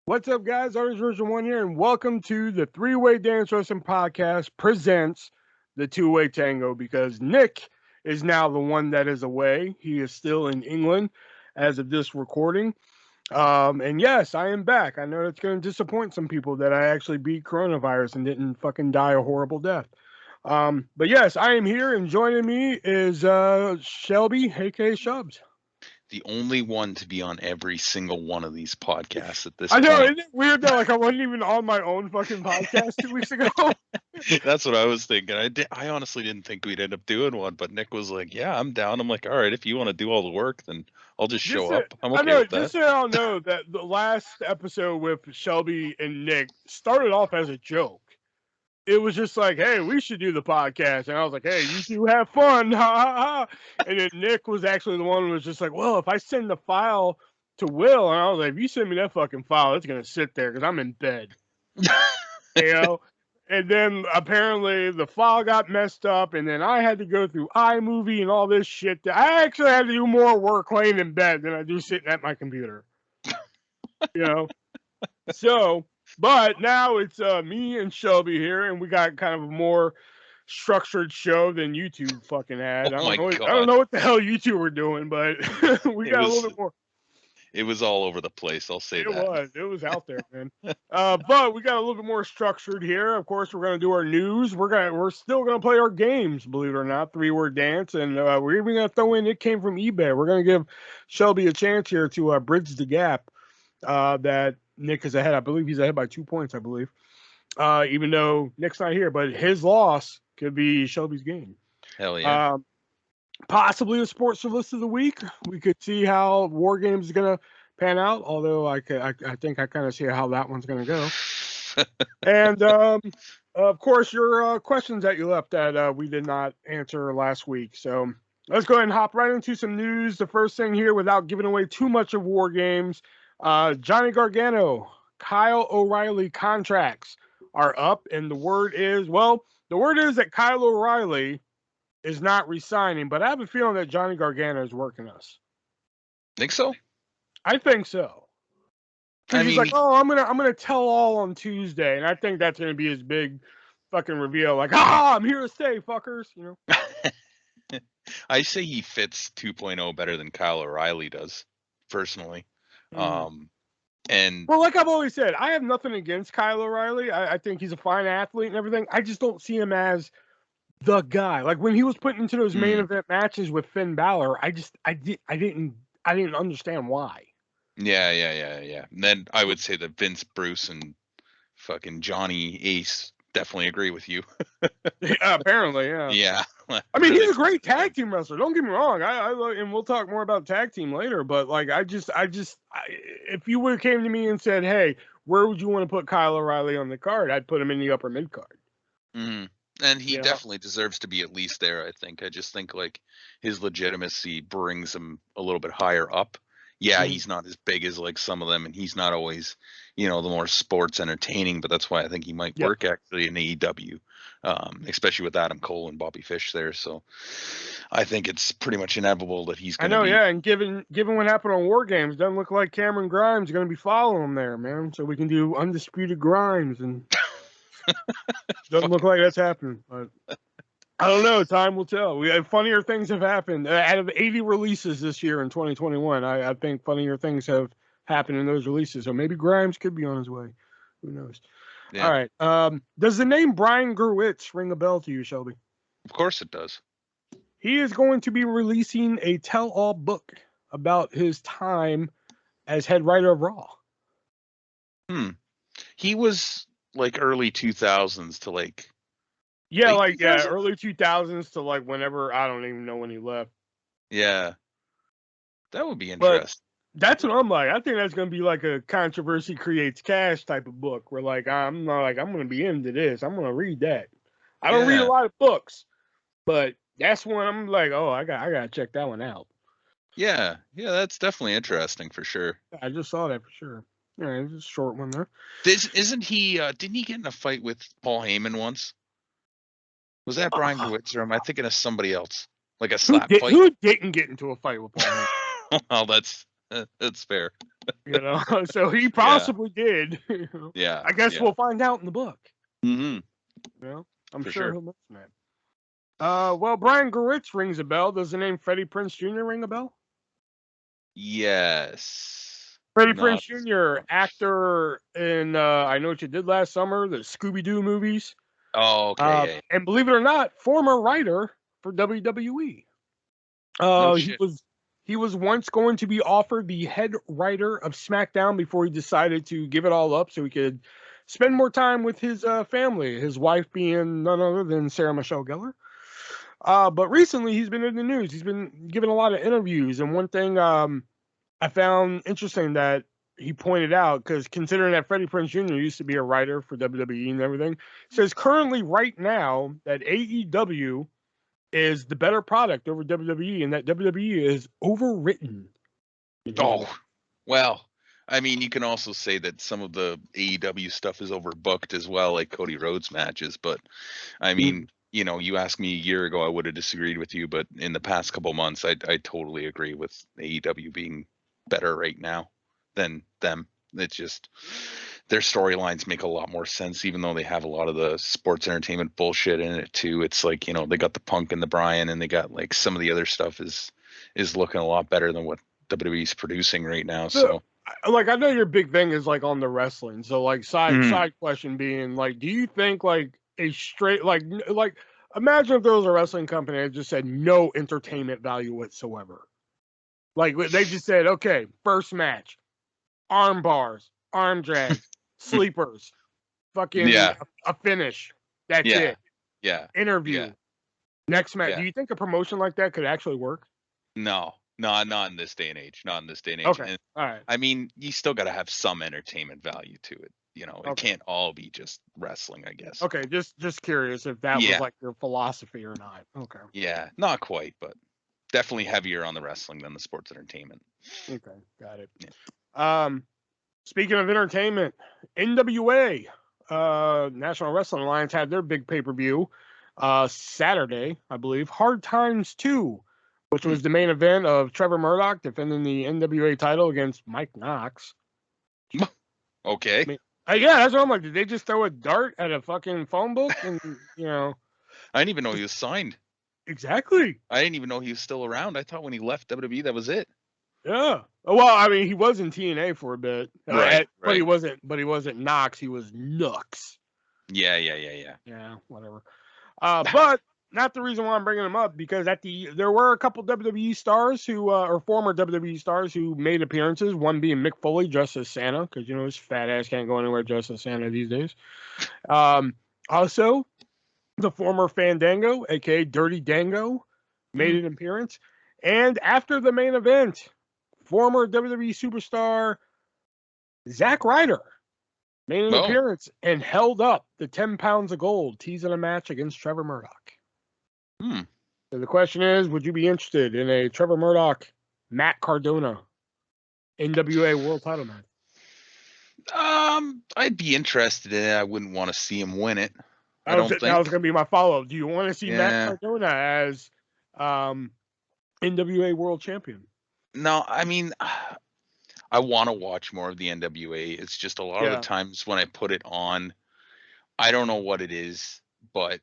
What's up, guys? ArtistVersion1 here, and welcome to the Three-Way Dance Wrestling Podcast presents the Two-Way Tango, because Nick is now the one that is away. He is still in England as of this recording. And yes, I am back. I know it's going to disappoint some people that I actually beat coronavirus and didn't fucking die a horrible death. But yes, I am here, and joining me is Shelby, aka Shubz. The only one to be on every single one of these podcasts at this I know, point. isn't it weird that like I wasn't even on my own fucking podcast 2 weeks ago? That's what I was thinking. I honestly didn't think we'd end up doing one, but Nick was like, "Yeah, I'm down." I'm like, "All right, if you want to do all the work, then I'll just Just show so, up. I'm I okay know, with just that." so y'all know that the last episode with Shelby and Nick started off as a joke. It was just like, hey, we should do the podcast. And I was like, hey, you two have fun. Ha ha ha. And then Nick was actually the one who was just like, well, if I send the file to Will, and I was like, if you send me that fucking file, it's going to sit there because I'm in bed. You know? And then apparently the file got messed up, and then I had to go through iMovie and all this shit. I actually had to do more work laying in bed than I do sitting at my computer. You know? So, but now it's me and Shelby here, and we got kind of a more structured show than YouTube fucking had. Oh my I don't god, know what the hell you two were doing, but we it got a little was bit more. it was all over the place. I'll say that. It was out there, man. But we got a little bit more structured here. Of course, we're gonna do our news. We're still gonna play our games, believe it or not, 3-word dance, and we're even gonna throw in it came from eBay. We're gonna give Shelby a chance here to bridge the gap that Nick is ahead. I believe he's ahead by 2 points. I believe, even though Nick's not here, but his loss could be Shelby's gain. Hell yeah. Possibly a sports list of the week. We could see how War Games is gonna pan out. Although I think I kind of see how that one's gonna go. And of course, your questions that you left that we did not answer last week. So let's go ahead and hop right into some news. The first thing here, without giving away too much of War Games, Johnny Gargano, Kyle O'Reilly contracts are up, and the word is that Kyle O'Reilly is not resigning, but I have a feeling that Johnny Gargano is working us. Think so? I think so. Because he's like, oh, I'm gonna tell all on Tuesday, and I think that's gonna be his big fucking reveal. Like, I'm here to stay, fuckers. You know. I say he fits 2.0 better than Kyle O'Reilly does, personally. And well, like I've always said, I have nothing against Kyle O'Reilly. I think he's a fine athlete and everything. I just don't see him as the guy. Like when he was put into those main event matches with Finn Balor, I didn't understand why. Yeah. And then I would say that Vince Bruce and fucking Johnny Ace definitely agree with you. Yeah, apparently, yeah. Yeah. I mean, he's a great tag team wrestler. Don't get me wrong. And we'll talk more about tag team later. But like, if you would have came to me and said, "Hey, where would you want to put Kyle O'Reilly on the card?" I'd put him in the upper mid card. Mm-hmm. And he definitely deserves to be at least there. I think. I just think like his legitimacy brings him a little bit higher up. Yeah, he's not as big as like some of them, and he's not always, the more sports entertaining. But that's why I think he might work actually in AEW, especially with Adam Cole and Bobby Fish there. So I think it's pretty much inevitable that he's going to be. Yeah, and given what happened on War Games, doesn't look like Cameron Grimes is going to be following him there, man. So we can do Undisputed Grimes, and doesn't look like that's happening. But I don't know. Time will tell. We have funnier things have happened. Out of 80 releases this year in 2021, I think funnier things have happened in those releases. So maybe Grimes could be on his way. Who knows? Yeah. All right. Does the name Brian Gerwitz ring a bell to you, Shelby? Of course it does. He is going to be releasing a tell-all book about his time as head writer of Raw. He was like early 2000s to like. Yeah, like 2000s? Early 2000s to like whenever, I don't even know when he left. Yeah. That would be interesting. But that's what I'm like. I think that's going to be like a controversy creates cash type of book where like I'm going to be into this. I'm going to read that. I don't read a lot of books, but that's one I'm like, oh, I got to check that one out. Yeah, that's definitely interesting for sure. I just saw that for sure. Yeah, it's a short one there. Isn't he? Didn't he get in a fight with Paul Heyman once? Was that Brian Gerwitz, or am I thinking of somebody else? Like a slap fight? Who didn't get into a fight with Paul Heyman? Well, that's fair. You know, so he Yeah. possibly did. Yeah. I guess Yeah. we'll find out in the book. Mm-hmm. You know, I'm For sure sure. he'll mention that. Well, Brian Goritz rings a bell. Does the name Freddie Prinze Jr. ring a bell? Yes. Freddie Prinze Not. Jr., actor in I Know What You Did Last Summer, the Scooby Doo movies. Oh, okay. Yeah. And believe it or not, former writer for WWE. No He shit. was once going to be offered the head writer of SmackDown before he decided to give it all up so he could spend more time with his family, his wife being none other than Sarah Michelle Gellar. But recently he's been in the news. He's been giving a lot of interviews, and one thing I found interesting that he pointed out, because considering that Freddie Prinze Jr. used to be a writer for WWE and everything, says currently right now that AEW is the better product over WWE, and that WWE is overwritten. Oh, well. I mean, you can also say that some of the AEW stuff is overbooked as well, like Cody Rhodes matches. But I mean, you asked me a year ago, I would have disagreed with you. But in the past couple months, I totally agree with AEW being better right now than them. It's just their storylines make a lot more sense, even though they have a lot of the sports entertainment bullshit in it too. It's like, they got the Punk and the Bryan, and they got like some of the other stuff is looking a lot better than what WWE's producing right now. So, So like, I know your big thing is like on the wrestling. So, like, Mhm. side question being, like, do you think like a straight like imagine if there was a wrestling company that just said no entertainment value whatsoever. Like they just said, okay, first match, arm bars, arm drags, sleepers, fucking Yeah, a finish. That's yeah, it. yeah, yeah, Interview. Next match. Do yeah. you think a promotion like that could actually work? No, no, not in this day and age. Not in this day and age. Okay. And All right. I mean, you still got to have some entertainment value to it. It Okay. can't all be just wrestling, I guess. Okay. Just curious if that was Yeah, like your philosophy or not. Okay. yeah, not quite, but definitely heavier on the wrestling than the sports entertainment. Okay. Got it. Yeah. Um, Speaking of entertainment, NWA, National Wrestling Alliance had their big pay-per-view Saturday, I believe. Hard Times 2, which Hmm. was the main event of Trevor Murdoch defending the NWA title against Mike Knox. Okay. I mean, yeah, that's what I'm like. Did they just throw a dart at a fucking phone book? And, I didn't even know he just, was signed. exactly. I didn't even know he was still around. I thought when he left WWE, that was it. Yeah. Well, I mean, he was in TNA for a bit, Right, but he right. wasn't. But he wasn't Knox. He was Nux. Yeah, yeah, yeah, Yeah, whatever. yeah. But not the reason why I'm bringing him up, because there were a couple WWE stars who or former WWE stars who made appearances. One being Mick Foley dressed as Santa, because his fat ass can't go anywhere dressed as Santa these days. Also, the former Fandango, aka Dirty Dango, made Hmm. an appearance. And after the main event, former WWE superstar Zack Ryder made an Oh, appearance and held up the 10 pounds of gold, teasing a match against Trevor Murdoch. hmm. So the question is, would you be interested in a Trevor Murdoch, Matt Cardona NWA World Title match? I'd be interested in it. I wouldn't want to see him win it. I That was don't that was think. going to be my follow up. Do you want to see Matt Yeah. Cardona as um, NWA World Champion? No, I mean, I want to watch more of the NWA. It's just a lot of the Yeah. times when I put it on, I don't know what it is, but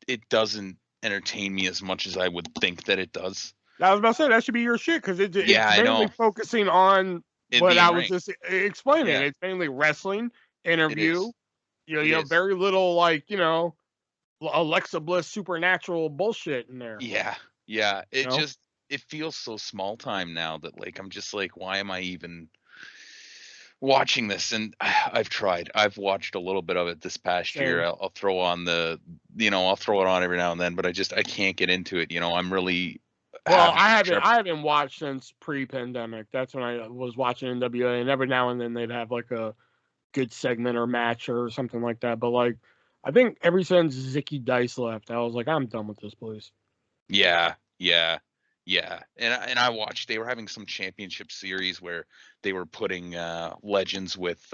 it doesn't entertain me as much as I would think that it does. I was about to say that should be your shit, because Yeah, it's I mainly know. focusing on It what being I was ring. just explaining. Yeah, It's mainly wrestling, it interview. is. It is. Very little Alexa Bliss supernatural bullshit in there. Yeah. Yeah. You know. It feels so small time now that like I'm just like, why am I even watching this? And I've tried. I've watched a little bit of it this past year. Same. I'll throw on I'll throw it on every now and then, but I can't get into it. I'm really Well, having trouble. I haven't watched since pre-pandemic. That's when I was watching NWA, and every now and then they'd have like a good segment or match or something like that. But like, I think ever since Zicky Dice left, I was like, I'm done with this place. Yeah, yeah, yeah. And I watched. They were having some championship series where they were putting legends with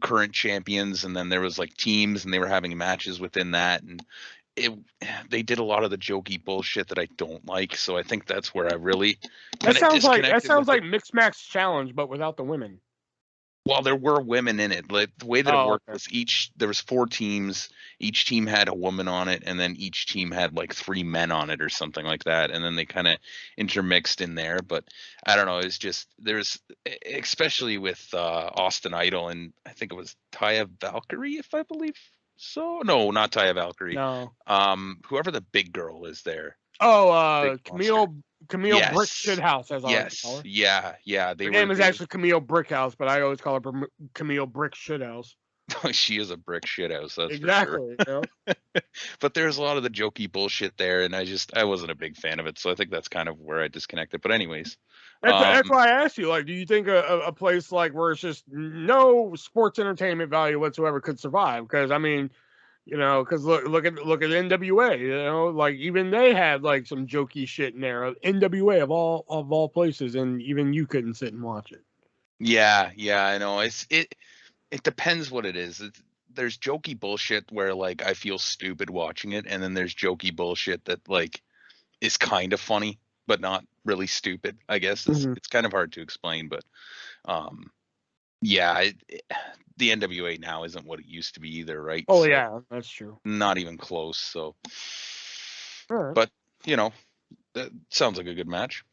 current champions, and then there was like teams, and they were having matches within that, and they did a lot of the jokey bullshit that I don't like. So I think that's where I really That kind of sounds disconnected with like it. Mixed Match Challenge, but without the women. Well, there were women in it. Like the way that it worked Okay. was there was 4 teams. Each team had a woman on it, and then each team had like 3 men on it or something like that. And then they kind of intermixed in there. But I don't know. It's just especially with Austin Idol, and I think it was Taya Valkyrie, if I believe so. No, not Taya Valkyrie. No. Whoever the big girl is there. Oh, Big monster. Camille Brick Yes. Shithouse, as I like to call Yes. her. Yeah. Her name is actually Camille Brickhouse, but I always call her Camille Brick Shithouse. She is a brick shithouse, that's for sure. Exactly. You know? But there's a lot of the jokey bullshit there, and I wasn't a big fan of it, so I think that's kind of where I disconnected. But anyways, That's why I asked you. Like, do you think a place like where it's just no sports entertainment value whatsoever could survive? Because I mean, you know, because look at NWA. You know, like even they had like some jokey shit in there. NWA of all places, and even you couldn't sit and watch it. yeah, I know. It depends what it is. There's jokey bullshit where like I feel stupid watching it, and then there's jokey bullshit that like is kind of funny but not really stupid. I guess it's kind of hard to explain, but yeah, the NWA now isn't what it used to be either, right? Oh so, yeah, that's true. Not even close. So, Right. but you know, that sounds like a good match.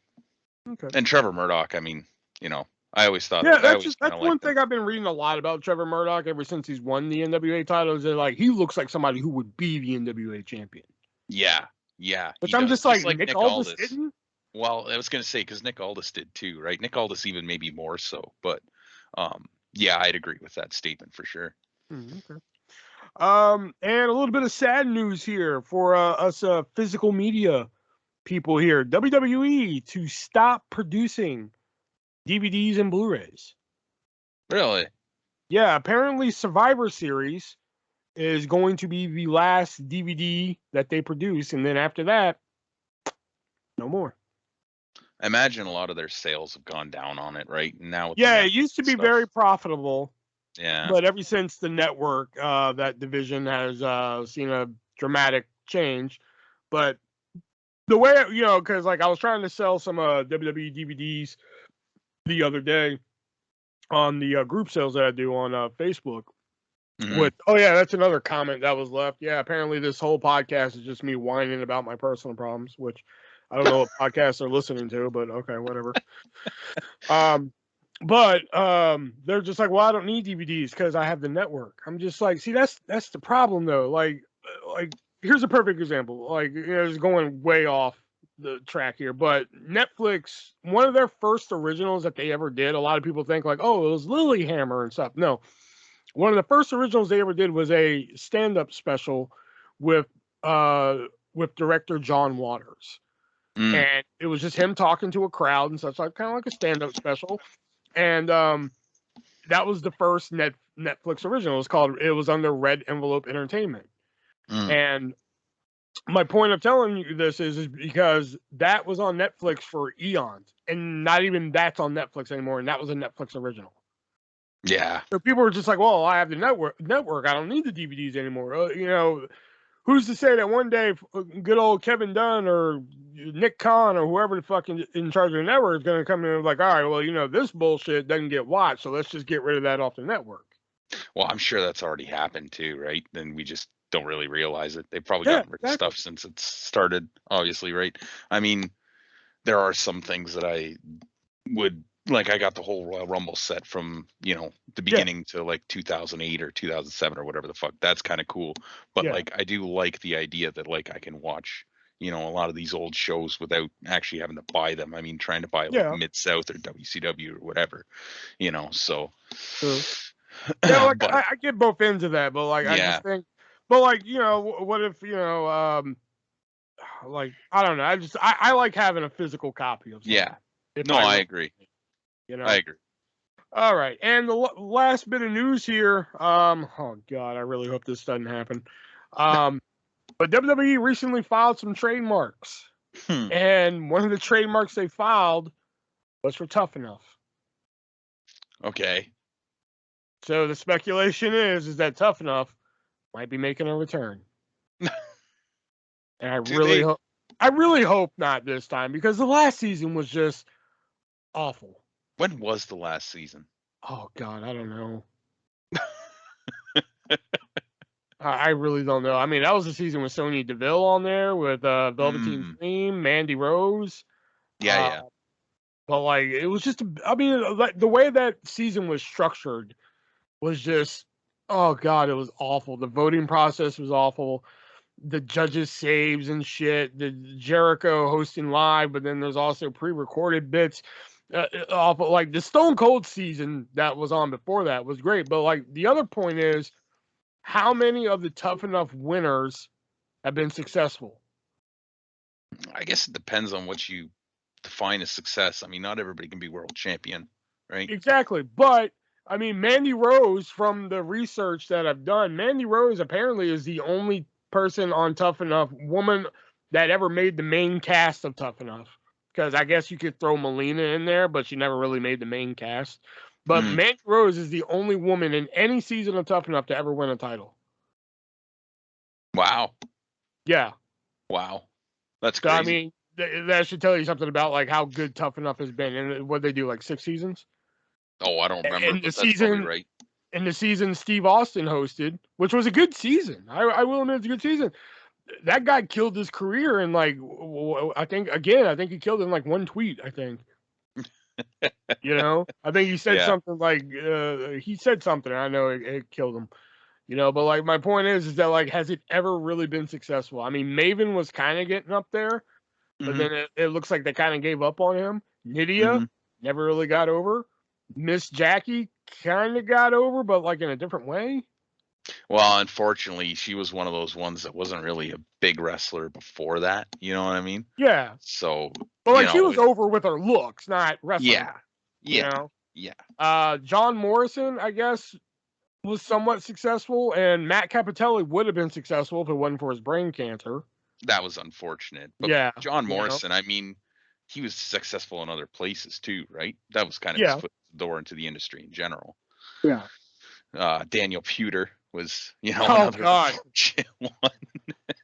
Okay. And Trevor Murdoch, I mean, you know, I always thought that's one thing I've been reading a lot about Trevor Murdoch ever since he's won the NWA title. Is that like he looks like somebody who would be the NWA champion. Yeah, Which I'm just like Nick Aldis Aldis. didn't. Well, I was gonna say because Nick Aldis did too, right? Nick Aldis even maybe more so, but yeah, I'd agree with that statement for sure. Okay. And a little bit of sad news here for us physical media people here. WWE to stop producing DVDs and Blu-rays. Really? Yeah, apparently Survivor Series is going to be the last DVD that they produce, and then after that, no more. I imagine a lot of their sales have gone down on it, right? Now with it used to be very profitable. Yeah. But ever since the network, that division has seen a dramatic change. But the way, you know, because like I was trying to sell some WWE DVDs the other day on the group sales that I do on Facebook. With that's another comment that was left. Yeah, apparently this whole podcast is just me whining about my personal problems, which I don't know what podcasts they're listening to, but okay, whatever. But they're just like, well, I don't need DVDs because I have the network. I'm just like, see, that's the problem though. Like here's a perfect example. Like, you know, it's going way off the track here, but Netflix, one of their first originals that they ever did, a lot of people think like, oh, it was Lilyhammer and stuff. No, one of the first originals they ever did was a stand-up special with director John Waters. And it was just him talking to a crowd and such, like kind of like a stand-up special. And that was the first Netflix original. It was under Red Envelope Entertainment. And my point of telling you this is because that was on Netflix for eons, and not even that's on Netflix anymore. And that was a Netflix original. Yeah. So people were just like, "Well, I have the network. I don't need the DVDs anymore." You know, who's to say that one day good old Kevin Dunn or Nick Khan or whoever the fuck in charge of the network is going to come in and be like, all right, well, you know, this bullshit doesn't get watched, so let's just get rid of that off the network. Well, I'm sure that's already happened too, right? And we just don't really realize it. They've probably gotten rid of stuff since it started, obviously, right? I mean, there are some things that I would like. I got the whole Royal Rumble set from, you know, the beginning to like 2008 or 2007 or whatever the fuck. That's kind of cool. But like, I do like the idea that like I can watch, you know, a lot of these old shows without actually having to buy them. I mean, trying to buy like Mid-South or WCW or whatever, you know, so. True. Yeah, like I get both ends of that, but like I just think, but like, you know, what if, you know, like I don't know, I like having a physical copy of something. Yeah. No, I agree. You know, I agree. All right, and the last bit of news here. Oh God, I really hope this doesn't happen. But WWE recently filed some trademarks, and one of the trademarks they filed was for Tough Enough. Okay. So the speculation is that Tough Enough might be making a return. And I really hope not this time, because the last season was just awful. When was the last season? Oh God, I don't know. I really don't know. I mean, that was the season with Sonya Deville on there, with Velveteen Dream, Mandy Rose. Yeah. But like, it was just, I mean, like, the way that season was structured was just, oh God, it was awful. The voting process was awful. The judges' saves and shit. The Jericho hosting live, but then there's also pre-recorded bits. Awful. Like the Stone Cold season that was on before that was great, but like the other point is, how many of the Tough Enough winners have been successful? I guess it depends on what you define as success. I mean, not everybody can be world champion, right? Exactly. But I mean, Mandy Rose, from the research that I've done, Mandy Rose apparently is the only person on Tough Enough, woman, that ever made the main cast of Tough Enough. Because I guess you could throw Melina in there, but she never really made the main cast. But Mandy Rose is the only woman in any season of Tough Enough to ever win a title. Wow. Yeah. Wow. That's crazy. So, I mean, that should tell you something about like how good Tough Enough has been. And what they do, like 6 seasons? Oh, I don't remember, but that's probably right. In the season Steve Austin hosted, which was a good season. I will admit it's a good season. That guy killed his career in like, I think he killed it in like one tweet, I think. You know? I think he said something like, he said something, I know it killed him. You know, but like my point is that like, has it ever really been successful? I mean, Maven was kind of getting up there, but then it looks like they kind of gave up on him. Nydia never really got over. Miss Jackie kind of got over, but like in a different way. Well, unfortunately, she was one of those ones that wasn't really a big wrestler before that. You know what I mean? Yeah. So, but like she was over with her looks, not wrestling. Yeah. You know? Yeah. John Morrison, I guess, was somewhat successful, and Matt Cappotelli would have been successful if it wasn't for his brain cancer. That was unfortunate. But yeah. John Morrison, I mean, he was successful in other places too, right? That was kind of his foot door into the industry in general. Yeah. Daniel Puder was, another one.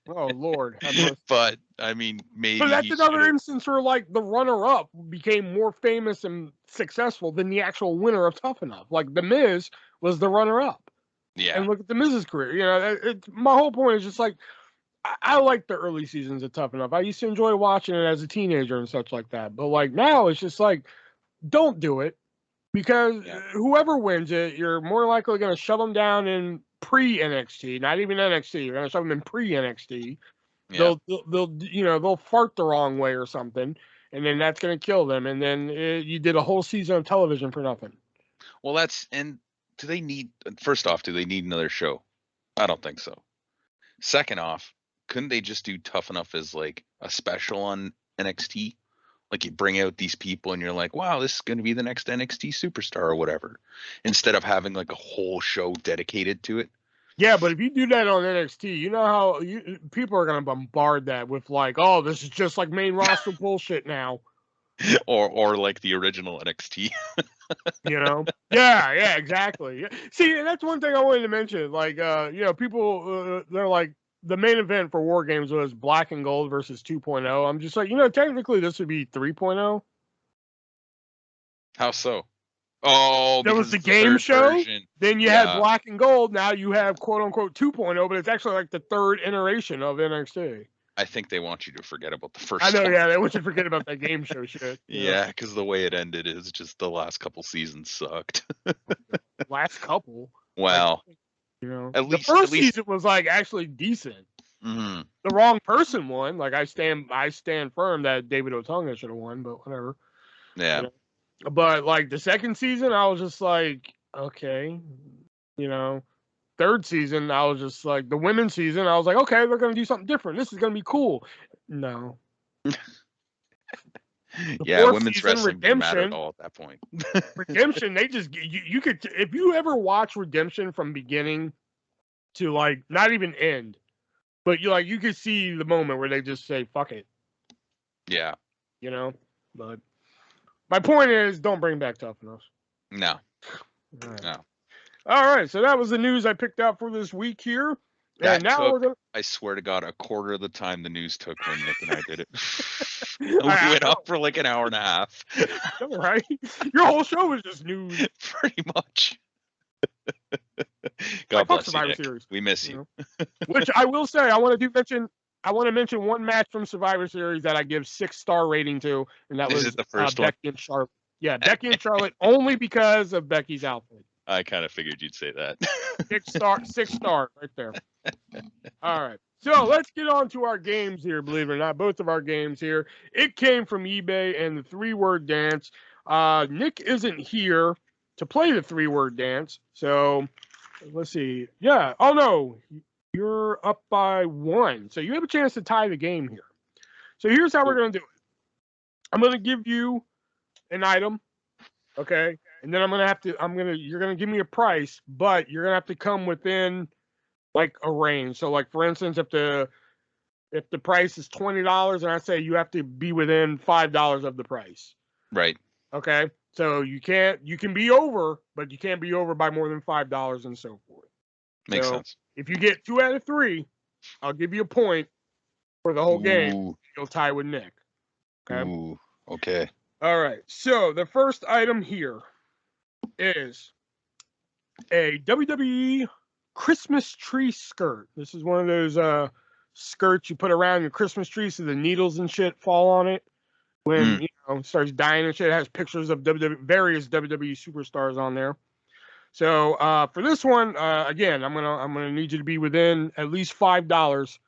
Oh Lord. But I mean, maybe. But that's another instance where like the runner-up became more famous and successful than the actual winner of Tough Enough. Like The Miz was the runner-up. Yeah. And look at The Miz's career. You know, my whole point is just like, I like the early seasons of Tough Enough. I used to enjoy watching it as a teenager and such like that. But like now, it's just like, don't do it, because whoever wins it, you're more likely going to shove them down in pre-NXT, not even NXT. You're going to shove them in pre-NXT. Yeah. They'll fart the wrong way or something, and then that's going to kill them. And then you did a whole season of television for nothing. Well, first off, do they need another show? I don't think so. Second off, couldn't they just do Tough Enough as like a special on NXT? Like you bring out these people and you're like, wow, this is going to be the next NXT superstar or whatever, instead of having like a whole show dedicated to it. Yeah, but if you do that on NXT, you know how people are going to bombard that with like, oh, this is just like main roster bullshit now. Or like the original NXT. You know? Yeah, exactly. See, and that's one thing I wanted to mention. Like, people, they're like, the main event for War Games was Black and Gold versus 2.0. I'm just like, technically this would be 3.0. How so? Oh, there was the game show. Version. Then you had Black and Gold. Now you have quote unquote 2.0, but it's actually like the third iteration of NXT. I think they want you to forget about the first. I know, yeah, they want you to forget about that game show shit. Yeah, because the way it ended is just the last couple seasons sucked. Last couple. Wow. Like, at least the first season was like actually decent. Mm-hmm. The wrong person won. Like I stand firm that David Otunga should have won, but whatever. Yeah. But like the second season, I was just like, okay, Third season, I was just like, the women's season, I was like, okay, they're gonna do something different. This is gonna be cool. No. Yeah, women's wrestling didn't matter at all at that point. Redemption, they just you could, if you ever watch Redemption from beginning to like not even end, but you could see the moment where they just say fuck it. Yeah. But my point is, don't bring back Tough Enough. No. All right. So that was the news I picked out for this week here. That And now took, we're gonna. I swear to God, a quarter of the time the news took when Nick and I did it. I We went know. up for like an hour and a half. I know, right? Your whole show was just news. Pretty much. God Like, fuck bless you, Survivor Nick. Series. We miss you. Which I will say, I want to mention one match from Survivor Series that I give 6-star rating to, and that Is was it the first one? Becky and Charlotte. Yeah, Becky and Charlotte only because of Becky's outfit. I kind of figured you'd say that. 6-star right there. All right. So let's get on to our games here, believe it or not. Both of our games here. It came from eBay and the 3-word dance. Nick isn't here to play the 3-word dance. So let's see. Yeah. Oh, no. You're up by 1. So you have a chance to tie the game here. So here's how we're going to do it. I'm going to give you an item. Okay. And then you're going to give me a price, but you're going to have to come within like a range. So like, for instance, if the price is $20 and I say you have to be within $5 of the price. Right. Okay. So you can be over, but you can't be over by more than $5 and so forth. Makes sense. If you get 2 out of 3, I'll give you a point for the whole game. You'll tie with Nick. Okay. Ooh. Okay. All right. So the first item here is a WWE Christmas tree skirt. This is one of those skirts you put around your Christmas tree so the needles and shit fall on it when it starts dying and shit. It has pictures of various WWE superstars on there. So for this one, again, I'm gonna need you to be within at least $5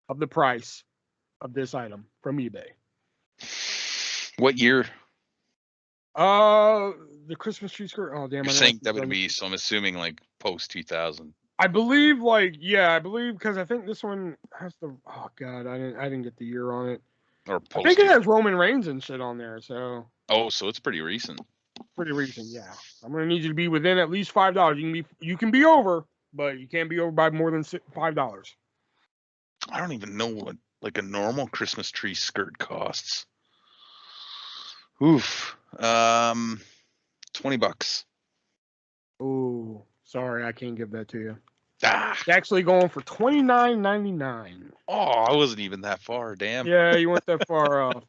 of the price of this item from eBay. What year? The Christmas tree skirt. Oh damn! You're saying WWE, so I'm assuming like post 2000. I believe, because I think this one has the. Oh god, I didn't get the year on it. Or post. I think it has Roman Reigns and shit on there. So. Oh, so it's pretty recent. Pretty recent, yeah. I'm gonna need you to be within at least $5. You can be over, but you can't be over by more than $5. I don't even know what like a normal Christmas tree skirt costs. Oof. $20. Oh, sorry, I can't give that to you. Ah. It's actually going for $29.99. Oh, I wasn't even that far. Damn. Yeah, you went that far off.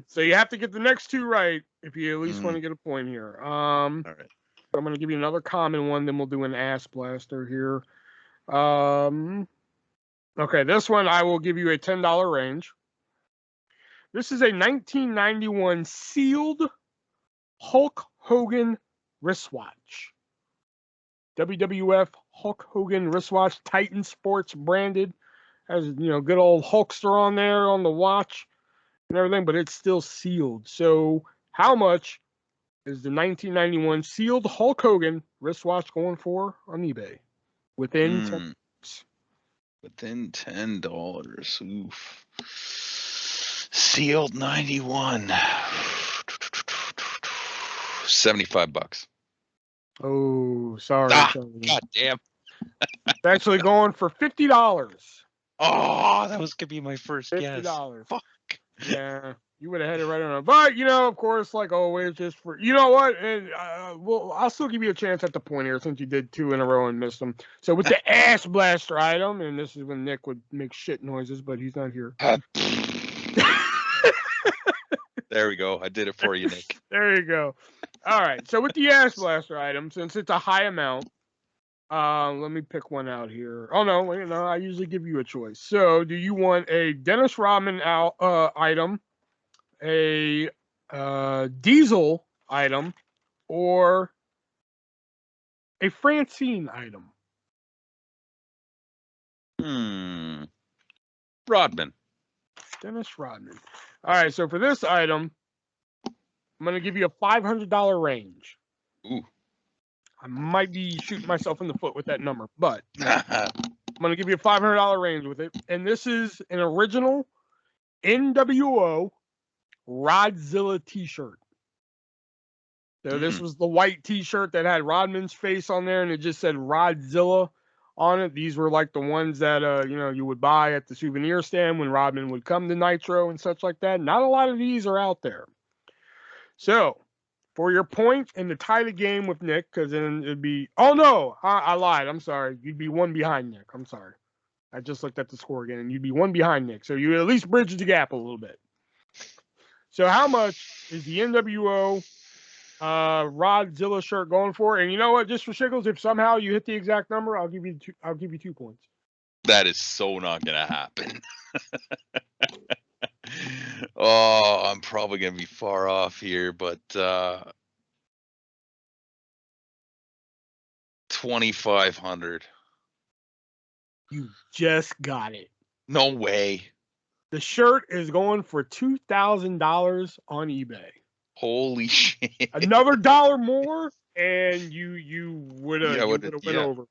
So you have to get the next 2 right if you at least want to get a point here. All right. So I'm gonna give you another common one, then we'll do an ass blaster here. Okay, this one I will give you a $10 range. This is a 1991 sealed Hulk Hogan wristwatch. WWF Hulk Hogan wristwatch, Titan Sports branded. Has, good old Hulkster on there on the watch and everything, but it's still sealed. So how much is the 1991 sealed Hulk Hogan wristwatch going for on eBay? Within $10. Within $10. Oof. Sealed 91. $75. Oh, sorry. God damn. It's actually going for $50. Oh, that was gonna be my first $50. guess. Fuck. Yeah, you would have had it right on. But of course, like always, just for what, and I'll still give you a chance at the point here since you did 2 in a row and missed them. So with the ass blaster item, and this is when Nick would make shit noises, but he's not here. There we go. I did it for you, Nick. There you go. All right. So with the ass blaster item, since it's a high amount, let me pick one out here. Oh no, I usually give you a choice. So do you want a Dennis Rodman item, a Diesel item, or a Francine item? Rodman. Dennis Rodman. All right, so for this item, I'm going to give you a $500 range. Ooh. I might be shooting myself in the foot with that number, but I'm going to give you a $500 range with it. And this is an original NWO Rodzilla t-shirt. So this was the white t-shirt that had Rodman's face on there, and it just said Rodzilla on it. These were like the ones that you would buy at the souvenir stand when Rodman would come to Nitro and such like that. Not a lot of these are out there. So for your point and to tie the game with Nick, because then it'd be. Oh no, I lied. I'm sorry. You'd be one behind Nick. I'm sorry. I just looked at the score again, and you'd be one behind Nick. So you at least bridge the gap a little bit. So how much is the NWO Rodzilla shirt going for? And you know what? Just for shiggles, if somehow you hit the exact number, I'll give you 2 points. That is so not gonna happen. Oh, I'm probably gonna be far off here, but 2,500. You just got it. No way. The shirt is going for $2,000 on eBay. Holy shit! Another $1 more, and you would have went over.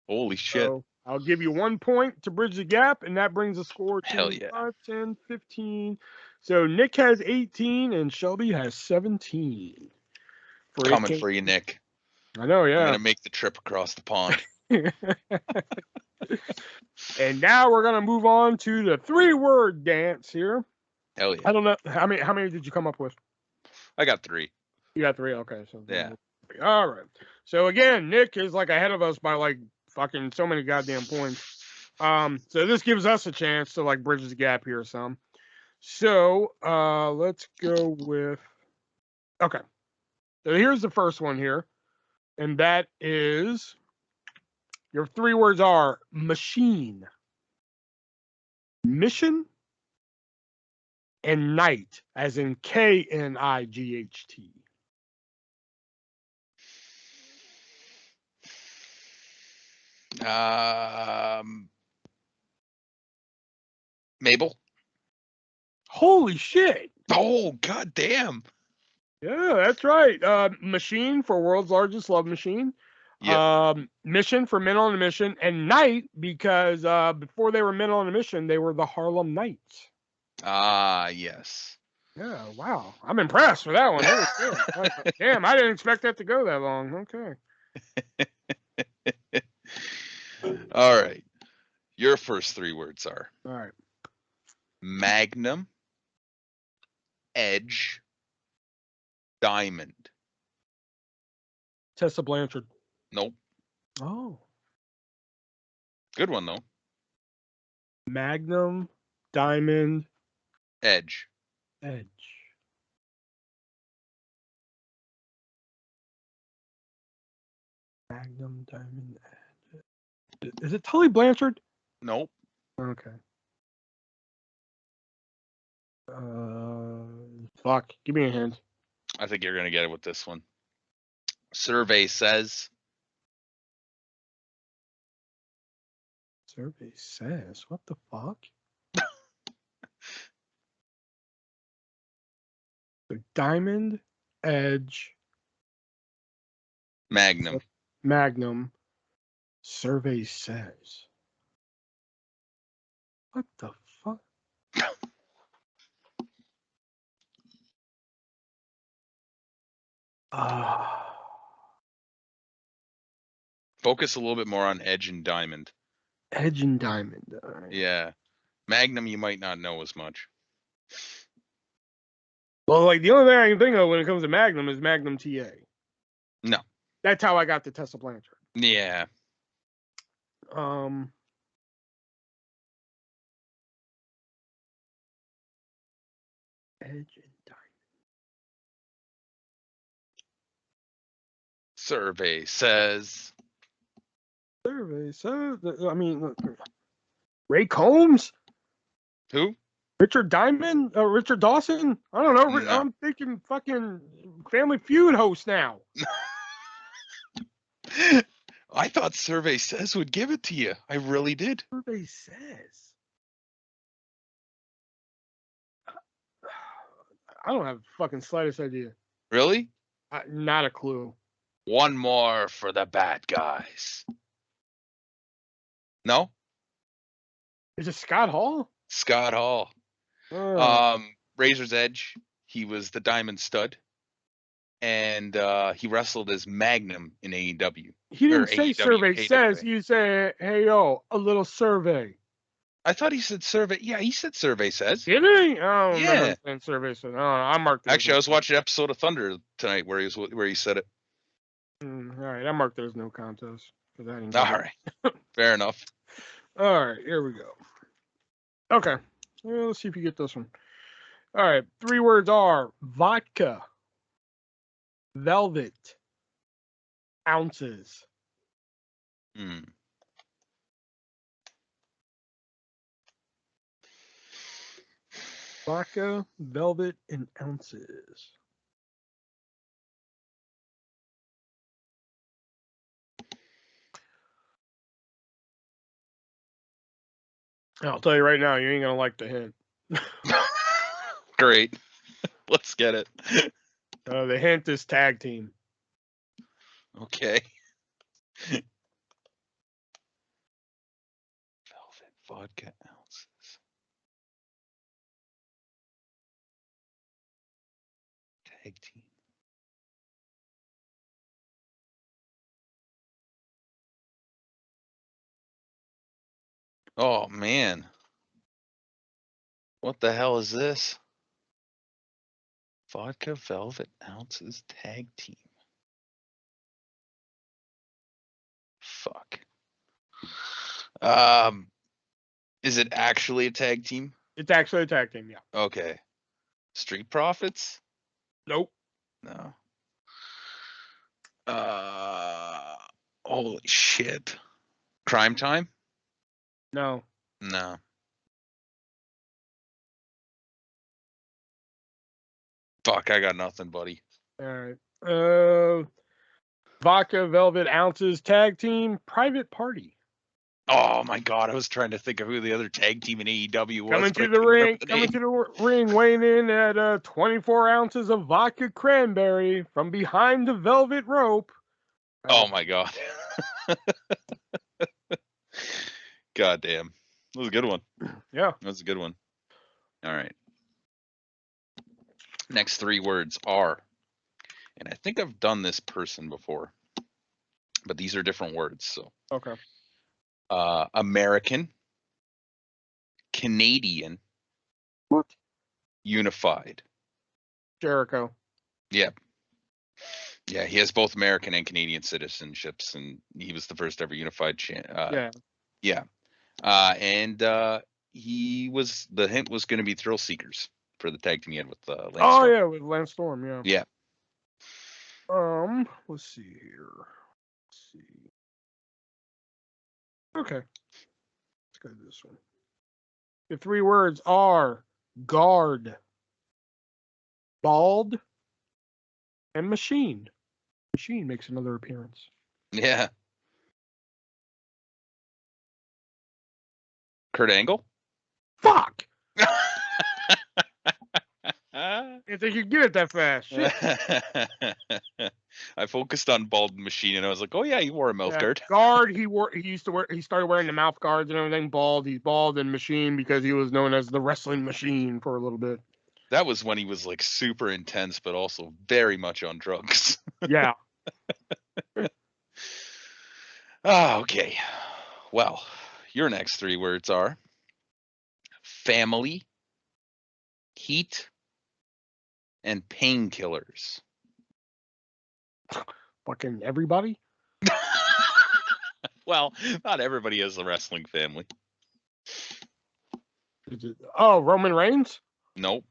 Holy shit! So I'll give you 1 point to bridge the gap, and that brings the score to Hell yeah. 5, 10, 15. So Nick has 18, and Shelby has 17. Coming for you, Nick. I know, yeah. I'm gonna make the trip across the pond. And now we're gonna move on to the 3-word dance here. Hell yeah! I don't know how many did you come up with? I got 3. You got 3. Okay, so yeah. All right. So again, Nick is like ahead of us by like fucking so many goddamn points. So this gives us a chance to like bridge the gap here some. So let's go with. Okay. So here's the first one here, and that is. Your 3 words are machine, mission, and night, as in KNIGHT. Mabel. Holy shit! Oh, goddamn. Yeah, that's right. Machine for world's largest love machine. Yep. Mission for Men on a Mission, and Night because before they were Men on a Mission, they were the Harlem Knights. Ah, yes. Yeah, wow. I'm impressed with that one. Damn, I didn't expect that to go that long. Okay. All right. Your first 3 words are. All right. Magnum, Edge, Diamond. Tessa Blanchard. Nope. Oh. Good one, though. Magnum, Diamond, Edge. Magnum, Diamond, Edge. Is it Tully Blanchard? Nope. Okay. Fuck. Give me a hint. I think you're gonna get it with this one. Survey says. Survey says. What the fuck? So Diamond, Edge, Magnum. Survey says. What the fuck? Focus a little bit more on Edge and Diamond. Edge and Diamond. Right. Yeah. Magnum, you might not know as much. Well, like the only thing I can think of when it comes to Magnum is Magnum TA. No. That's how I got to Tessa Blanchard. Yeah. Edge and Diamond. Survey says. I mean, Ray Combs? Who? Richard Diamond? Richard Dawson? I don't know. No. I'm thinking fucking Family Feud host now. I thought Survey Says would give it to you. I really did. Survey Says. I don't have the fucking slightest idea. Really? Not a clue. One more for the bad guys. No? Is it Scott Hall? Scott Hall. Razor's Edge. He was the Diamond Stud. And he wrestled as Magnum in AEW. He didn't say AEW, Survey AEW. Says. You say, hey, yo, a little survey. I thought he said survey. Yeah, he said survey says. Did he? I don't remember Yeah. saying survey says. Oh, I marked it. Actually, I was watching an episode of Thunder tonight where he said it. All right, I marked it as no contest. All right. Fair enough. All right, here we go. Okay. Well, let's see if you get this one. All right. 3 words are vodka, velvet, ounces. Vodka, velvet, and ounces. I'll tell you right now, you ain't going to like the hint. Great. Let's get it. The hint is tag team. Okay. Velvet vodka ounces. Tag team. Oh man. What the hell is this? Vodka velvet ounces tag team. Fuck. Is it actually a tag team? It's actually a tag team, yeah. Okay. Street Profits? Nope. No. Holy shit. Crime Time? No. No. Fuck, I got nothing, buddy. All right. Vodka, velvet, ounces, tag team, private party. Oh my god, I was trying to think of who the other tag team in AEW was. Coming to the ring, weighing in at 24 ounces of vodka cranberry from behind the velvet rope. Oh my god. God damn. That was a good one. Yeah. That was a good one. All right. Next 3 words are, and I think I've done this person before, but these are different words. So okay. American, Canadian, what? Unified. Jericho. Yep. Yeah, he has both American and Canadian citizenships, and he was the first ever unified yeah. Yeah. And he was, the hint was going to be Thrill Seekers for the tag team he had with Lance Storm. Yeah, with Lance Storm, yeah. Yeah. Let's see here. Let's see. Okay. Let's go to this one. The 3 words are guard, bald, and machine. Machine makes another appearance. Yeah. Kurt Angle? Fuck! I didn't think you'd get it that fast. Shit. I focused on bald machine and I was like, oh yeah, he wore a mouth guard. Guard, he started wearing the mouth guards and everything. Bald, he's bald, and machine because he was known as the wrestling machine for a little bit. That was when he was like super intense, but also very much on drugs. Yeah. Okay. Well, your next 3 words are family, heat, and painkillers. Fucking everybody? Well, not everybody has a wrestling family. Roman Reigns? Nope.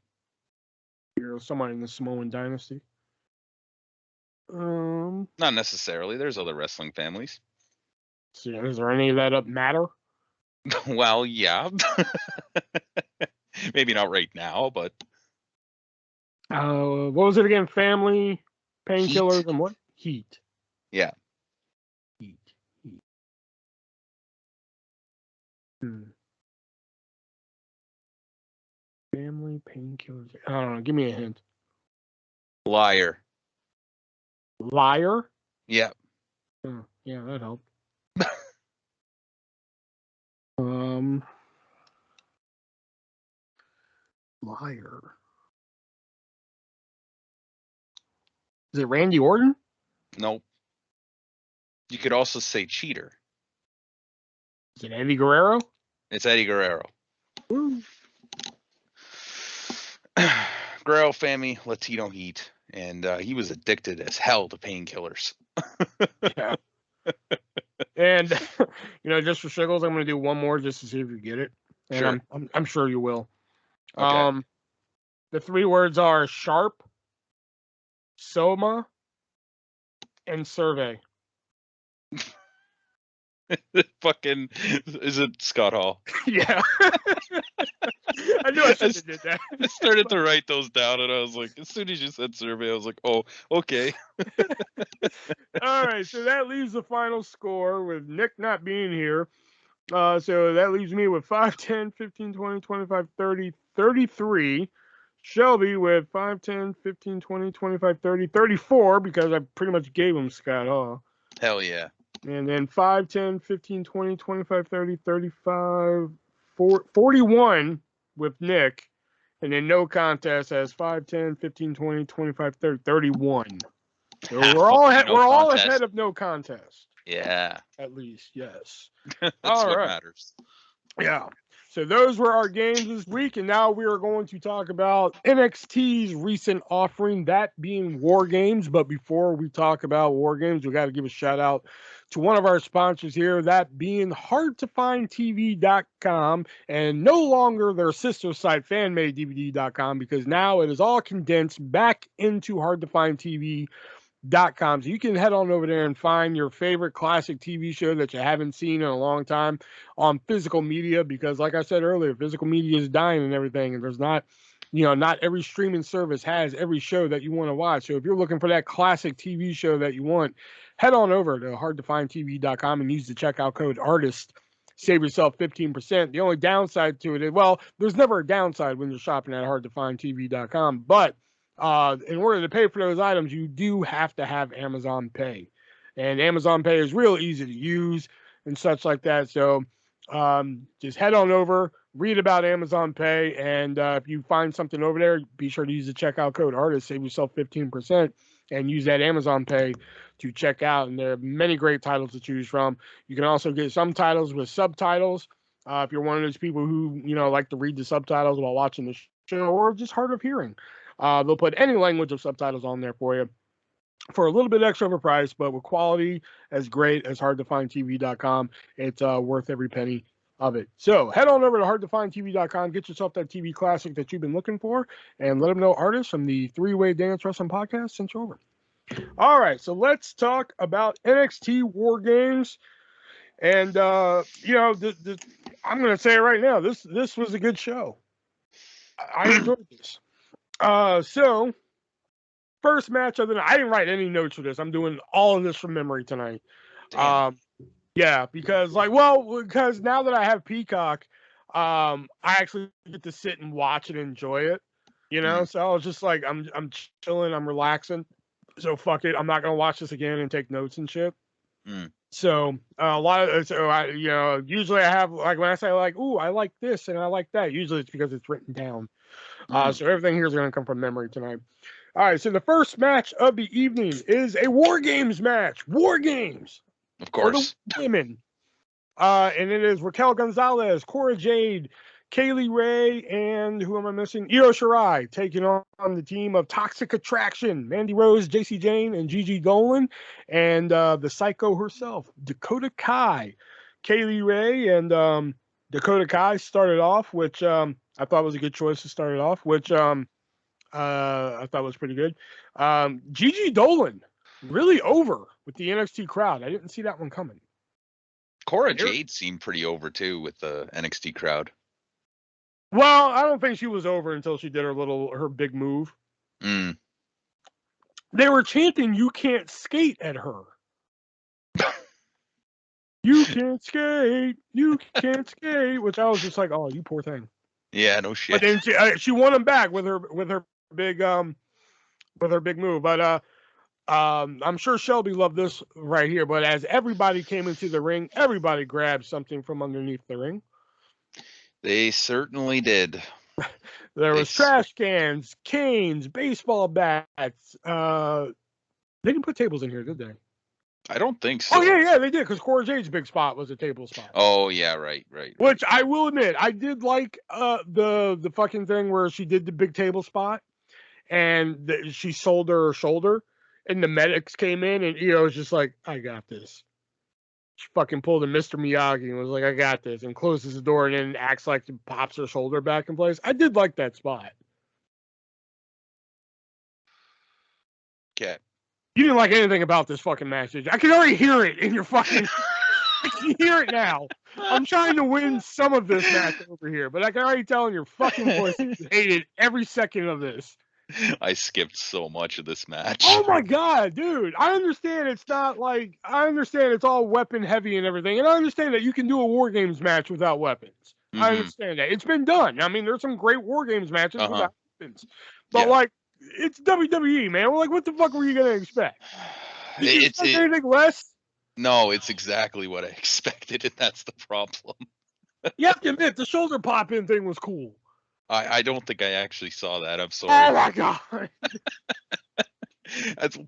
You're someone in the Samoan dynasty. Not necessarily. There's other wrestling families. See, is there any of that matter? Well, yeah. Maybe not right now, but. What was it again? Family, painkillers, and what? Heat. Yeah. Heat. Family, painkillers. I don't know. Give me a hint. Liar. Liar? Yeah. Yeah, that helped. Liar. Is it Randy Orton? Nope. You could also say cheater. Is it Eddie Guerrero? It's Eddie Guerrero. Woo. Guerrero family, Latino heat, and he was addicted as hell to painkillers. Yeah. And just for shiggles, I'm going to do one more just to see if you get it, and Sure. I'm sure you will. Okay. The 3 words are sharp, soma, and survey. Fucking, is it Scott Hall? Yeah. I knew I should have did that. I started to write those down, and I was like, as soon as you said survey, I was like, oh, okay. All right, so that leaves the final score with Nick not being here. So that leaves me with 5, 10, 15, 20, 25, 30, 33. Shelby with 5, 10, 15, 20, 25, 30, 34, because I pretty much gave him Scott Hall. Hell yeah. And then 5, 10, 15, 20, 25, 30, 35, 41 with Nick. And then no contest has 5, 10, 15, 20, 25, 30, 31. So we're all ahead of no contest. Yeah. At least, yes. That's all what right. matters. Yeah. So those were our games this week, and now we are going to talk about NXT's recent offering, that being War Games. But before we talk about War Games, we got to give a shout out to one of our sponsors here, that being HardToFindTV.com, and no longer their sister site, FanMadeDVD.com, because now it is all condensed back into HardToFindTV.com. So you can head on over there and find your favorite classic TV show that you haven't seen in a long time on physical media, because like I said earlier, physical media is dying and everything, and there's not every streaming service has every show that you want to watch. So if you're looking for that classic TV show that you want, head on over to hardtofindtv.com and use the checkout code ARTIST. Save yourself 15%. The only downside to it is, well, there's never a downside when you're shopping at hardtofindtv.com, but in order to pay for those items, you do have to have Amazon Pay. And Amazon Pay is real easy to use and such like that. So just head on over, read about Amazon Pay, and if you find something over there, be sure to use the checkout code ARTIST, save yourself 15%, and use that Amazon Pay to check out. And there are many great titles to choose from. You can also get some titles with subtitles. If you're one of those people who, like to read the subtitles while watching the show, or just hard of hearing. They'll put any language of subtitles on there for you for a little bit extra of a price, but with quality as great as hardtofindtv.com. It's worth every penny of it. So head on over to hardtofindtv.com, get yourself that TV classic that you've been looking for, and let them know Artists from the Three-Way Dance Wrestling Podcast sent you over. All right, so let's talk about NXT War Games. And, I'm going to say it right now. This was a good show. I enjoyed this. So first match of the night. I didn't write any notes for this. I'm doing all of this from memory tonight. Yeah, because because now that I have Peacock, I actually get to sit and watch and enjoy it. So I was just like, I'm chilling, I'm relaxing. So fuck it, I'm not gonna watch this again and take notes and shit. So usually I have, like, when I say like, ooh, I like this and I like that, usually it's because it's written down. So everything here is going to come from memory tonight. All right, so the first match of the evening is a War Games match. War Games. Of course. For the women. And it is Raquel Gonzalez, Cora Jade, Kaylee Ray, and who am I missing? Io Shirai taking on the team of Toxic Attraction, Mandy Rose, JC Jane, and Gigi Dolan, and the Psycho herself, Dakota Kai. Kaylee Ray and Dakota Kai started off, which I thought was a good choice to start it off, which I thought was pretty good. Gigi Dolan, really over with the NXT crowd. I didn't see that one coming. Cora Jade seemed pretty over, too, with the NXT crowd. Well, I don't think she was over until she did her big move. They were chanting, "You can't skate" at her. You can't skate. You can't skate. Which I was just like, oh, you poor thing. Yeah, no shit. But then she won him back with her big move. But I'm sure Shelby loved this right here. But as everybody came into the ring, everybody grabbed something from underneath the ring. They certainly did. There was trash cans, canes, baseball bats. They didn't put tables in here, did they? I don't think so. Oh yeah, they did, because Cora Jade's big spot was a table spot. Oh yeah, right. Which I will admit, I did like the fucking thing where she did the big table spot, and she sold her shoulder, and the medics came in, and Io was just like, I got this. She fucking pulled a Mr. Miyagi and was like, I got this, and closes the door and then acts like she pops her shoulder back in place. I did like that spot. Okay. You didn't like anything about this fucking match, did you? I can already hear it in your fucking... I can hear it now. I'm trying to win some of this match over here, but I can already tell in your fucking voice you hated every second of this. I skipped so much of this match. Oh my god, dude. I understand it's not like... I understand it's all weapon heavy and everything, and I understand that you can do a War Games match without weapons. Mm-hmm. I understand that. It's been done. I mean, there's some great War Games matches without weapons. But, like, it's WWE, man. Like, what the fuck were you going to expect? Did you expect anything less? No, it's exactly what I expected, and that's the problem. You have to admit, the shoulder pop-in thing was cool. I don't think I actually saw that. I'm sorry. Oh my god!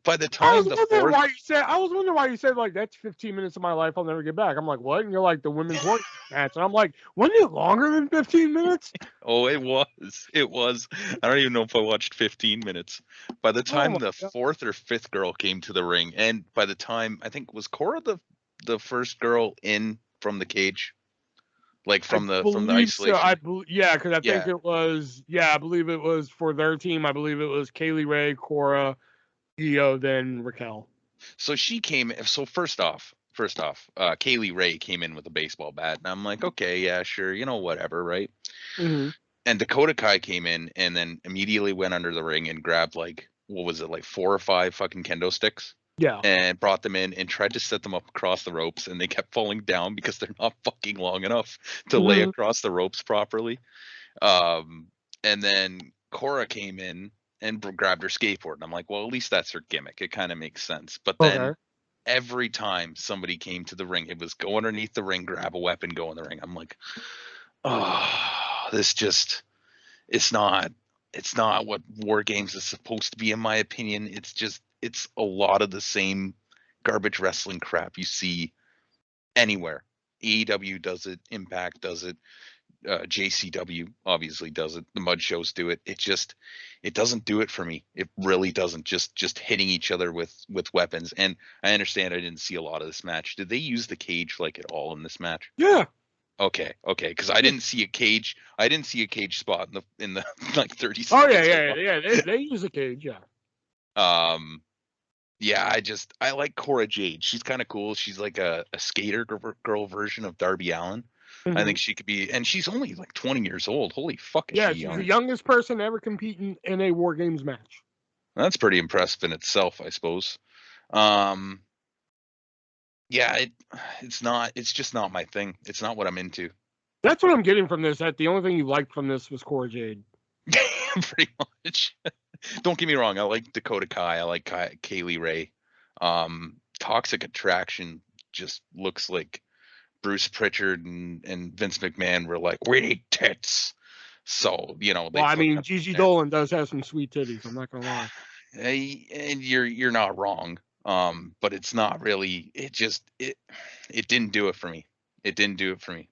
By the time I was wondering why you said like that's 15 minutes of my life I'll never get back. I'm like, what? And you're like, the women's work match, and I'm like, wasn't it longer than 15 minutes? Oh, it was. It was. I don't even know if I watched 15 minutes. By the time the fourth or fifth girl came to the ring, and by the time I think was Cora the first girl in from the cage. Like from the isolation. So. Because I think it was. Yeah, I believe it was for their team. I believe it was Kaylee Ray, Cora, Io, then Raquel. So she came. So first off, Kaylee Ray came in with a baseball bat, and I'm like, okay, yeah, sure, whatever, right? Mm-hmm. And Dakota Kai came in, and then immediately went under the ring and grabbed like, what was it, like 4 or 5 fucking kendo sticks. Yeah. And brought them in and tried to set them up across the ropes, and they kept falling down because they're not fucking long enough to lay across the ropes properly. And then Cora came in and grabbed her skateboard, and I'm like, well, at least that's her gimmick. It kind of makes sense. But then every time somebody came to the ring, it was go underneath the ring, grab a weapon, go in the ring. I'm like, oh, this just, it's not what War Games is supposed to be, in my opinion. It's a lot of the same garbage wrestling crap you see anywhere. AEW does it, Impact does it, JCW obviously does it, the mud shows do it. It doesn't do it for me. It really doesn't. Just hitting each other with weapons. And I understand I didn't see a lot of this match. Did they use the cage like at all in this match? Yeah. Okay, because I didn't see a cage. I didn't see a cage spot in the like 30 seconds. Oh yeah. They use a cage, yeah. Yeah, I like Cora Jade. She's kind of cool. She's like a skater girl version of Darby Allin. Mm-hmm. I think she could be, and she's only like 20 years old. Holy fuck! She's the youngest person to ever compete in a War Games match. That's pretty impressive in itself, I suppose. Yeah, it's just not my thing. It's not what I'm into. That's what I'm getting from this. That the only thing you liked from this was Cora Jade. Pretty much. Don't get me wrong. I like Dakota Kai. I like Kaylee Ray. Toxic Attraction just looks like Bruce Pritchard and Vince McMahon were like, we need tits. So, well, I mean, Gigi Dolan does have some sweet titties. I'm not going to lie. And you're not wrong. But it's not really, it didn't do it for me. It didn't do it for me.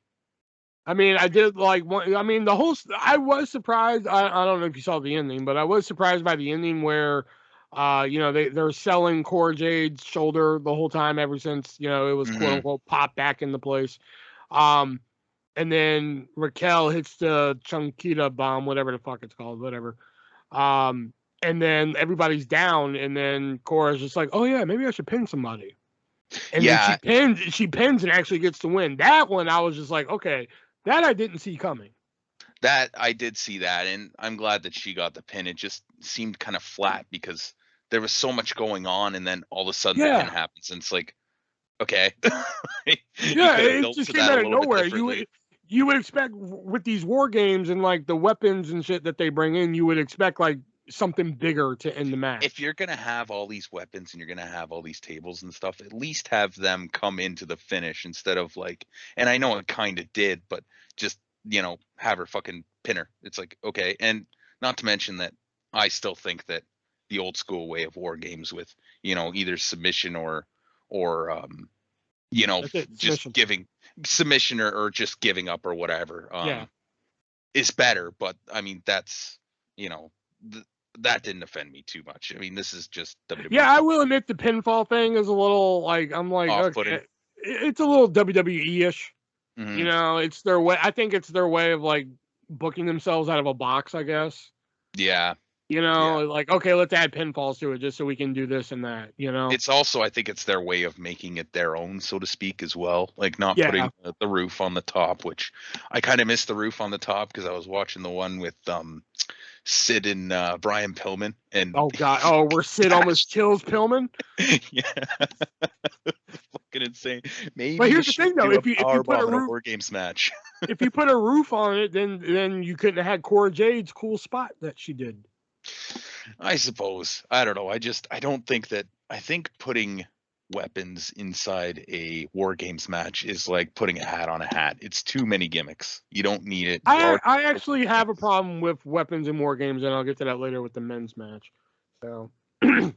I mean, I did like one. I mean, I was surprised. I don't know if you saw the ending, but I was surprised by the ending where, they're selling Cora Jade's shoulder the whole time ever since, it was quote unquote popped back into place. And then Raquel hits the Chunquita bomb, whatever the fuck it's called, whatever. And then everybody's down, and then Cora's just like, oh yeah, maybe I should pin somebody. And then she pins and actually gets to win. That one, I was just like, okay. That I didn't see coming. That I did see that, and I'm glad that she got the pin. It just seemed kind of flat because there was so much going on, and then all of a sudden the pin happens, and it's like, okay. It just came out of nowhere. You would expect with these War Games and like the weapons and shit that they bring in, you would expect like something bigger to end the match. If you're gonna have all these weapons and you're gonna have all these tables and stuff, at least have them come into the finish instead of like, and I know it kind of did, but just have her fucking pin her. It's like, okay. And not to mention that I still think that the old school way of War Games with either submission or or just giving submission or just giving up or whatever. Is better, but I mean that's that didn't offend me too much. I mean, this is just WWE. Yeah, I will admit the pinfall thing is a little like okay, it's a little WWE-ish. Mm-hmm. It's their way. I think it's their way of like booking themselves out of a box, I guess. Yeah. Like, okay, let's add pinfalls to it just so we can do this and that, It's also, I think it's their way of making it their own, so to speak, as well. Like not putting the roof on the top, which I kind of missed the roof on the top because I was watching the one with Sid and Brian Pillman. And oh god, where Sid almost kills Pillman. Yeah. Fucking insane. Maybe. But here's the thing, though: if you put a roof, War Games match, if you put a roof on it, then you couldn't have had Cora Jade's cool spot that she did. I suppose. I don't know. I don't think that. I think putting weapons inside a War Games match is like putting a hat on a hat. It's too many gimmicks. You don't need it. I actually have a problem with weapons in War Games, and I'll get to that later with the men's match. So, all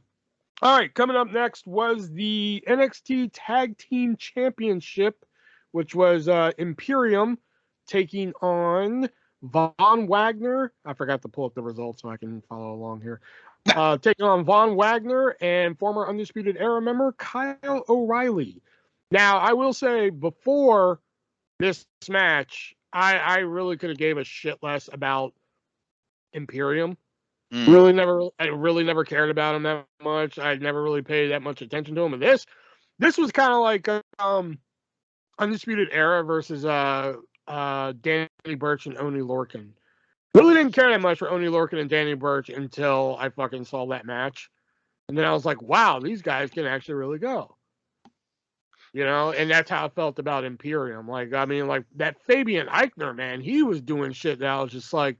right, coming up next was the NXT Tag Team Championship, which was Imperium taking on Von Wagner. I forgot to pull up the results so I can follow along here. Taking on Von Wagner and former Undisputed Era member Kyle O'Reilly. Now, I will say before this match, I really could have gave a shit less about Imperium. I really never cared about him that much. I never really paid that much attention to him. And this was kind of like Undisputed Era versus Danny Burch and Oney Lorcan. Really didn't care that much for Oney Lorcan and Danny Burch until I fucking saw that match. And then I was like, wow, these guys can actually really go. And that's how I felt about Imperium. Like, I mean, like that Fabian Eichner, man, he was doing shit that I was just like,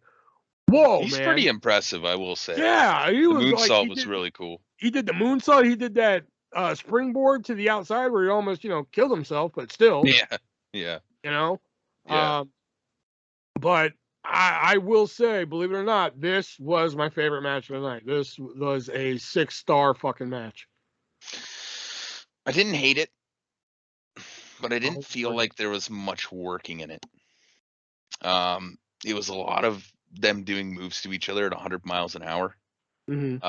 whoa, He's man. pretty impressive, I will say. Yeah, he was the moonsault was really cool. He did the moonsault. He did that springboard to the outside where he almost, killed himself, but still. Yeah. But I will say, believe it or not, this was my favorite match of the night. This was a 6-star fucking match. I didn't hate it, but I didn't feel like there was much working in it. It was a lot of them doing moves to each other at 100 miles an hour. Mm-hmm.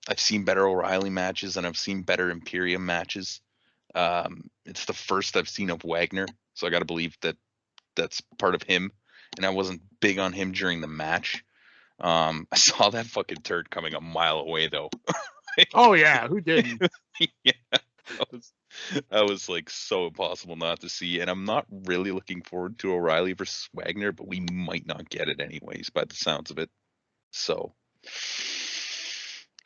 I've seen better O'Reilly matches and I've seen better Imperium matches. It's the first I've seen of Wagner, so I got to believe that that's part of him. And I wasn't big on him during the match. I saw that fucking turd coming a mile away, though. Oh yeah, who didn't? Yeah, that was like so impossible not to see. And I'm not really looking forward to O'Reilly versus Wagner, but we might not get it anyways, by the sounds of it. So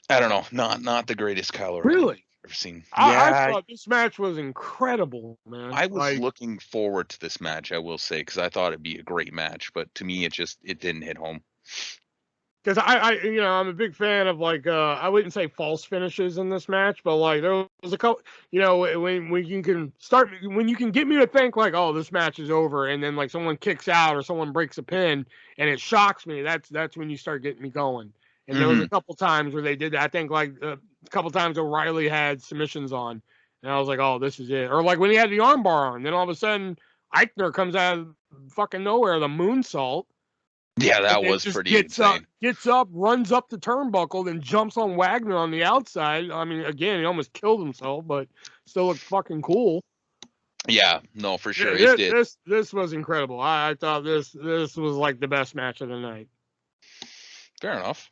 I don't know. Not the greatest Kyle O'Reilly. Really? I've seen. I thought this match was incredible, man. I was looking forward to this match, I will say, because I thought it'd be a great match, but to me, it didn't hit home. Because I'm a big fan of like I wouldn't say false finishes in this match, but like there was a couple, when you can get me to think like, oh, this match is over, and then like someone kicks out or someone breaks a pin, and it shocks me. That's when you start getting me going. And there was a couple times where they did that. I think like a couple times O'Reilly had submissions on, and I was like, oh, this is it. Or like when he had the armbar on, then all of a sudden Eichner comes out of fucking nowhere, the moonsault. Yeah, that was pretty insane. Gets up, runs up the turnbuckle, then jumps on Wagner on the outside. I mean, again, he almost killed himself, but still looked fucking cool. Yeah, no, for sure. It did. This was incredible. I thought this was like the best match of the night. Fair enough.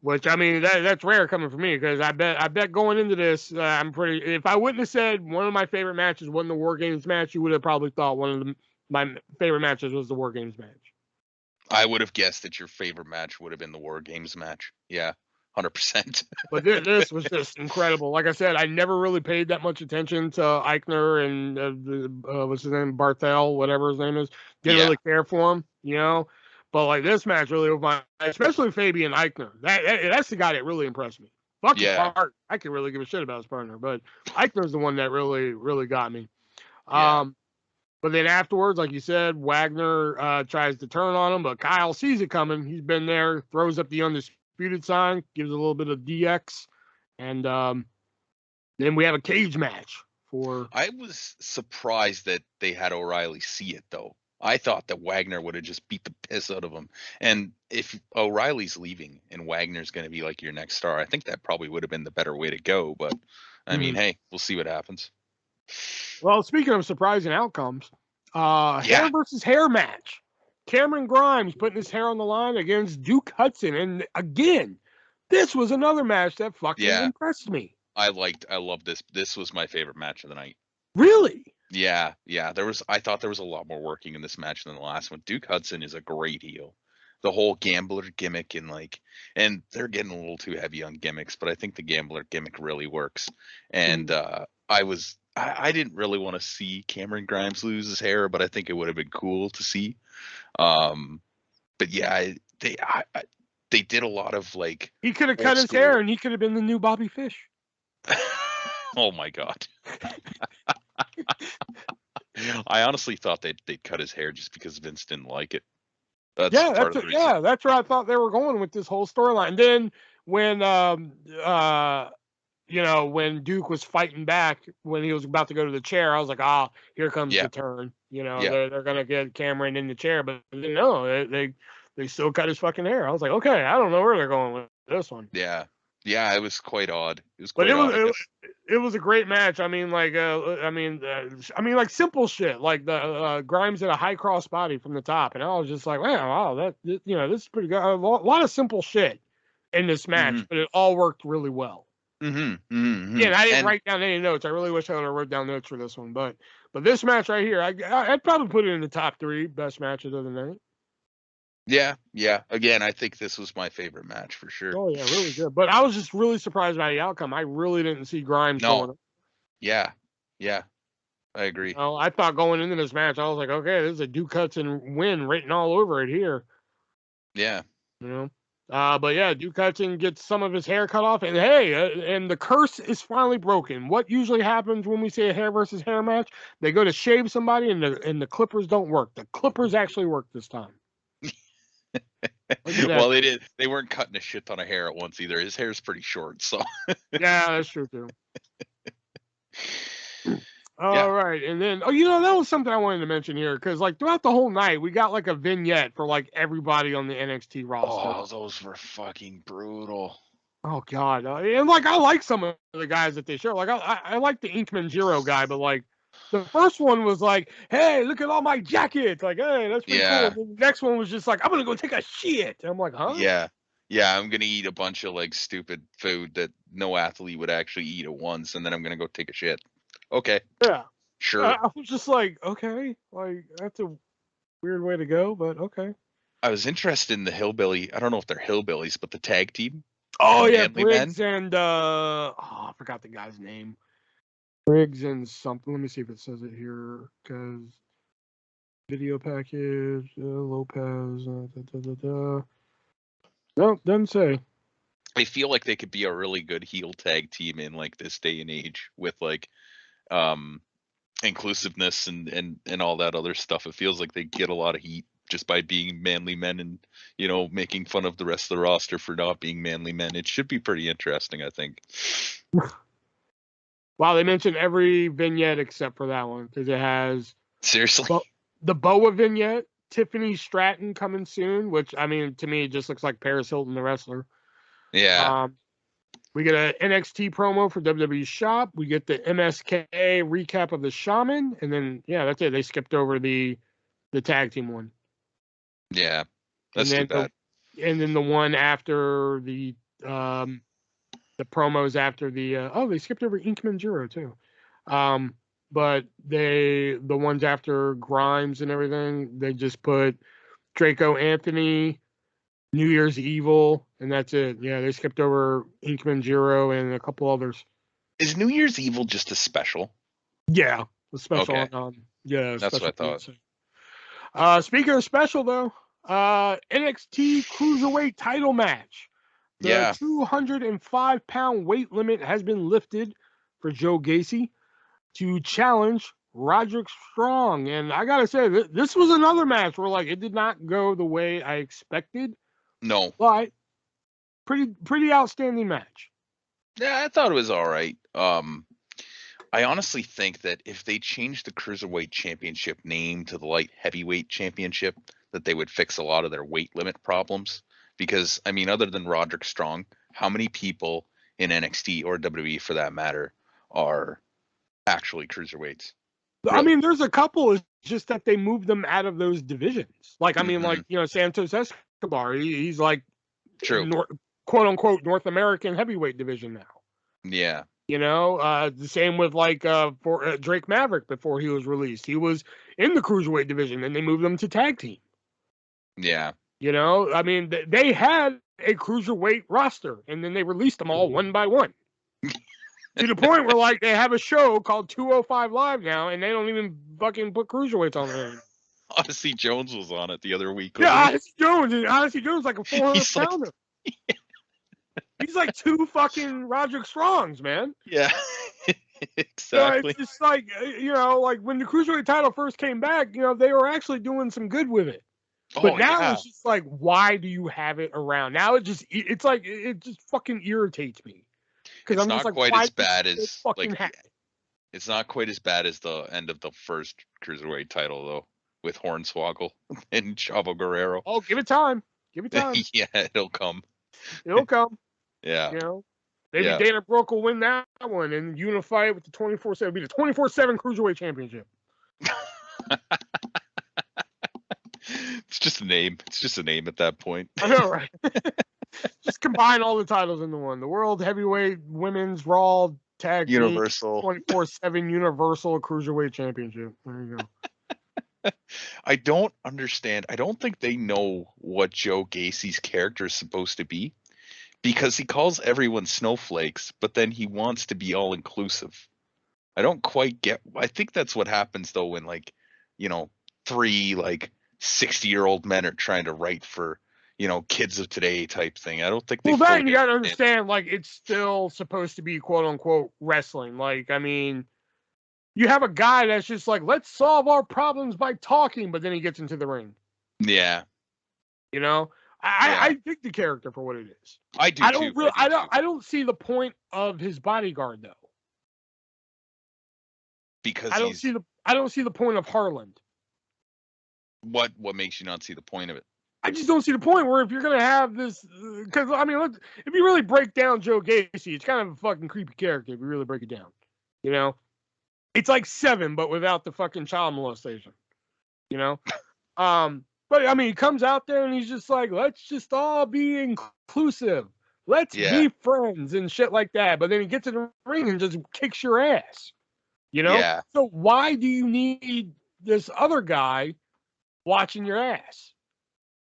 Which I mean that's rare coming from me because I bet going into this if I wouldn't have said one of my favorite matches wasn't the War Games match, you would have probably thought one of my favorite matches was the War Games match. I would have guessed that your favorite match would have been the War Games match. Yeah, 100%. But this was just incredible. Like I said, I never really paid that much attention to Eichner and what's his name, Barthel, whatever his name is. Didn't really care for him, But like this match really was especially Fabian Eichner. That's the guy that really impressed me. Fucking Hart, I could really give a shit about his partner, but Eichner's the one that really, really got me. Yeah. But then afterwards, like you said, Wagner tries to turn on him, but Kyle sees it coming. He's been there, throws up the undisputed sign, gives a little bit of DX, and Then we have a cage match for. I was surprised that they had O'Reilly see it though. I thought that Wagner would have just beat the piss out of him. And if O'Reilly's leaving and Wagner's going to be like your next star, I think that probably would have been the better way to go. But I mean, hey, we'll see what happens. Well, speaking of surprising outcomes, hair versus hair match. Cameron Grimes putting his hair on the line against Duke Hudson. And again, this was another match that fucking impressed me. I love this. This was my favorite match of the night. Really? Yeah. I thought there was a lot more working in this match than the last one. Duke Hudson is a great heel. The whole gambler gimmick and they're getting a little too heavy on gimmicks, but I think the gambler gimmick really works. And I didn't really want to see Cameron Grimes lose his hair, but I think it would have been cool to see. But yeah, they did a lot of like. He could have cut his hair, and he could have been the new Bobby Fish. Oh my god. I honestly thought they'd cut his hair just because Vince didn't like it. That's where I thought they were going with this whole storyline. Then when when Duke was fighting back when he was about to go to the chair, I was like, here comes the turn. They're gonna get Cameron in the chair, but no, they still cut his fucking hair. I was like, okay, I don't know where they're going with this one. Yeah, it was quite odd. It was a great match. I mean, like, simple shit, like the Grimes at a high cross body from the top, and I was just like, wow, this is pretty good. A lot of simple shit in this match, but it all worked really well. Yeah, and I didn't write down any notes. I really wish I would have wrote down notes for this one, but this match right here, I'd probably put it in the top 3 best matches of the night. Yeah. Again, I think this was my favorite match for sure. Oh yeah, really good. But I was just really surprised by the outcome. I really didn't see Grimes going. Yeah, I agree. I thought going into this match, I was like, okay, this is a Duke Hudson win written all over it here. Yeah. But yeah, Duke Hudson gets some of his hair cut off, and hey, and the curse is finally broken. What usually happens when we say a hair versus hair match? They go to shave somebody, and the clippers don't work. The clippers actually work this time. Well, they did. They weren't cutting a shit ton of hair at once either. His hair's pretty short, so. Yeah, that's true too. All right, and then that was something I wanted to mention here because like throughout the whole night we got like a vignette for like everybody on the NXT roster. Oh, those were fucking brutal. Oh god, and like I like some of the guys that they show. Like I like the Inkman Jiro guy, but like. The first one was like, hey, look at all my jackets. Like, hey, that's pretty cool. And the next one was just like, I'm going to go take a shit. And I'm like, huh? Yeah, I'm going to eat a bunch of, like, stupid food that no athlete would actually eat at once, and then I'm going to go take a shit. Okay. Yeah. Sure. I was just like, okay. Like, that's a weird way to go, but okay. I was interested in the hillbilly. I don't know if they're hillbillies, but the tag team. Oh, yeah, Briggs and, I forgot the guy's name. Briggs and something. Let me see if it says it here. Because video package, Lopez. No, doesn't say. I feel like they could be a really good heel tag team in like this day and age with like inclusiveness and all that other stuff. It feels like they get a lot of heat just by being manly men and making fun of the rest of the roster for not being manly men. It should be pretty interesting, I think. Wow, they mentioned every vignette except for that one because it has seriously the Boa vignette, Tiffany Stratton coming soon, which I mean to me it just looks like Paris Hilton, the wrestler. Yeah. We get an NXT promo for WWE Shop. We get the MSK recap of the Shaman, and then that's it. They skipped over the tag team one. Yeah, that's too bad. And then the one after the promos after they skipped over Inkman Jiro too. But the ones after Grimes and everything, they just put Draco Anthony, New Year's Evil, and that's it. Yeah, they skipped over Inkman Jiro and a couple others. Is New Year's Evil just a special? Yeah, a special. Okay. That's what I thought. Speaking of special though, NXT Cruiserweight title match. The 205-pound weight limit has been lifted for Joe Gacy to challenge Roderick Strong. And I got to say, this was another match where, like, it did not go the way I expected. No. But pretty outstanding match. Yeah, I thought it was all right. I honestly think that if they changed the Cruiserweight Championship name to the Light Heavyweight Championship, that they would fix a lot of their weight limit problems. Because, I mean, other than Roderick Strong, how many people in NXT or WWE for that matter are actually cruiserweights? I Really? mean, there's a couple. It's just that they moved them out of those divisions. Like, I mean, like, Santos Escobar, he's like, True. quote unquote, North American heavyweight division now. Yeah. The same with like for Drake Maverick before he was released. He was in the cruiserweight division, and they moved him to tag team. Yeah. I mean, they had a cruiserweight roster, and then they released them all one by one. To the point where, like, they have a show called 205 Live now, and they don't even fucking put cruiserweights on there. Odyssey Jones was on it the other week. Yeah, Odyssey Jones is like a 400-pounder. He's like 2 fucking Roderick Strongs, man. Yeah, exactly. It's just like, like when the cruiserweight title first came back, they were actually doing some good with it. But now it's just like, why do you have it around? Now it just fucking irritates me. It's not quite as bad as it's not quite as bad as the end of the first cruiserweight title though, with Hornswoggle and Chavo Guerrero. Oh, give it time. Give it time. Yeah, it'll come. It'll come. Yeah. Maybe Dana Brooke will win that one and unify it with the 24/7. It'll be the 24/7 Cruiserweight Championship. It's just a name. It's just a name at that point. I know, right? Just combine all the titles into one. The World Heavyweight Women's Raw Tag Universal 24/7 Universal Cruiserweight Championship. There you go. I don't understand. I don't think they know what Joe Gacy's character is supposed to be, because he calls everyone snowflakes, but then he wants to be all inclusive. I don't quite get. I think that's what happens though when 3 60-year-old men are trying to write for kids of today type thing. I don't think they. Well, that you gotta understand. Like, it's still supposed to be quote unquote wrestling. Like, I mean, you have a guy that's just like, let's solve our problems by talking, but then he gets into the ring. Yeah. I dig the character for what it is. I do. I don't see the point of his bodyguard though. Because I don't see the point of Harland. What makes you not see the point of it? I just don't see the point where if you're gonna have this, because I mean, if you really break down Joe Gacy, it's kind of a fucking creepy character if you really break it down. It's like Seven, but without the fucking child molestation. But I mean, he comes out there and he's just like, let's just all be inclusive. Let's be friends and shit like that. But then he gets in the ring and just kicks your ass. Yeah. So why do you need this other guy watching your ass?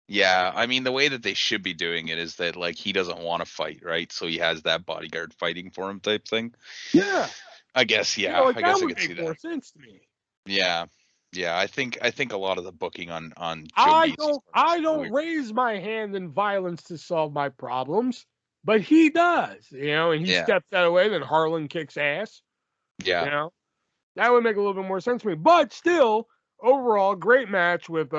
Yeah, I mean, the way that they should be doing it is that he doesn't want to fight, right? So he has that bodyguard fighting for him type thing. Yeah. I guess, yeah. I guess I could see that. More sense to me. Yeah. Yeah, I think a lot of the booking on I don't raise my hand in violence to solve my problems, but he does, and he steps that away, then Harlan kicks ass. Yeah. That would make a little bit more sense to me. But still, overall, great match with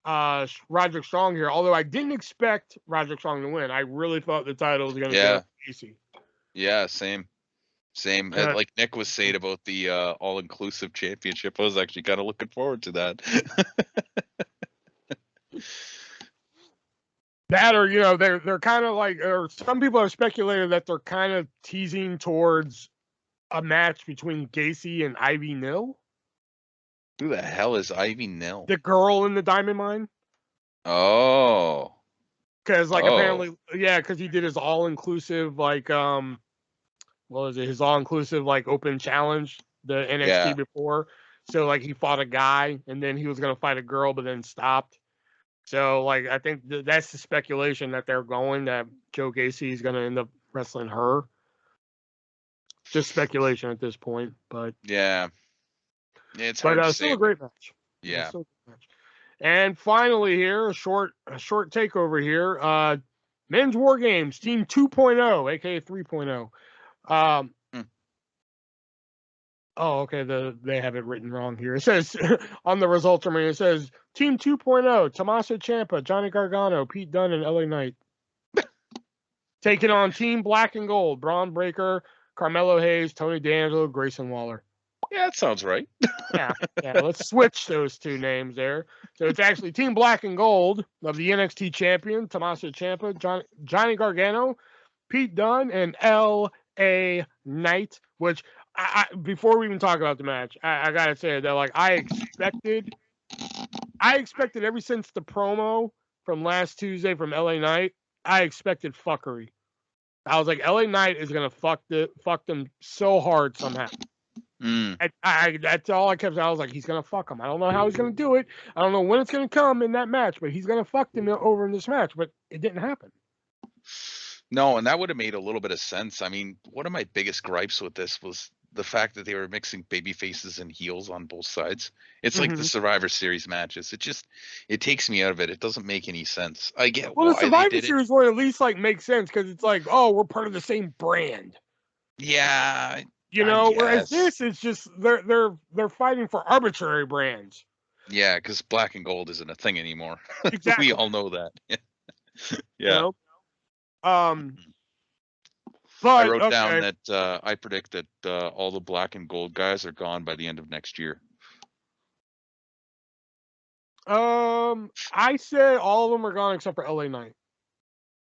Roderick Strong here. Although I didn't expect Roderick Strong to win. I really thought the title was going to go to Casey. Yeah, same. Like Nick was saying about the all-inclusive championship, I was actually kind of looking forward to that. That, or they're kind of like, or some people have speculated that they're kind of teasing towards a match between Gacy and Ivy Nil. Who the hell is Ivy Nil? The girl in the diamond mine. Oh. Because apparently, because he did his all-inclusive what was it? His all-inclusive open challenge, the NXT before. So he fought a guy and then he was gonna fight a girl, but then stopped. So I think that's the speculation that they're going, that Joe Gacy is gonna end up wrestling her. Just speculation at this point, but it's hard to say. Still a great match. Yeah. And finally here, a short takeover here. Men's War Games Team 2.0, aka 3.0. Oh, okay. They have it written wrong here. It says on the results summary, it says Team 2.0, Tommaso Ciampa, Johnny Gargano, Pete Dunne, and LA Knight. Taking on Team Black and Gold, Braun Breaker, Carmelo Hayes, Tony D'Angelo, Grayson Waller. Yeah, that sounds right. Yeah. Let's switch those two names there. So it's actually Team Black and Gold of the NXT champion, Tommaso Ciampa, Johnny Gargano, Pete Dunne, and L.A. Knight, which before we even talk about the match, I gotta say that like I expected ever since the promo from last Tuesday from L.A. Knight, I expected fuckery. I was like, L.A. Knight is gonna fuck them so hard somehow. That's all I kept saying. I was like, he's gonna fuck him. I don't know how he's gonna do it. I don't know when it's gonna come in that match, but he's gonna fuck them over in this match. But it didn't happen. No, and that would have made a little bit of sense. I mean, one of my biggest gripes with this was the fact that they were mixing baby faces and heels on both sides. It's like the Survivor Series matches. It takes me out of it. It doesn't make any sense. I get why the Survivor they did Series would at least like make sense because it's like, oh, we're part of the same brand. Yeah. Whereas this is just they're fighting for arbitrary brands. Yeah, because Black and Gold isn't a thing anymore. Exactly. We all know that. Yeah. But I wrote down that I predict that all the Black and Gold guys are gone by the end of next year. I said all of them are gone except for LA Knight.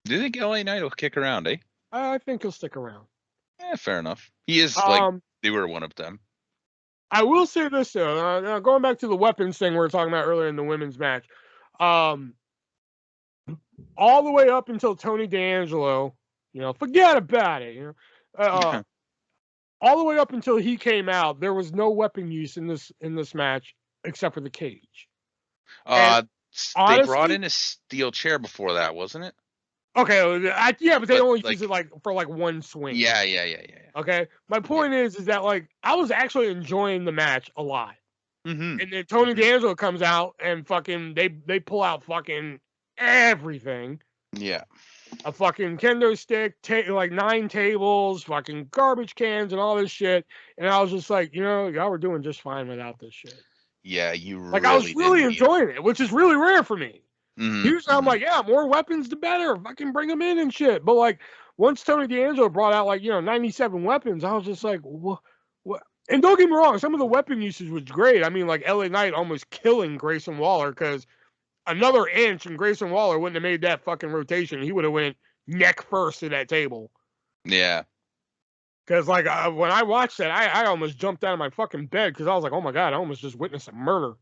Do you think LA Knight will kick around, eh? I think he'll stick around. Yeah, fair enough. He is like they were one of them. I will say this though, going back to the weapons thing we were talking about earlier in the women's match, all the way up until Tony D'Angelo, forget about it. All the way up until he came out, there was no weapon use in this match except for the cage. They brought in a steel chair before that, wasn't it? Okay, but they only use it for one swing. Yeah. Okay, my point is that like I was actually enjoying the match a lot, and then Tony D'Angelo comes out and fucking they pull out fucking everything. Yeah, a fucking kendo stick, like 9 tables, fucking garbage cans, and all this shit, and I was just like, y'all were doing just fine without this shit. Yeah, you like I was really enjoying it, which is really rare for me. Usually I'm like, yeah, more weapons the better. Fucking bring them in and shit. But like once Tony D'Angelo brought out like 97 weapons, I was just like, what? And don't get me wrong, some of the weapon usage was great. I mean, like LA Knight almost killing Grayson Waller because another inch and Grayson Waller wouldn't have made that fucking rotation. He would have went neck first to that table. Yeah. Because like when I watched that, I almost jumped out of my fucking bed because I was like, oh my god, I almost just witnessed a murder.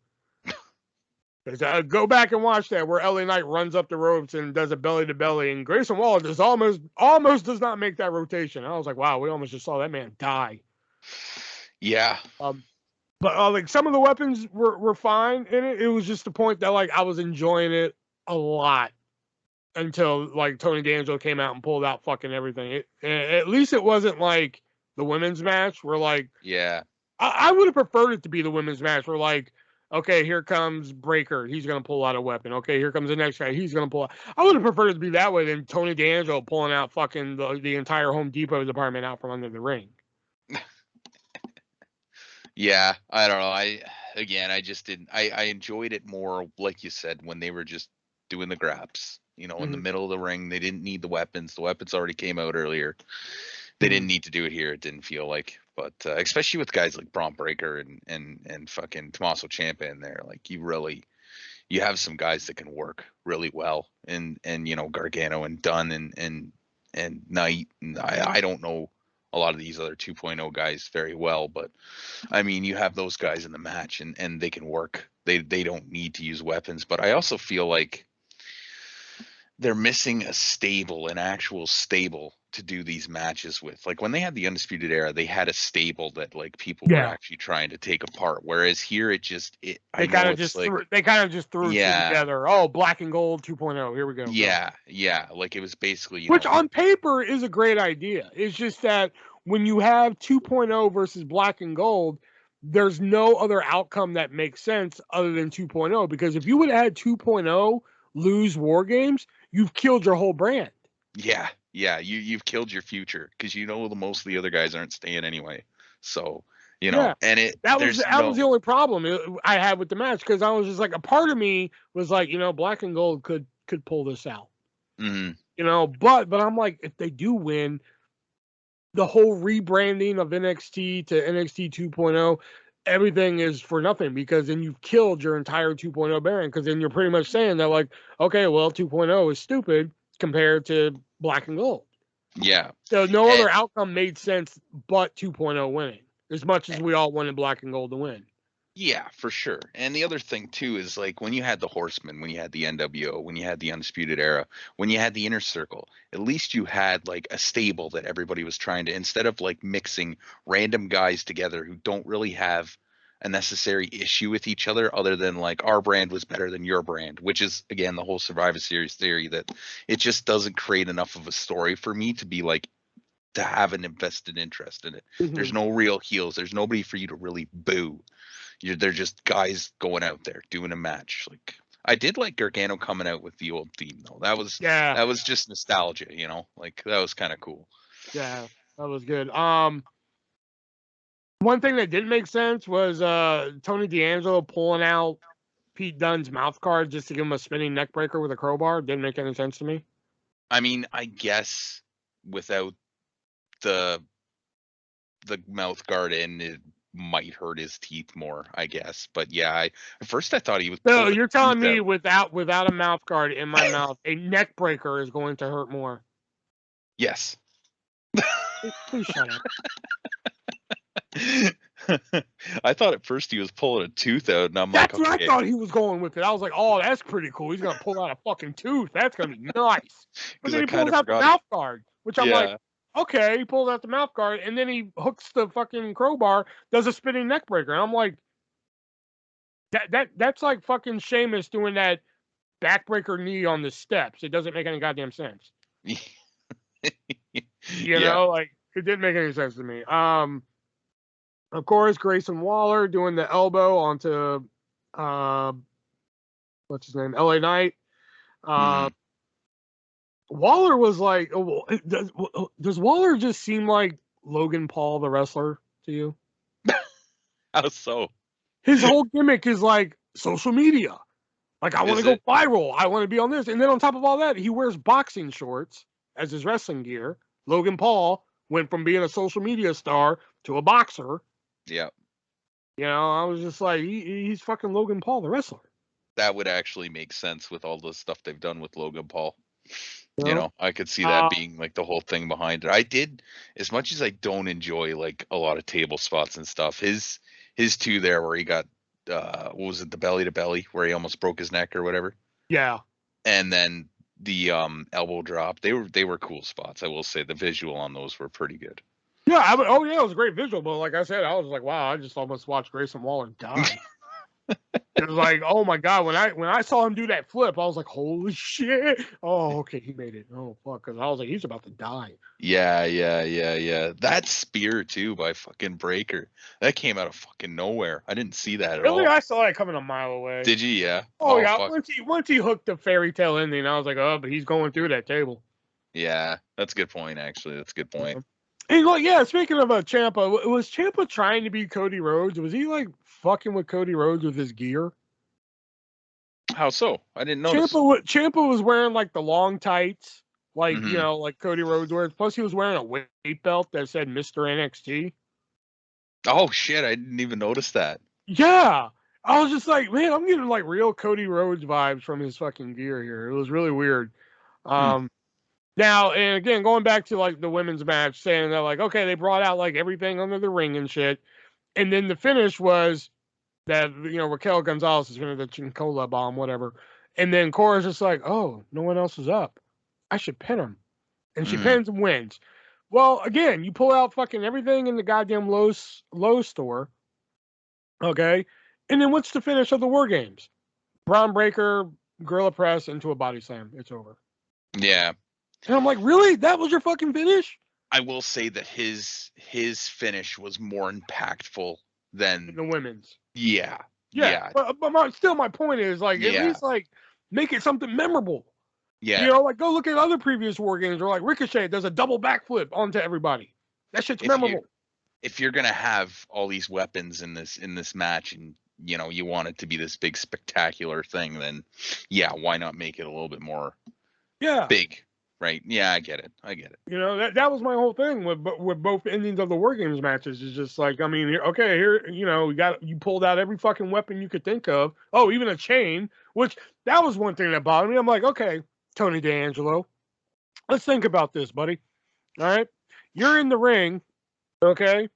Go back and watch that where LA Knight runs up the ropes and does a belly to belly, and Grayson Waller just almost does not make that rotation. I was like, wow, we almost just saw that man die. Yeah. But like some of the weapons were fine in it. It was just the point that like I was enjoying it a lot until like Tony D'Angelo came out and pulled out fucking everything. At least it wasn't like the women's match where like I would have preferred it to be the women's match where like, okay, here comes Breaker. He's going to pull out a weapon. Okay, here comes the next guy. He's going to pull out. I would have preferred it to be that way than Tony D'Angelo pulling out fucking the entire Home Depot department out from under the ring. Yeah, I don't know. I just didn't. I enjoyed it more, like you said, when they were just doing the grabs. In the middle of the ring. They didn't need the weapons. The weapons already came out earlier. They didn't need to do it here. It didn't feel like. But especially with guys like Braun Breaker and fucking Tommaso Ciampa in there, like you have some guys that can work really well, and Gargano and Dunn and Knight, and I don't know a lot of these other 2.0 guys very well, but I mean you have those guys in the match and they can work. They don't need to use weapons, but I also feel like they're missing an actual stable to do these matches with. Like when they had the Undisputed Era, they had a stable that like people were actually trying to take apart. Whereas here, they kind of just threw two together. Oh, Black and Gold 2.0. Here we go. Yeah. Like it was basically, which on paper is a great idea. It's just that when you have 2.0 versus Black and Gold, there's no other outcome that makes sense other than 2.0. Because if you would have had 2.0 lose War Games, you've killed your whole brand. Yeah, you've killed your future because most of the other guys aren't staying anyway. So and that was the only problem I had with the match because I was just like a part of me was like Black and Gold could pull this out. But I'm like if they do win, the whole rebranding of NXT to NXT 2.0, everything is for nothing because then you've killed your entire 2.0 brand. Because then you're pretty much saying that, like, okay, well, 2.0 is stupid compared to Black and Gold. Yeah. So no other outcome made sense but 2.0 winning, as much as we all wanted Black and Gold to win. Yeah, for sure. And the other thing too is like when you had the Horsemen, when you had the NWO, when you had the Undisputed Era, when you had the Inner Circle, at least you had like a stable that everybody was trying to, instead of like mixing random guys together who don't really have a necessary issue with each other than like our brand was better than your brand, which is again the whole Survivor Series theory that it just doesn't create enough of a story for me to be like to have an invested interest in it. Mm-hmm. There's no real heels. There's nobody for you to really boo. They're just guys going out there doing a match. Like I did like Gargano coming out with the old theme though. That was just nostalgia, you know. Like that was kind of cool. Yeah, that was good. One thing that didn't make sense was Tony D'Angelo pulling out Pete Dunne's mouth guard just to give him a spinning neck breaker with a crowbar. Didn't make any sense to me. I mean, I guess without the mouth guard in, it might hurt his teeth more, I guess. But yeah, at first I thought he was. No, you're telling me without a mouth guard in my mouth, a neck breaker is going to hurt more. Yes. Please shut up. I thought at first he was pulling a tooth out, and I'm that's like, what I thought he was going with it. I was like, oh, that's pretty cool. He's gonna pull out a fucking tooth. That's gonna be nice. But then he pulls out the mouth guard, which I'm like, okay, he pulls out the mouth guard, and then he hooks the fucking crowbar, does a spinning neck breaker, and I'm like, that's like fucking Sheamus doing that backbreaker knee on the steps. It doesn't make any goddamn sense. You know, like it didn't make any sense to me. Of course, Grayson Waller doing the elbow onto what's his name, LA Knight. Waller was like, does Waller just seem like Logan Paul the wrestler to you? How so? His whole gimmick is like social media. Like, I want to go viral. I want to be on this. And then on top of all that, he wears boxing shorts as his wrestling gear. Logan Paul went from being a social media star to a boxer. Yeah. You know, I was just like, he's fucking Logan Paul, the wrestler. That would actually make sense with all the stuff they've done with Logan Paul. You know, I could see that being like the whole thing behind it. I did, as much as I don't enjoy like a lot of table spots and stuff, his two there where he got, what was it, the belly to belly where he almost broke his neck or whatever. Yeah. And then the elbow drop, they were cool spots. I will say the visual on those were pretty good. Yeah, it was a great visual, but like I said, I was like, wow, I just almost watched Grayson Waller die. It was like, oh my god, when I saw him do that flip, I was like, holy shit. Oh, okay, he made it. Oh fuck, because I was like, he's about to die. Yeah. That spear too by fucking Breaker, that came out of fucking nowhere. I didn't see that at all. Really, I saw it coming a mile away. Did you? Yeah. Oh yeah. Fuck. Once he hooked the fairy tale ending, I was like, oh, but he's going through that table. Yeah, that's a good point. Actually, that's a good point. And like, yeah, speaking of Ciampa, was Ciampa trying to be Cody Rhodes? Was he like fucking with Cody Rhodes with his gear? How so? I didn't notice. Ciampa was wearing like the long tights, like you know, like Cody Rhodes wears. Plus, he was wearing a weight belt that said Mr. NXT. Oh shit! I didn't even notice that. Yeah, I was just like, man, I'm getting like real Cody Rhodes vibes from his fucking gear here. It was really weird. Now, and again, going back to like the women's match, saying that like, okay, they brought out like everything under the ring and shit, and then the finish was that, you know, Raquel Gonzalez is going to the Chincola bomb, whatever, and then Cora's just like, oh, no one else is up, I should pin him, and she pins and wins. Well, again, you pull out fucking everything in the goddamn Lowe's store, okay, and then what's the finish of the War Games? Braun Breaker, Gorilla Press into a body slam. It's over. Yeah. And I'm like, really? That was your fucking finish? I will say that his finish was more impactful than the women's. Yeah. But my point is, like, at least like make it something memorable. Yeah. You know, like go look at other previous War Games where like Ricochet does a double backflip onto everybody. That shit's memorable. If you're gonna have all these weapons in this match, and you know you want it to be this big spectacular thing, then yeah, why not make it a little bit more big? Right. Yeah, I get it. You know, that was my whole thing with both endings of the War Games matches. Is just like, I mean, here, you know, you pulled out every fucking weapon you could think of. Oh, even a chain, which that was one thing that bothered me. I'm like, okay, Tony D'Angelo, let's think about this, buddy. All right, you're in the ring, okay?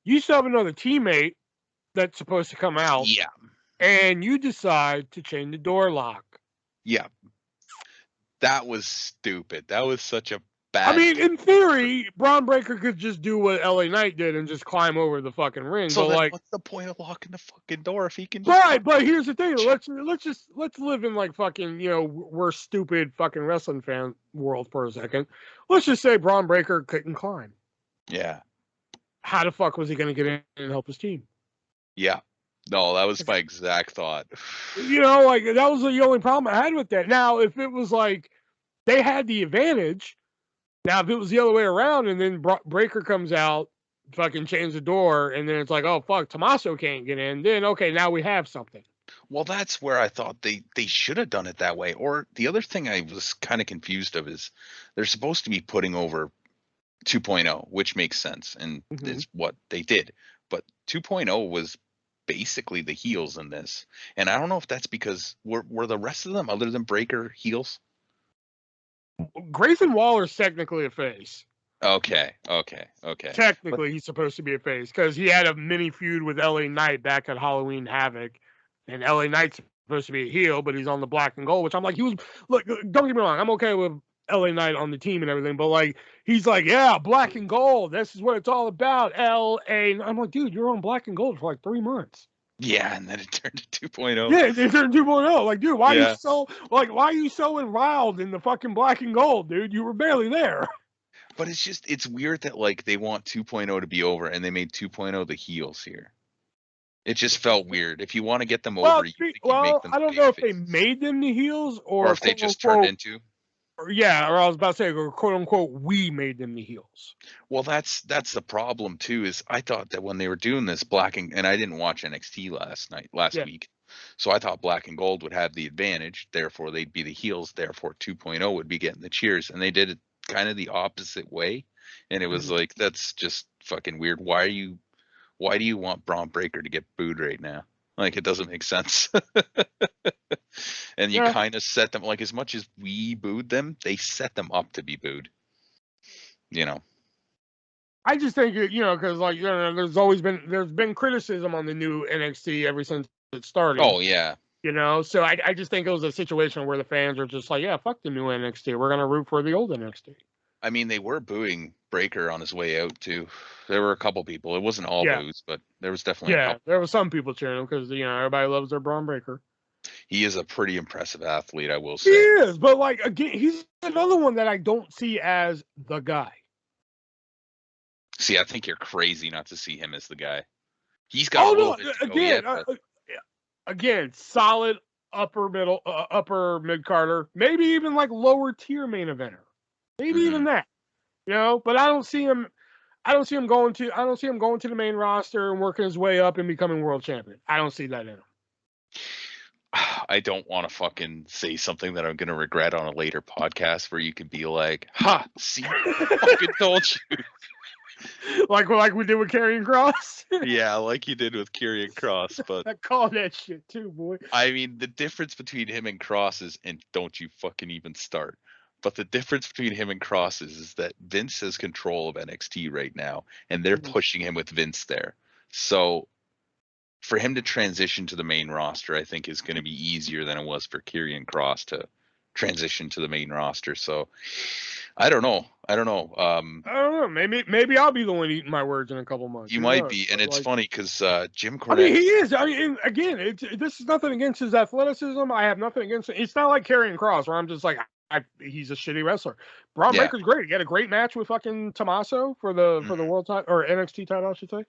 You still have another teammate that's supposed to come out, Yeah. and you decide to chain the door lock. Yeah. That was stupid. That was such a bad. I mean, in theory, Braun Breaker could just do what LA Knight did and just climb over the fucking ring. So but then, like, what's the point of locking the fucking door if he can? Just but here's the thing. Let's live in like fucking, you know, we're stupid fucking wrestling fan world for a second. Let's just say Braun Breaker couldn't climb. Yeah. How the fuck was he going to get in and help his team? Yeah. No, that was my exact thought. You know, like that was the only problem I had with that. Now, if it was like they had the advantage, now if it was the other way around and then Breaker comes out, fucking chains the door, and then it's like, oh fuck, Tommaso can't get in, then okay, now we have something. Well, that's where I thought they should have done it that way. Or the other thing I was kind of confused of is they're supposed to be putting over 2.0, which makes sense, and is what they did. But 2.0 was basically the heels in this, and I don't know if that's because were the rest of them other than Breaker heels? Grayson Waller's technically a face. Okay. Technically, he's supposed to be a face because he had a mini feud with LA Knight back at Halloween Havoc, and LA Knight's supposed to be a heel, but he's on the black and gold, which I'm like, look, don't get me wrong, I'm okay with LA Knight on the team and everything, but like, he's like, yeah, black and gold, this is what it's all about, LA. I'm like, dude, you're on black and gold for like 3 months. Yeah, and then it turned to 2.0. Yeah, it turned 2.0. Like, dude, why are you so enrolled in the fucking black and gold, dude? You were barely there. But it's weird that like they want 2.0 to be over and they made 2.0 the heels here. It just felt weird. If you want to get them over, you make them I don't know if they made them the heels or if they just turned into. Or I was about to say, or quote unquote, we made them the heels. Well, that's the problem too. Is I thought that when they were doing this and I didn't watch NXT last week, so I thought black and gold would have the advantage. Therefore, they'd be the heels. Therefore, 2.0 would be getting the cheers, and they did it kind of the opposite way. And it was like, that's just fucking weird. Why do you want Braun Breaker to get booed right now? Like, it doesn't make sense. And you kind of set them, like, as much as we booed them, they set them up to be booed. You know. I just think, you know, because like, you know, there's been criticism on the new NXT ever since it started. Oh yeah. You know, so I just think it was a situation where the fans are just like, yeah, fuck the new NXT. We're gonna root for the old NXT. I mean, they were booing Breaker on his way out too. There were a couple people. It wasn't all boos, but there was definitely a couple. There were some people cheering him because, you know, everybody loves their Braun Breaker. He is a pretty impressive athlete, I will say. He is, but like, again, he's another one that I don't see as the guy. See, I think you're crazy not to see him as the guy. He's got a little bit to go yet, again, solid upper mid Carter, maybe even like lower tier main eventer, maybe even that, you know. But I don't see him going to the main roster and working his way up and becoming world champion. I don't see that in him. I don't want to fucking say something that I'm going to regret on a later podcast where you can be like, ha, see, I fucking told you. like we did with Karrion Kross. Yeah, like you did with Karrion Kross, but I call that shit too, boy. I mean, the difference between him and Kross is, and don't you fucking even start. But the difference between him and Kross is that Vince has control of NXT right now, and they're pushing him with Vince there. So for him to transition to the main roster, I think is going to be easier than it was for Karrion Kross to transition to the main roster. So I don't know. I don't know. Maybe I'll be the one eating my words in a couple months. You might be, and it's funny because Jim Cornette. I mean, he is. I mean, again, this is nothing against his athleticism. I have nothing against it. It's not like Karrion Kross where I'm just like, he's a shitty wrestler. Braun Breaker's great. He had a great match with fucking Tommaso for the world title or NXT title, I should say.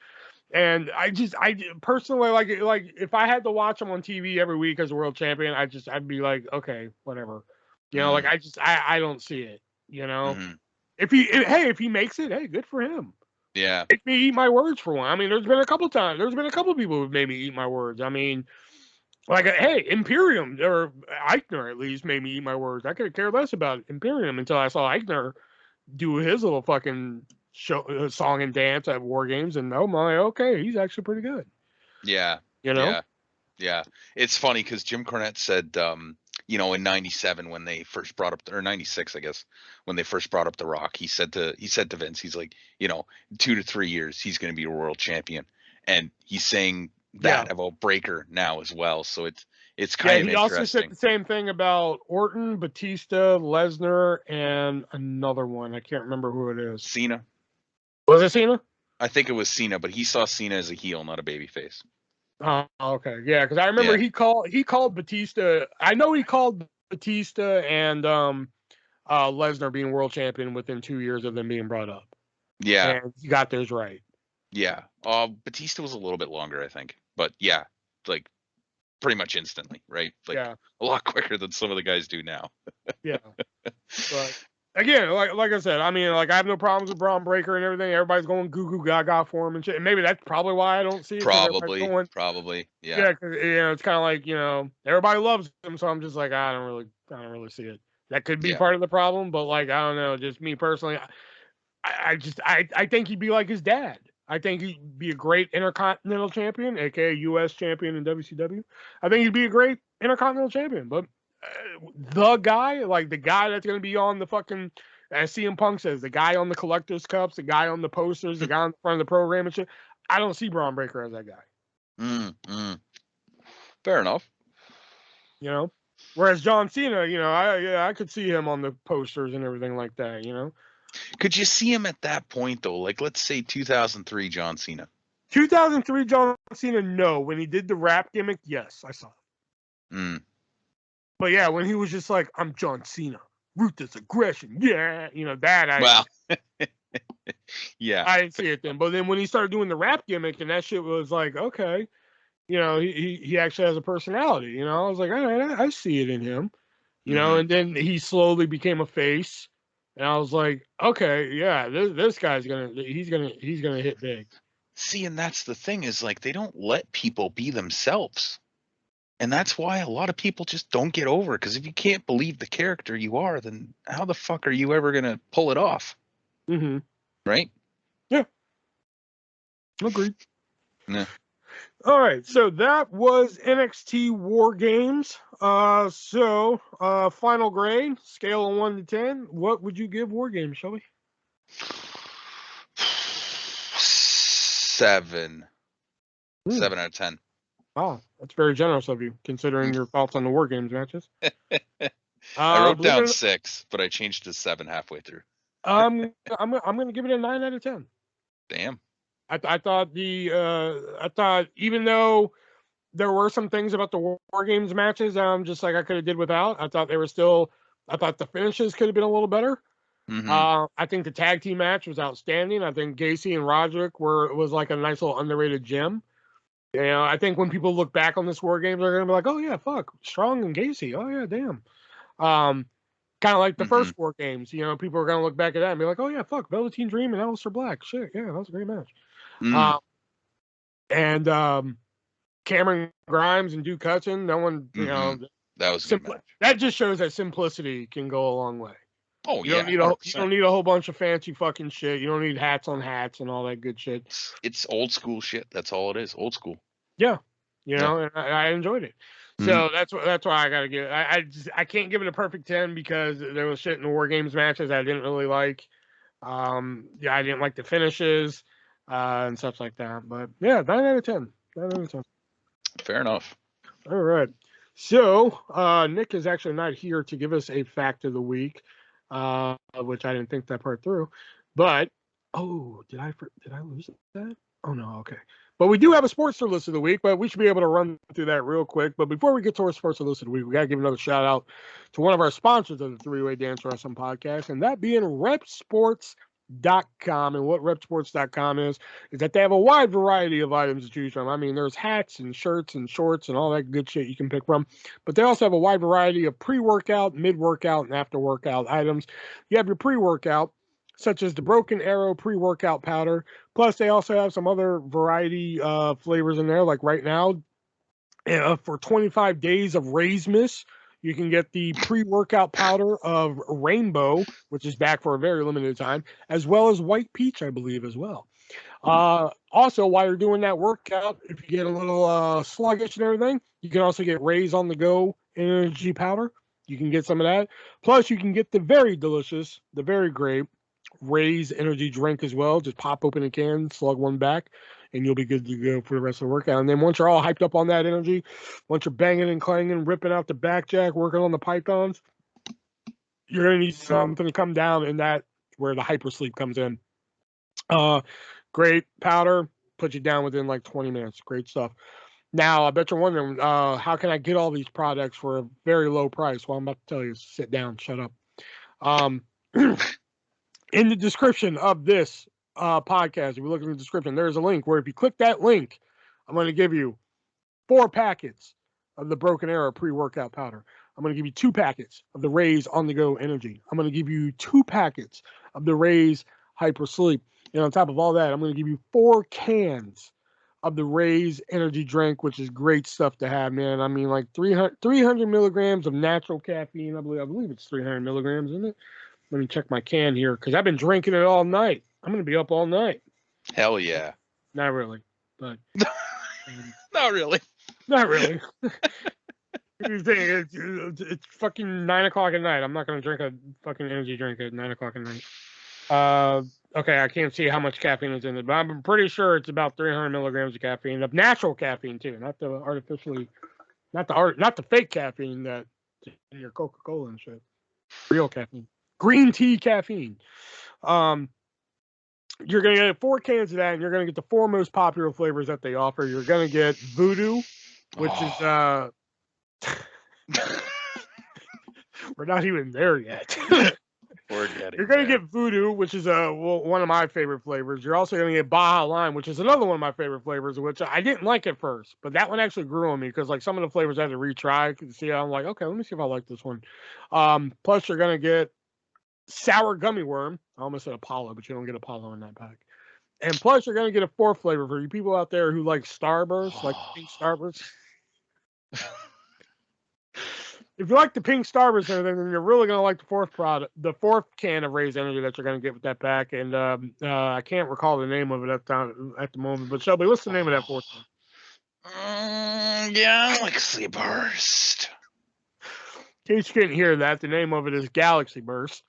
And I personally like if I had to watch him on TV every week as a world champion, I'd be like, okay, whatever. You know, like I don't see it. You know, if he makes it, hey, good for him. Yeah, make me eat my words for one. I mean, there's been a couple people who've made me eat my words. I mean, Like, hey, Imperium or Eichner at least made me eat my words. I could care less about Imperium until I saw Eichner do his little fucking show, song and dance at War Games, and oh my, okay, he's actually pretty good. Yeah, you know. Yeah. It's funny because Jim Cornette said, in '97 when they first brought up, or '96, I guess, when they first brought up The Rock, he said to Vince, he's like, 2 to 3 years, he's going to be a world champion, and he's saying that about Breakker now as well. So it's kind of he interesting. also said the same thing about Orton, Batista, Lesnar, and another one. I can't remember who it is. Cena. Was it Cena? I think it was Cena, but he saw Cena as a heel, not a babyface. Oh, okay, yeah, because I remember he called Batista. I know he called Batista and Lesnar being world champion within 2 years of them being brought up. Yeah, and he got theirs right. Yeah, Batista was a little bit longer, I think, but yeah, like pretty much instantly, right? Like a lot quicker than some of the guys do now. Yeah, but again, like I said, I mean, like I have no problems with Braun Breaker and everything. Everybody's going goo goo gaga for him and shit. And maybe that's probably why I don't see it. Probably, yeah. Yeah, because it's kind of like everybody loves him, so I'm just like I don't really see it. That could be part of the problem, but like I don't know, just me personally, I think he'd be like his dad. I think he'd be a great Intercontinental Champion, aka U.S. Champion in WCW. I think he'd be a great Intercontinental Champion, but the guy that's going to be on the fucking, as CM Punk says, the guy on the collector's cups, the guy on the posters, the guy on the front of the program and shit. I don't see Braun Breaker as that guy. Fair enough. Whereas John Cena, I could see him on the posters and everything like that. Could you see him at that point though? Like, let's say 2003 John Cena. 2003 John Cena, no. When he did the rap gimmick, yes, I saw it. But yeah, when he was just like, I'm John Cena, ruthless aggression, that yeah, I didn't see it then. But then when he started doing the rap gimmick and that shit was like, okay, he actually has a personality. I was like, all right, I see it in him. And then he slowly became a face. And I was like, okay, yeah, this guy's he's gonna hit big. See, and that's the thing is like they don't let people be themselves, and that's why a lot of people just don't get over. Because if you can't believe the character you are, then how the fuck are you ever gonna pull it off? Right? Yeah. Agreed. Yeah. All right, so that was NXT War Games. So final grade, scale of 1 to 10. What would you give War Games, Shelby? 7. 7 out of 10. Wow, that's very generous of you, considering your thoughts on the War Games matches. I wrote down 6, but I changed to 7 halfway through. I'm going to give it a 9 out of 10. Damn. I thought even though there were some things about the War Games matches I'm just like I could have did without. I thought the finishes could have been a little better. I think the tag team match was outstanding. I think Gacy and Roderick was like a nice little underrated gem. I think when people look back on this War Games, they're gonna be like, oh yeah, fuck, Strong and Gacy. Oh yeah, damn. Kind of like the first War Games. People are gonna look back at that and be like, oh yeah, fuck, Velveteen Dream and Aleister Black. Shit, yeah, that was a great match. And Cameron Grimes and Duke Hudson, no one, that was a good match. That just shows that simplicity can go a long way. Oh, you don't need a whole bunch of fancy fucking shit. You don't need hats on hats and all that good shit. It's old school shit. That's all it is. Old school. Yeah. And I enjoyed it. So that's why I gotta give it. I can't give it a perfect 10 because there was shit in the War Games matches I didn't really like. I didn't like the finishes and stuff like that. But yeah, 9 out of 10. 9 out of 10. Fair enough. All right. So Nick is actually not here to give us a fact of the week, which I didn't think that part through. But did I lose that? Oh no, okay. But we do have a sports list of the week, but we should be able to run through that real quick. But before we get to our sports list of the week, we got to give another shout out to one of our sponsors of the Three-Way Dance Wrestling Podcast, and that being RepSports.com. And what RepSports.com is that they have a wide variety of items to choose from. I mean, there's hats and shirts and shorts and all that good shit you can pick from. But they also have a wide variety of pre-workout, mid-workout, and after-workout items. You have your pre-workout, such as the Broken Arrow pre-workout powder. Plus, they also have some other variety flavors in there. Like right now, For 25 days of Raismus, you can get the pre-workout powder of Rainbow, which is back for a very limited time, as well as White Peach, I believe, as well. Also, while you're doing that workout, if you get a little sluggish and everything, you can also get Raise on the Go energy powder. You can get some of that. Plus, you can get the very delicious, the very great Raise energy drink as well. Just pop open a can, slug one back, and you'll be good to go for the rest of the workout. And then once you're all hyped up on that energy, once you're banging and clanging, ripping out the back jack, working on the pythons, you're going to need something to come down, and that's where the hypersleep comes in. Great powder, put you down within like 20 minutes. Great stuff. Now, I bet you're wondering, how can I get all these products for a very low price? Well, I'm about to tell you, sit down, shut up. In the description of this podcast, if you look in the description, there's a link where if you click that link, I'm going to give you 4 packets of the Broken Arrow pre-workout powder. I'm going to give you 2 packets of the Raise on the Go energy. I'm going to give you 2 packets of the Raise Hyper Sleep. And on top of all that, I'm going to give you 4 cans of the Raise energy drink, which is great stuff to have, man. I mean, like 300 milligrams of natural caffeine. I believe it's 300 milligrams, isn't it? Let me check my can here because I've been drinking it all night. I'm going to be up all night. Hell yeah. Not really, but not really. Not really. It's fucking 9 o'clock at night. I'm not going to drink a fucking energy drink at 9 o'clock at night. Okay, I can't see how much caffeine is in it, but I'm pretty sure it's about 300 milligrams of caffeine, of natural caffeine too, not the artificially, not the fake caffeine that's in your Coca-Cola and shit. Real caffeine. Green tea caffeine. You're going to get 4 cans of that, and you're going to get the 4 most popular flavors that they offer. You're going to get Voodoo, which is we're not even there yet. You're going to get Voodoo, which is one of my favorite flavors. You're also going to get Baja Lime, which is another one of my favorite flavors, which I didn't like at first, but that one actually grew on me because like some of the flavors I had to retry to see. I'm like, okay, let me see if I like this one. Plus, you're going to get Sour Gummy Worm. I almost said Apollo, but you don't get Apollo in that pack. And plus, you're going to get a 4th flavor for you people out there who like Starburst, like pink Starburst. If you like the pink Starburst and everything, then you're really going to like the 4th product, the 4th can of Raise Energy that you're going to get with that pack. And I can't recall the name of it at the moment. But Shelby, what's the name of that 4th one? Galaxy Burst. In case you couldn't hear that, the name of it is Galaxy Burst.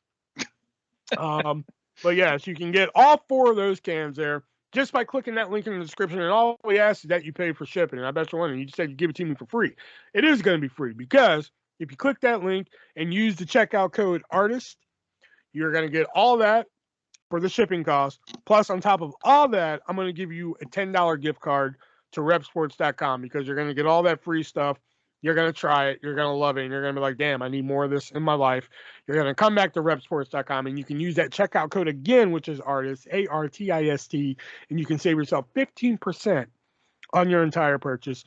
But yes, you can get all 4 of those cans there just by clicking that link in the description. And all we ask is that you pay for shipping. And I bet you're wondering, you just said you give it to me for free. It is going to be free because if you click that link and use the checkout code ARTIST, you're going to get all that for the shipping cost. Plus, on top of all that, I'm going to give you a $10 gift card to repsports.com because you're going to get all that free stuff. You're going to try it. You're going to love it. And you're going to be like, damn, I need more of this in my life. You're going to come back to repsports.com and you can use that checkout code again, which is ARTIST, ARTIST, and you can save yourself 15% on your entire purchase.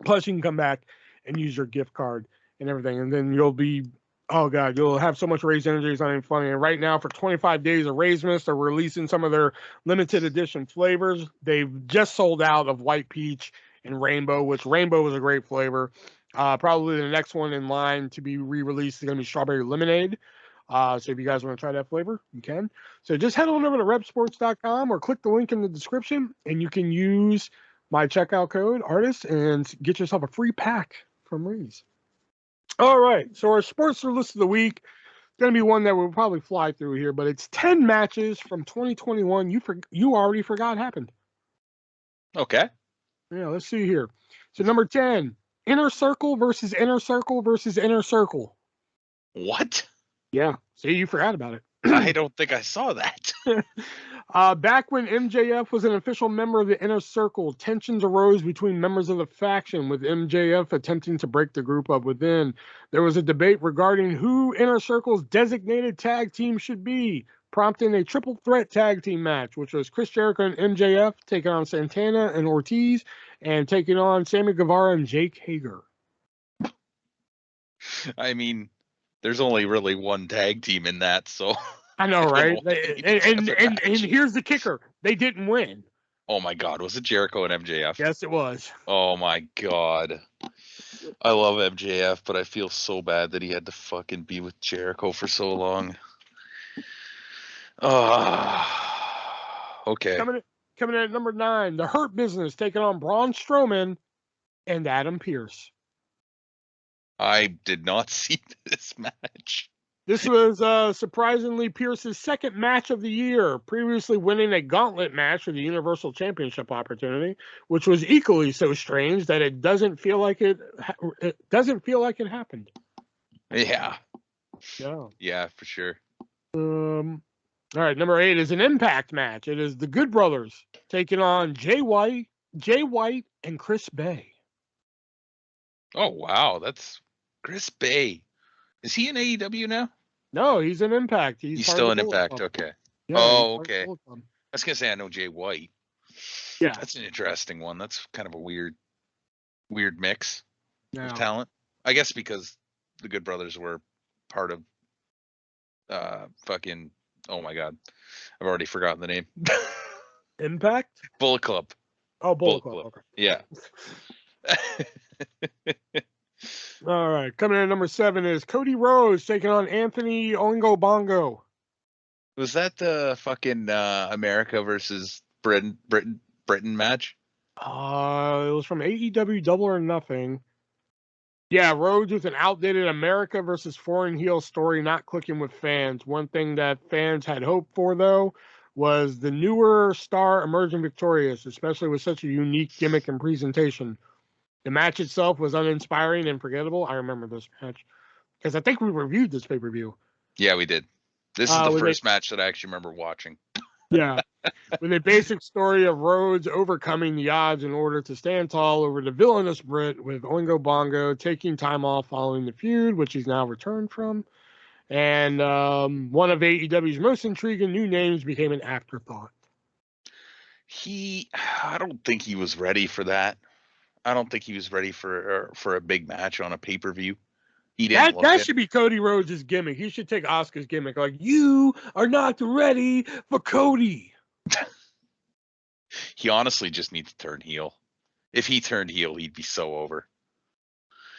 Plus, you can come back and use your gift card and everything. And then you'll be, oh God, you'll have so much Raise Energy. It's not even funny. And right now, for 25 days of Raismus, they're releasing some of their limited edition flavors. They've just sold out of White Peach and Rainbow, which Rainbow is a great flavor. Probably the next one in line to be re-released is going to be Strawberry Lemonade. So if you guys want to try that flavor, you can. So just head on over to repsports.com or click the link in the description, and you can use my checkout code, ARTIST, and get yourself a free pack from Raise. All right, so our sports list of the week is going to be one that we'll probably fly through here, but it's 10 matches from 2021 you already forgot happened. Okay. Yeah, let's see here. So number 10, Inner Circle versus Inner Circle versus Inner Circle. What? Yeah, see, you forgot about it. I don't think I saw that. Back when MJF was an official member of the Inner Circle, tensions arose between members of the faction, with MJF attempting to break the group up within. There was a debate regarding who Inner Circle's designated tag team should be, prompting a triple threat tag team match, which was Chris Jericho and MJF taking on Santana and Ortiz, and taking on Sammy Guevara and Jake Hager. I mean, there's only really one tag team in that, so I know, right? And here's the kicker: they didn't win. Oh my God, was it Jericho and MJF? Yes, it was. Oh my God. I love MJF, but I feel so bad that he had to fucking be with Jericho for so long. Okay. Coming in at number 9, the Hurt Business taking on Braun Strowman and Adam Pearce. I did not see this match. This was surprisingly Pearce's second match of the year, previously winning a gauntlet match for the Universal Championship opportunity, which was equally so strange that it doesn't feel like it happened. Yeah. Yeah. Yeah, for sure. All right, number 8 is an Impact match. It is the Good Brothers taking on Jay White, and Chris Bay. Oh wow, that's Chris Bay. Is he in AEW now? No, he's in Impact. He's still in Impact. Okay. Yeah, oh, okay. I was gonna say I know Jay White. Yeah, that's an interesting one. That's kind of a weird mix of talent. I guess because the Good Brothers were part of fucking. Oh my God, I've already forgotten the name. Impact? Bullet Club. Oh, Bullet Club. Okay. Yeah. All right. Coming in at number 7 is Cody Rhodes taking on Anthony Oingo Bongo. Was that the fucking America versus Britain match? It was from AEW Double or Nothing. Yeah, Rhodes with an outdated America versus foreign heel story not clicking with fans. One thing that fans had hoped for, though, was the newer star emerging victorious, especially with such a unique gimmick and presentation. The match itself was uninspiring and forgettable. I remember this match because I think we reviewed this pay-per-view. Yeah, we did. This is the first match that I actually remember watching. Yeah. With a basic story of Rhodes overcoming the odds in order to stand tall over the villainous Brit, with Oingo Bongo taking time off following the feud, which he's now returned from. And one of AEW's most intriguing new names became an afterthought. I don't think he was ready for that. I don't think he was ready for a big match on a pay-per-view. He didn't. That should be Cody Rhodes' gimmick. He should take Asuka's gimmick. Like, you are not ready for Cody. He honestly just needs to turn heel. If he turned heel, he'd be so over.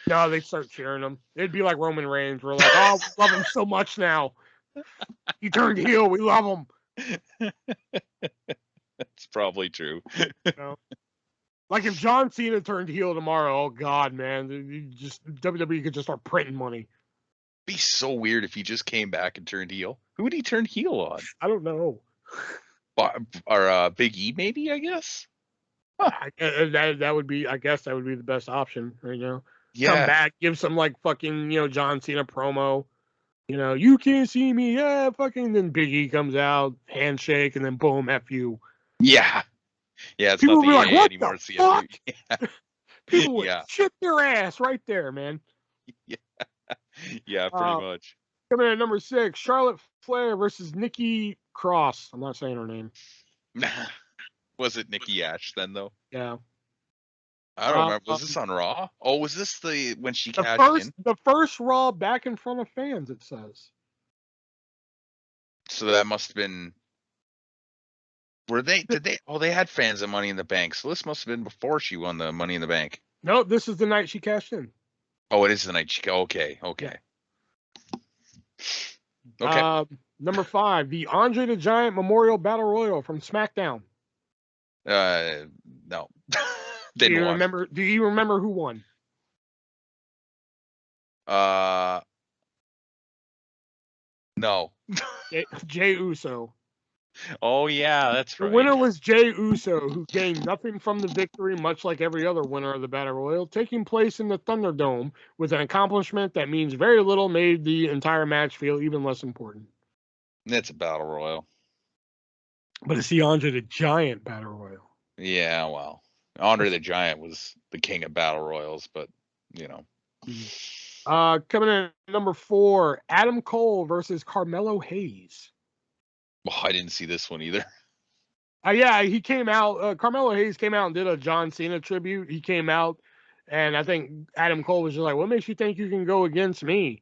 No, they'd start cheering him. It'd be like Roman Reigns. We're like, oh, we love him so much now. He turned heel. We love him. That's probably true. You know? Like if John Cena turned heel tomorrow, oh God, man, WWE could just start printing money. It'd be so weird if he just came back and turned heel. Who would he turn heel on? I don't know. Or Big E, maybe, I guess. Huh. That would be, I guess that would be the best option right now. Yeah. Come back, give some like fucking, John Cena promo. You can't see me, yeah, fucking. Then Big E comes out, handshake, and then boom, F you. Yeah. Yeah, it's people not will be like, what anymore. The fuck? Yeah. People would shit their ass right there, man. Yeah, pretty much. Coming in at number 6, Charlotte Flair versus Nikki Cross. I'm not saying her name. Was it Nikki Ash then, though? Yeah. I don't remember. Was this on Raw? Oh, was this when she cashed in? The first Raw back in front of fans, it says. So that must have been... they had fans at Money in the Bank, so this must have been before she won the Money in the Bank. No, this is the night she cashed in. Oh, it is the night she... Okay. Yeah. Okay. Number 5, the Andre the Giant Memorial Battle Royal from SmackDown. No. Do you remember who won? No. Jey Uso. Oh, yeah, that's right. The winner was Jey Uso, who gained nothing from the victory, much like every other winner of the Battle Royal, taking place in the Thunderdome with an accomplishment that means very little, made the entire match feel even less important. It's a Battle Royal. But it's the Andre the Giant Battle Royal. Yeah, well, Andre the Giant was the king of Battle Royals, but, Coming in at number 4, Adam Cole versus Carmelo Hayes. Well, I didn't see this one either. Yeah, he came out. Carmelo Hayes came out and did a John Cena tribute. He came out, and I think Adam Cole was just like, what makes you think you can go against me?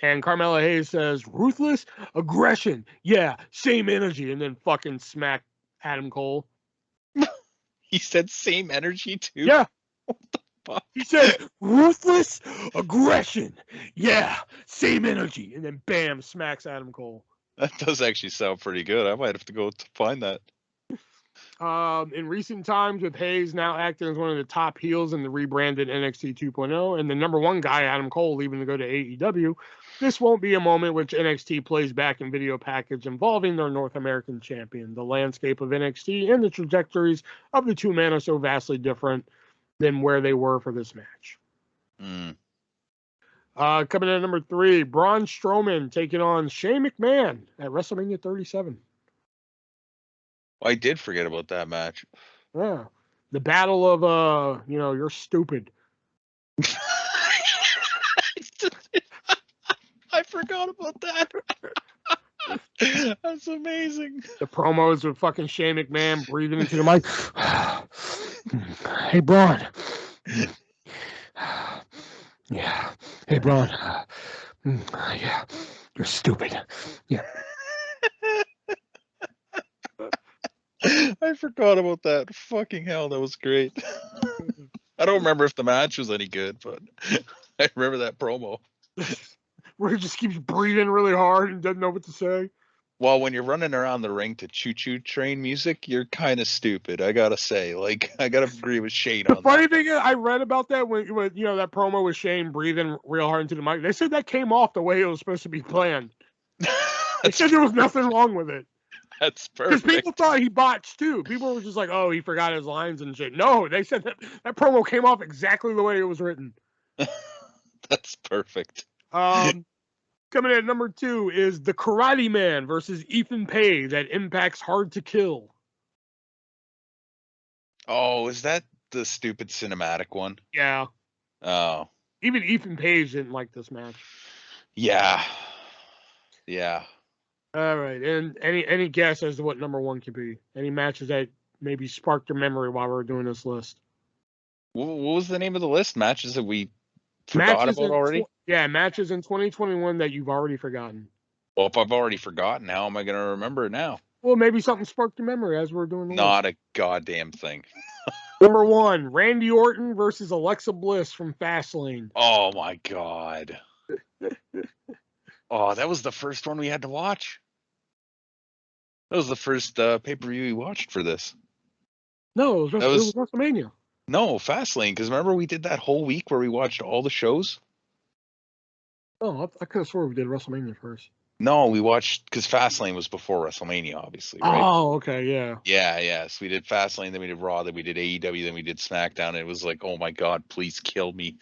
And Carmelo Hayes says, ruthless aggression. Yeah, same energy. And then fucking smack Adam Cole. He said same energy too. Yeah. Fuck. He says ruthless aggression. Yeah, same energy, and then bam, smacks Adam Cole. That does actually sound pretty good. I might have to go to find that. In recent times, with Hayes now acting as one of the top heels in the rebranded NXT 2.0, and the number one guy, Adam Cole, leaving to go to AEW, this won't be a moment which NXT plays back in video package involving their North American champion. The landscape of NXT and the trajectories of the two men are so vastly different than where they were for this match. Coming in at number 3, Braun Strowman taking on Shane McMahon at WrestleMania 37. I did forget about that match. Yeah. The battle of, you're stupid. I forgot about that. That's amazing. The promos with fucking Shane McMahon breathing into the mic. Hey, Braun. Yeah. Hey, Braun. Yeah. You're stupid. Yeah. I forgot about that. Fucking hell, that was great. I don't remember if the match was any good, but I remember that promo. Where he just keeps breathing really hard and doesn't know what to say. Well, when you're running around the ring to choo-choo train music, you're kind of stupid. I gotta say, like, I gotta agree with Shane on that. The funny thing is, I read about that when that promo with Shane breathing real hard into the mic. They said that came off the way it was supposed to be planned. They said there was nothing wrong with it. That's perfect. Because people thought he botched too. People were just like, "Oh, he forgot his lines and shit." No, they said that promo came off exactly the way it was written. That's perfect. Coming in at number 2 is the Karate Man versus Ethan Page at Impact's Hard to Kill. Oh, is that the stupid cinematic one? Yeah. Oh. Even Ethan Page didn't like this match. Yeah. Yeah. All right. And any guess as to what number 1 could be? Any matches that maybe sparked your memory while we were doing this list? What was the name of the list? Matches that we forgot about already? Matches in 2021 that you've already forgotten. Well, if I've already forgotten, how am I going to remember it now? Well, maybe something sparked your memory as we're doing the Not list. a goddamn thing. Number 1, Randy Orton versus Alexa Bliss from Fastlane. Oh, my God. Oh, that was the first one we had to watch. That was the first pay-per-view we watched for this. No, it was WrestleMania. No, Fastlane, because remember we did that whole week where we watched all the shows? Oh, I could have sworn we did WrestleMania first. No, we watched, because Fastlane was before WrestleMania, obviously, right? Oh, okay, yeah. Yeah. So we did Fastlane, then we did Raw, then we did AEW, then we did SmackDown, and it was like, oh my God, please kill me.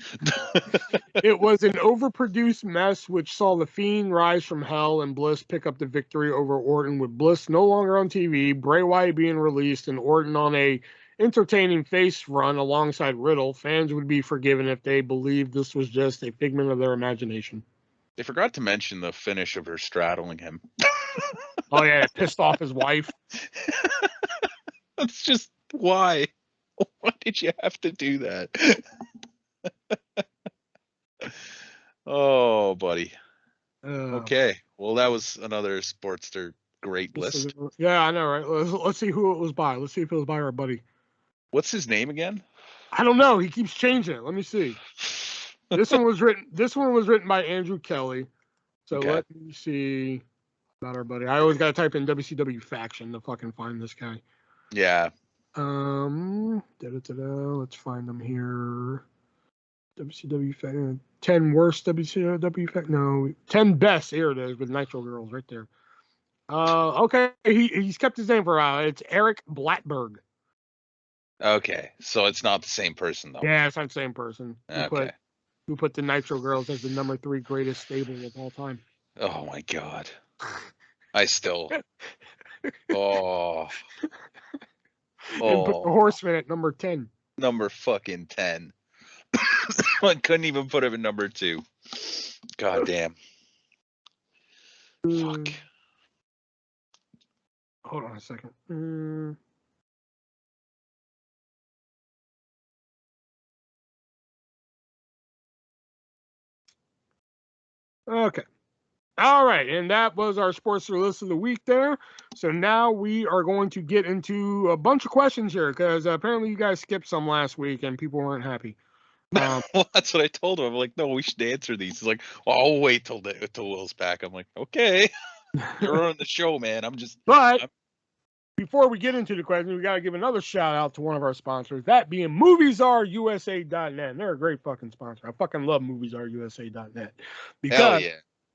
It was an overproduced mess which saw The Fiend rise from hell and Bliss pick up the victory over Orton, with Bliss no longer on TV, Bray Wyatt being released, and Orton on a entertaining face run alongside Riddle. Fans would be forgiven if they believed this was just a figment of their imagination. They forgot to mention the finish of her straddling him. Oh yeah, it pissed off his wife. That's just why. Why did you have to do that? Oh, buddy. Okay. Well, that was another Sportster great list. Yeah, I know, right? Let's see who it was by. Let's see if it was by our buddy. What's his name again? I don't know. He keeps changing it. Let me see. This one was written by Andrew Kelly. So Okay. Let me see about our buddy. I always gotta type in WCW faction to fucking find this guy. Yeah. Let's find him here. WCW faction. 10 worst WCW faction. No, 10 best. Here it is with Nitro Girls right there. Okay. He's kept his name for a while. It's Eric Blattberg. Okay. So it's not the same person though. Yeah, it's not the same person. Okay. Who put the Nitro Girls as the number 3 greatest stable of all time. Oh my God. I still. Oh. And put the Horseman at number 10. Number fucking 10. I couldn't even put him at number 2. God damn. Fuck. Hold on a second. Okay. All right, and that was our sports list of the week there. So now we are going to get into a bunch of questions here because apparently you guys skipped some last week and people weren't happy. Well, that's what I told him. I'm like, no, we should answer these. He's like, well, I'll wait till Will's back. I'm like, okay, you're on the show, man. But before we get into the question, we got to give another shout out to one of our sponsors, that being MoviesRUSA.net. They're a great fucking sponsor. I fucking love MoviesRUSA.net because hell yeah.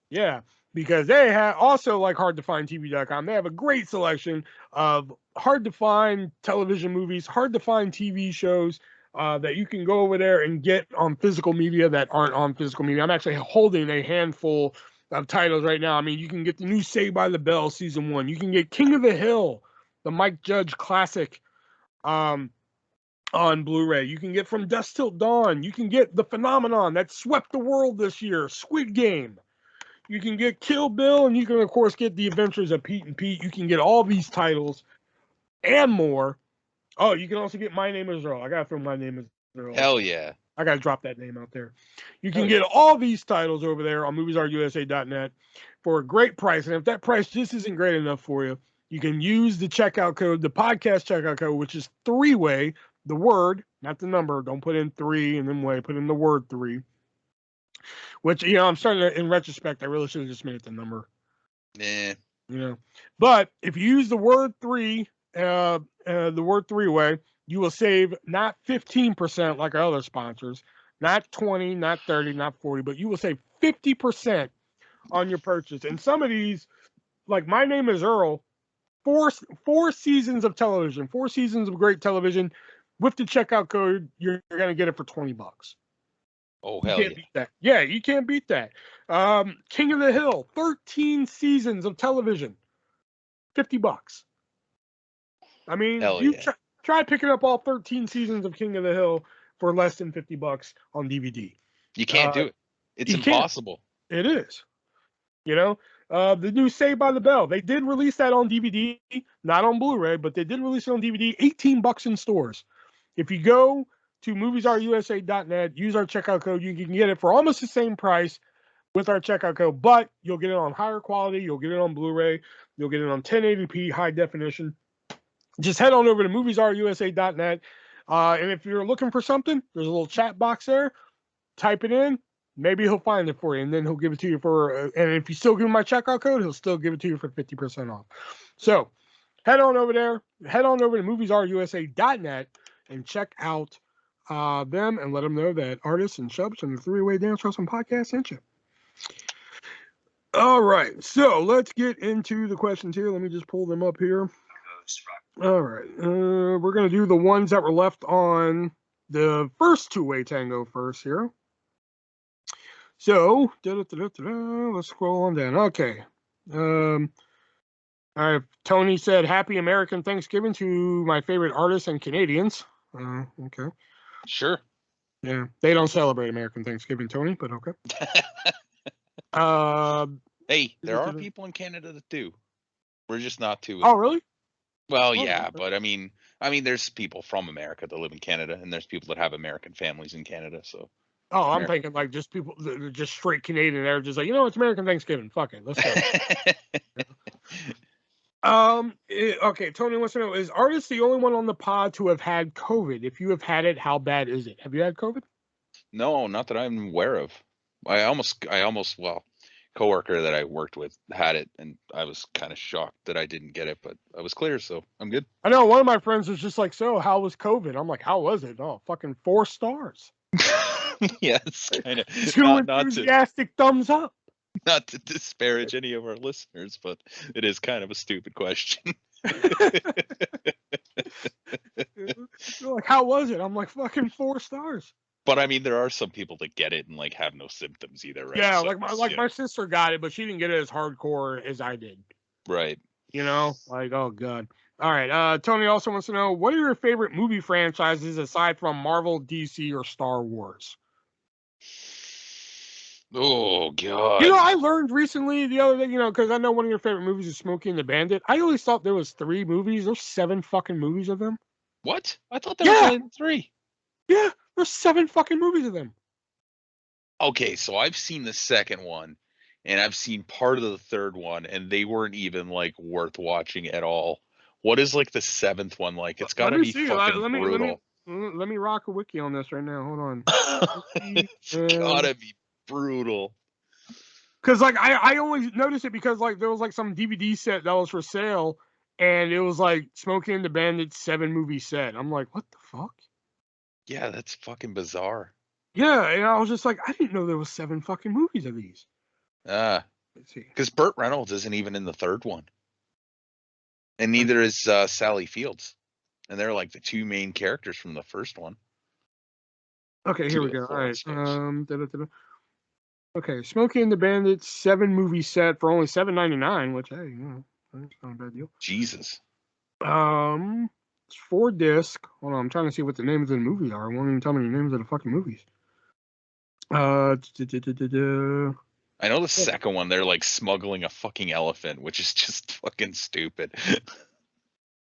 Yeah, because they have also, like hardtofindtv.com, they have a great selection of hard to find television movies, hard to find TV shows that you can go over there and get on physical media that aren't on physical media. I'm actually holding a handful of titles right now. I mean, you can get the new Saved by the Bell season 1. You can get King of the Hill, the Mike Judge classic, on Blu-ray. You can get From Dusk Till Dawn. You can get the phenomenon that swept the world this year, Squid Game. You can get Kill Bill, and you can, of course, get The Adventures of Pete and Pete. You can get all these titles and more. Oh, you can also get My Name is Earl. I got to throw My Name is Earl. Hell yeah. I got to drop that name out there. You can get all these titles over there on moviesrusa.net for a great price. And if that price just isn't great enough for you, you can use the checkout code, the podcast checkout code, which is 3-way, the word, not the number. Don't put in 3 and then way. Put in the word 3. Which, I'm starting to, in retrospect, I really should have just made it the number. Yeah. But if you use the word 3, the word 3-way, you will save not 15% like our other sponsors, not 20, not 30, not 40, but you will save 50% on your purchase. And some of these, like My Name is Earl, four seasons of television, 4 seasons of great television. With the checkout code, you're going to get it for $20. Oh, hell yeah. Beat that. Yeah, you can't beat that. King of the Hill, 13 seasons of television, $50. I mean, try picking up all 13 seasons of King of the Hill for less than $50 on DVD. You can't do it. It's impossible. It is. The new Saved by the Bell, they did release that on DVD, not on Blu-ray, but they did release it on DVD, $18 in stores. If you go to moviesrusa.net, use our checkout code, you can get it for almost the same price with our checkout code, but you'll get it on higher quality, you'll get it on Blu-ray, you'll get it on 1080p high definition. Just head on over to moviesrusa.net, and if you're looking for something, there's a little chat box there. Type it in, maybe he'll find it for you, and then he'll give it to you for, and if you still give him my checkout code, he'll still give it to you for 50% off. So head on over there, head on over to moviesrusa.net and check out them and let them know that Artists and Shubz and the 3-Way Dance Wrestling Podcast sent you. All right, so let's get into the questions here. Let me just pull them up here. All right, we're going to do the ones that were left on the first 2-Way Tango first here. So, let's scroll on down. Okay. All right, Tony said, Happy American Thanksgiving to my favorite artists and Canadians. Okay. Sure. Yeah, they don't celebrate American Thanksgiving, Tony, but okay. Hey, there are people in Canada that do. We're just not too. Oh, really? Well, yeah, but I mean, there's people from America that live in Canada, and there's people that have American families in Canada. So. Oh, I'm thinking like just people, just straight Canadian. They're just like, it's American Thanksgiving. Fuck it, let's go. Okay, Tony wants to know: is Artist the only one on the pod to have had COVID? If you have had it, how bad is it? Have you had COVID? No, not that I'm aware of. I almost, coworker that I worked with had it, and I was kind of shocked that I didn't get it, but I was clear, so I'm good. I know one of my friends was just like, "So, how was COVID?" I'm like, "How was it?" Oh, fucking 4 stars. Yes, kind of. Two enthusiastic thumbs up. Not to disparage any of our listeners, but it is kind of a stupid question. Like, how was it? I'm like, fucking 4 stars. But I mean, there are some people that get it and like have no symptoms either, right? Yeah, so, my sister got it, but she didn't get it as hardcore as I did. Right. Like, oh god. All right. Tony also wants to know, what are your favorite movie franchises aside from Marvel, DC, or Star Wars? Oh god. I learned recently the other day, because I know one of your favorite movies is Smokey and the Bandit. I always thought there was 3 movies. There's 7 fucking movies of them. What? I thought there was only 3. Yeah, there's 7 fucking movies of them. Okay, so I've seen the second one, and I've seen part of the third one, and they weren't even like worth watching at all. What is like the seventh one like? It's got Let to me be see. fucking brutal. Let me rock a wiki on this right now. Hold on. It's gotta be brutal. Because like I only noticed it because like there was like some DVD set that was for sale, and it was like Smokey and the Bandit 7-movie set. I'm like, what the fuck? Yeah, that's fucking bizarre. Yeah, and I was just like, I didn't know there was 7 fucking movies of these. Let's see. Because Burt Reynolds isn't even in the third one, and neither is Sally Fields, and they're like the 2 main characters from the first one. Okay, here we go. All right. Okay, Smokey and the Bandit 7-movie set for only $7.99, which, hey, that's not a bad deal. Jesus. It's 4 disc. Hold on, I'm trying to see what the names of the movie are. It won't even tell me the names of the fucking movies. I know the second one, they're like smuggling a fucking elephant, which is just fucking stupid. It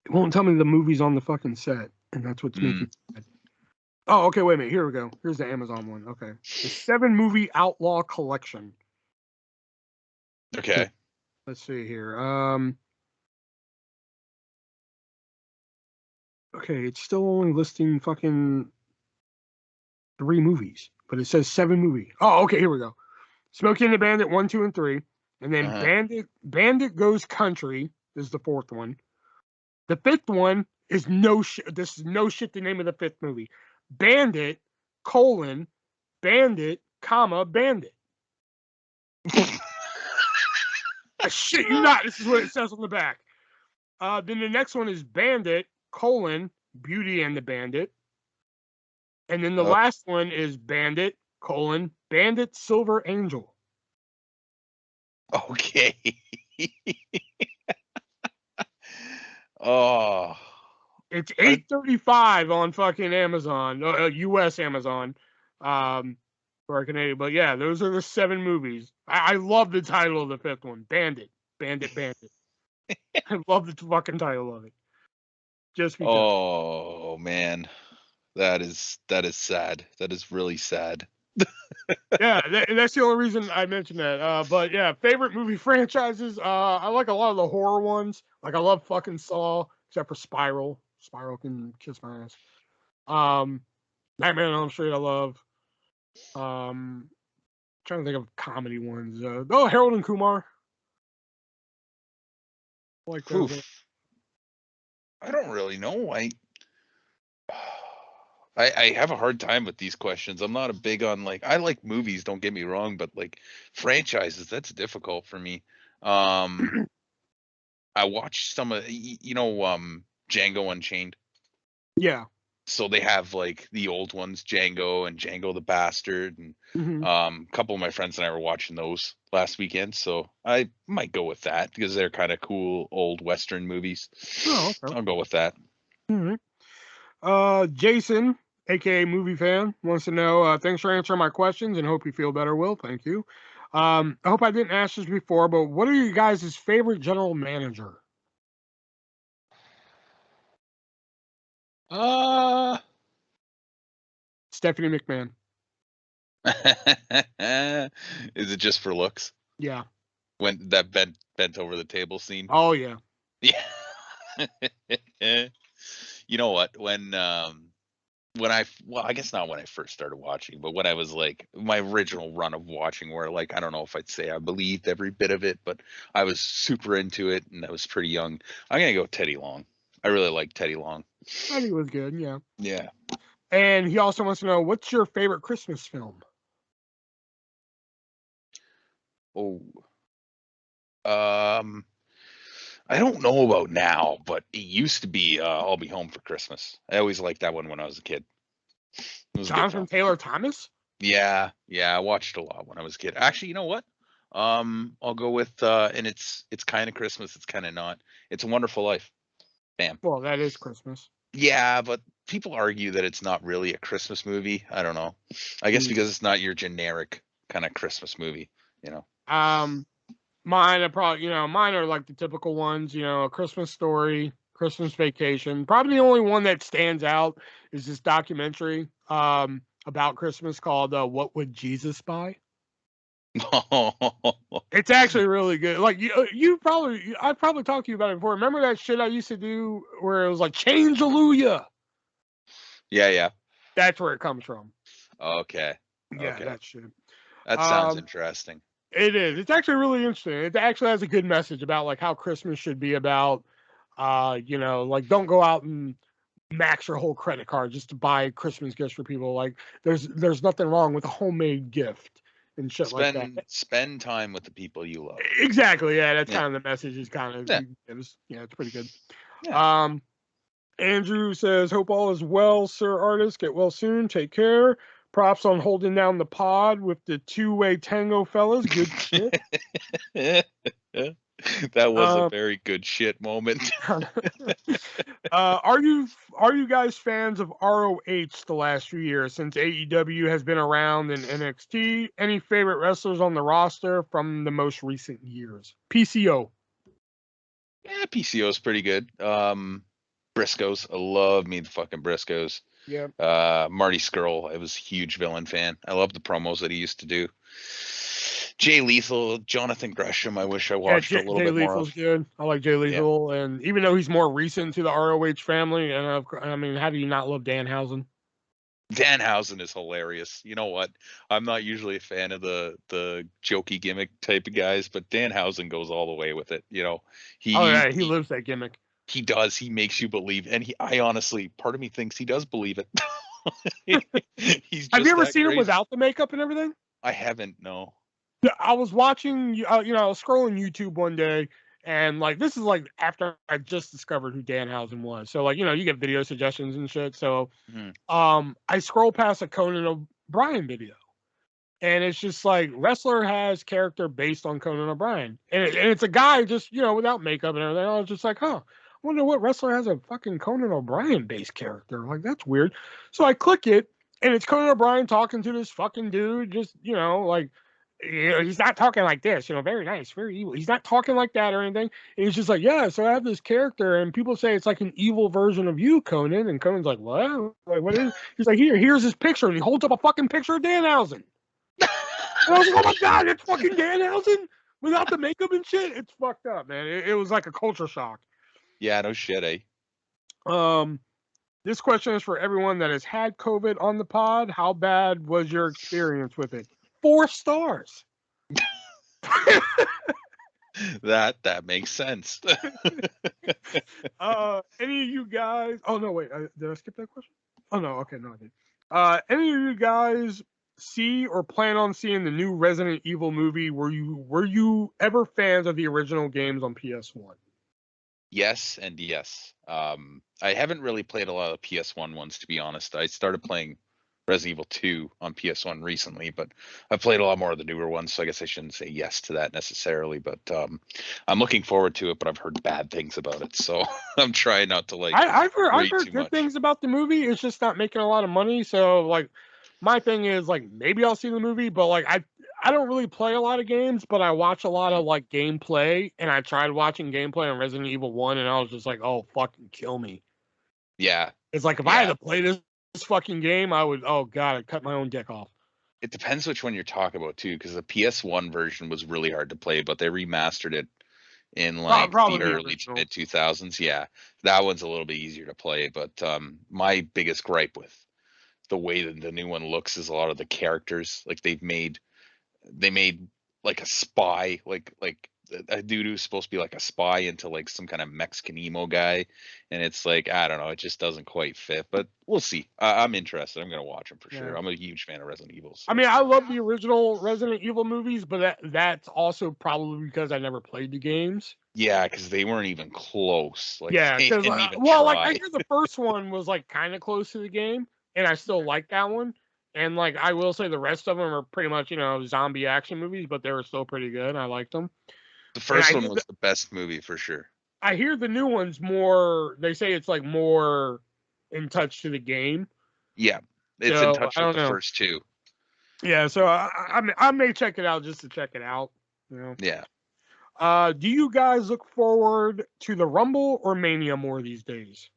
won't tell me the movies on the fucking set, and that's what's making it. Oh, okay, wait a minute. Here we go. Here's the Amazon one. Okay. The 7-movie Outlaw Collection. Okay. Let's see here. Okay, it's still only listing fucking 3 movies, but it says 7 movie. Oh, okay, here we go. Smokey and the Bandit 1, 2, and 3. And then Bandit Goes Country is the 4th one. The 5th one is no shit. This is no shit the name of the 5th movie. Bandit, Bandit, Bandit. I shit you not. This is what it says on the back. Then the next one is Bandit, Beauty and the Bandit. And then the last one is Bandit, Bandit Silver Angel. Okay. Oh. It's $8.35 on fucking Amazon, U.S. Amazon, for Canadian. But yeah, those are the 7 movies. I love the title of the 5th one, Bandit. I love the fucking title of it. Just because. Oh man, that is sad. That is really sad. Yeah, that's the only reason I mentioned that. But yeah, favorite movie franchises. I like a lot of the horror ones. Like I love fucking Saw, except for Spiral. Spiral can kiss my ass. Nightmare on Elm Street I love. Trying to think of comedy ones. Harold and Kumar. I like those. I don't really know. I have a hard time with these questions. I'm not a big on like I like movies, don't get me wrong, but like franchises, that's difficult for me. I watched some of Django Unchained. Yeah. So they have like the old ones, Django and Django the Bastard, and a couple of my friends and I were watching those last weekend. So I might go with that because they're kind of cool old Western movies. Oh, okay. I'll go with that. Jason, aka Movie Fan, wants to know, thanks for answering my questions and hope you feel better, Will. Thank you. I hope I didn't ask this before, but what are you guys' favorite general manager? Stephanie McMahon. Is it just for looks? Yeah. When that bent over the table scene? Oh yeah. Yeah. You know what? I guess not when I first started watching, but when I was like my original run of watching where like I don't know if I'd say I believed every bit of it, but I was super into it and I was pretty young. I'm gonna go Teddy Long. I really like Teddy Long. Teddy was good, yeah. Yeah. And he also wants to know, what's your favorite Christmas film? Oh. I don't know about now, but it used to be I'll Be Home for Christmas. I always liked that one when I was a kid. Jonathan Taylor Thomas? Yeah, I watched a lot when I was a kid. Actually, you know what? I'll go with and it's kind of Christmas, it's kind of not. It's a Wonderful Life. Bam. Well, that is Christmas. Yeah, but people argue that it's not really a Christmas movie. I don't know. I guess because it's not your generic kind of Christmas movie, you know. Mine are like the typical ones, A Christmas Story, Christmas Vacation. Probably the only one that stands out is this documentary about Christmas called What Would Jesus Buy? It's actually really good. Like I've probably talked to you about it before. Remember that shit I used to do where it was like change Alleluia? Yeah. That's where it comes from. Okay. Yeah, that shit. That sounds interesting. It is. It's actually really interesting. It actually has a good message about like how Christmas should be about. Like don't go out and max your whole credit card just to buy Christmas gifts for people. Like there's nothing wrong with a homemade gift and shit like that. Spend time with the people you love. Exactly. Yeah, that's kind of the message. Is kind of it's pretty good. Yeah. Andrew says, "Hope all is well, sir. Artist, get well soon. Take care. Props on holding down the pod with the two-way tango, fellas. Good shit." That was a very good shit moment. Are you guys fans of ROH the last few years since AEW has been around in NXT? Any favorite wrestlers on the roster from the most recent years? PCO. Yeah, PCO is pretty good. Briscoes, I love me the fucking Briscoes. Yeah. Marty Scurll, I was a huge villain fan. I love the promos that he used to do. Jay Lethal, Jonathan Gresham, I wish I watched a little bit more Lethal's of. good. I like Jay Lethal, and even though he's more recent to the ROH family, and I mean, how do you not love Danhausen? Danhausen is hilarious. You know what? I'm not usually a fan of the jokey gimmick type of guys, but Danhausen goes all the way with it. You know, he lives that gimmick. He does. He makes you believe, and I honestly, part of me thinks he does believe it. He's just Have you ever seen crazy. him without the makeup and everything? I haven't. No. I was watching, I was scrolling YouTube one day, and like this is like after I just discovered who Danhausen was. So like you get video suggestions and shit. So I scroll past a Conan O'Brien video, and it's just like wrestler has character based on Conan O'Brien, and it's a guy just without makeup and everything. I was just like, huh. I wonder what wrestler has a fucking Conan O'Brien based character. Like that's weird. So I click it, and it's Conan O'Brien talking to this fucking dude. Just like. He's not talking like this, very nice, very evil. He's not talking like that or anything. And he's just like, yeah, so I have this character, and people say it's like an evil version of you, Conan. And Conan's like, what? Like, what is? He's like, here's his picture, and he holds up a fucking picture of Danhausen. And I was like, oh my god, it's fucking Danhausen without the makeup and shit. It's fucked up, man. It was like a culture shock. Yeah, no shit, eh? This question is for everyone that has had COVID on the pod. How bad was your experience with it? 4 stars. That makes sense. Any of you guys? Oh no, wait. Did I skip that question? Oh no. Okay, no, I did. Any of you guys see or plan on seeing the new Resident Evil movie? Were you ever fans of the original games on PS1? Yes and yes. I haven't really played a lot of the PS1 ones, to be honest. I started playing Resident Evil 2 on PS1 recently, but I've played a lot more of the newer ones, so I guess I shouldn't say yes to that necessarily. But I'm looking forward to it, but I've heard bad things about it, so I'm trying not to I've heard good things about the movie. It's just not making a lot of money. So like, my thing is like maybe I'll see the movie, but like I don't really play a lot of games, but I watch a lot of like gameplay, and I tried watching gameplay on Resident Evil 1, and I was just like, oh fucking kill me. Yeah, it's like if I had to play this fucking game, I would. Oh god, I'd cut my own dick off. It depends which one you're talking about too, because the PS1 version was really hard to play, but they remastered it in like the early to mid 2000s. Yeah, that one's a little bit easier to play, but my biggest gripe with the way that the new one looks is a lot of the characters. Like they made like a spy, like a dude who's supposed to be like a spy into like some kind of Mexican emo guy, and it's like I don't know, it just doesn't quite fit. But we'll see. I'm interested. I'm gonna watch them for sure. I'm a huge fan of Resident Evil. So. I mean, I love the original Resident Evil movies, but that's also probably because I never played the games. Yeah, because they weren't even close. Like, yeah, because like I hear the first one was like kind of close to the game, and I still like that one. And like I will say, the rest of them are pretty much zombie action movies, but they were still pretty good. I liked them. The first one was the best movie for sure. I hear the new one's more. They say it's like more in touch to the game. Yeah, it's in touch with the first two. Yeah, so I may check it out just to check it out. Yeah. Do you guys look forward to the Rumble or Mania more these days?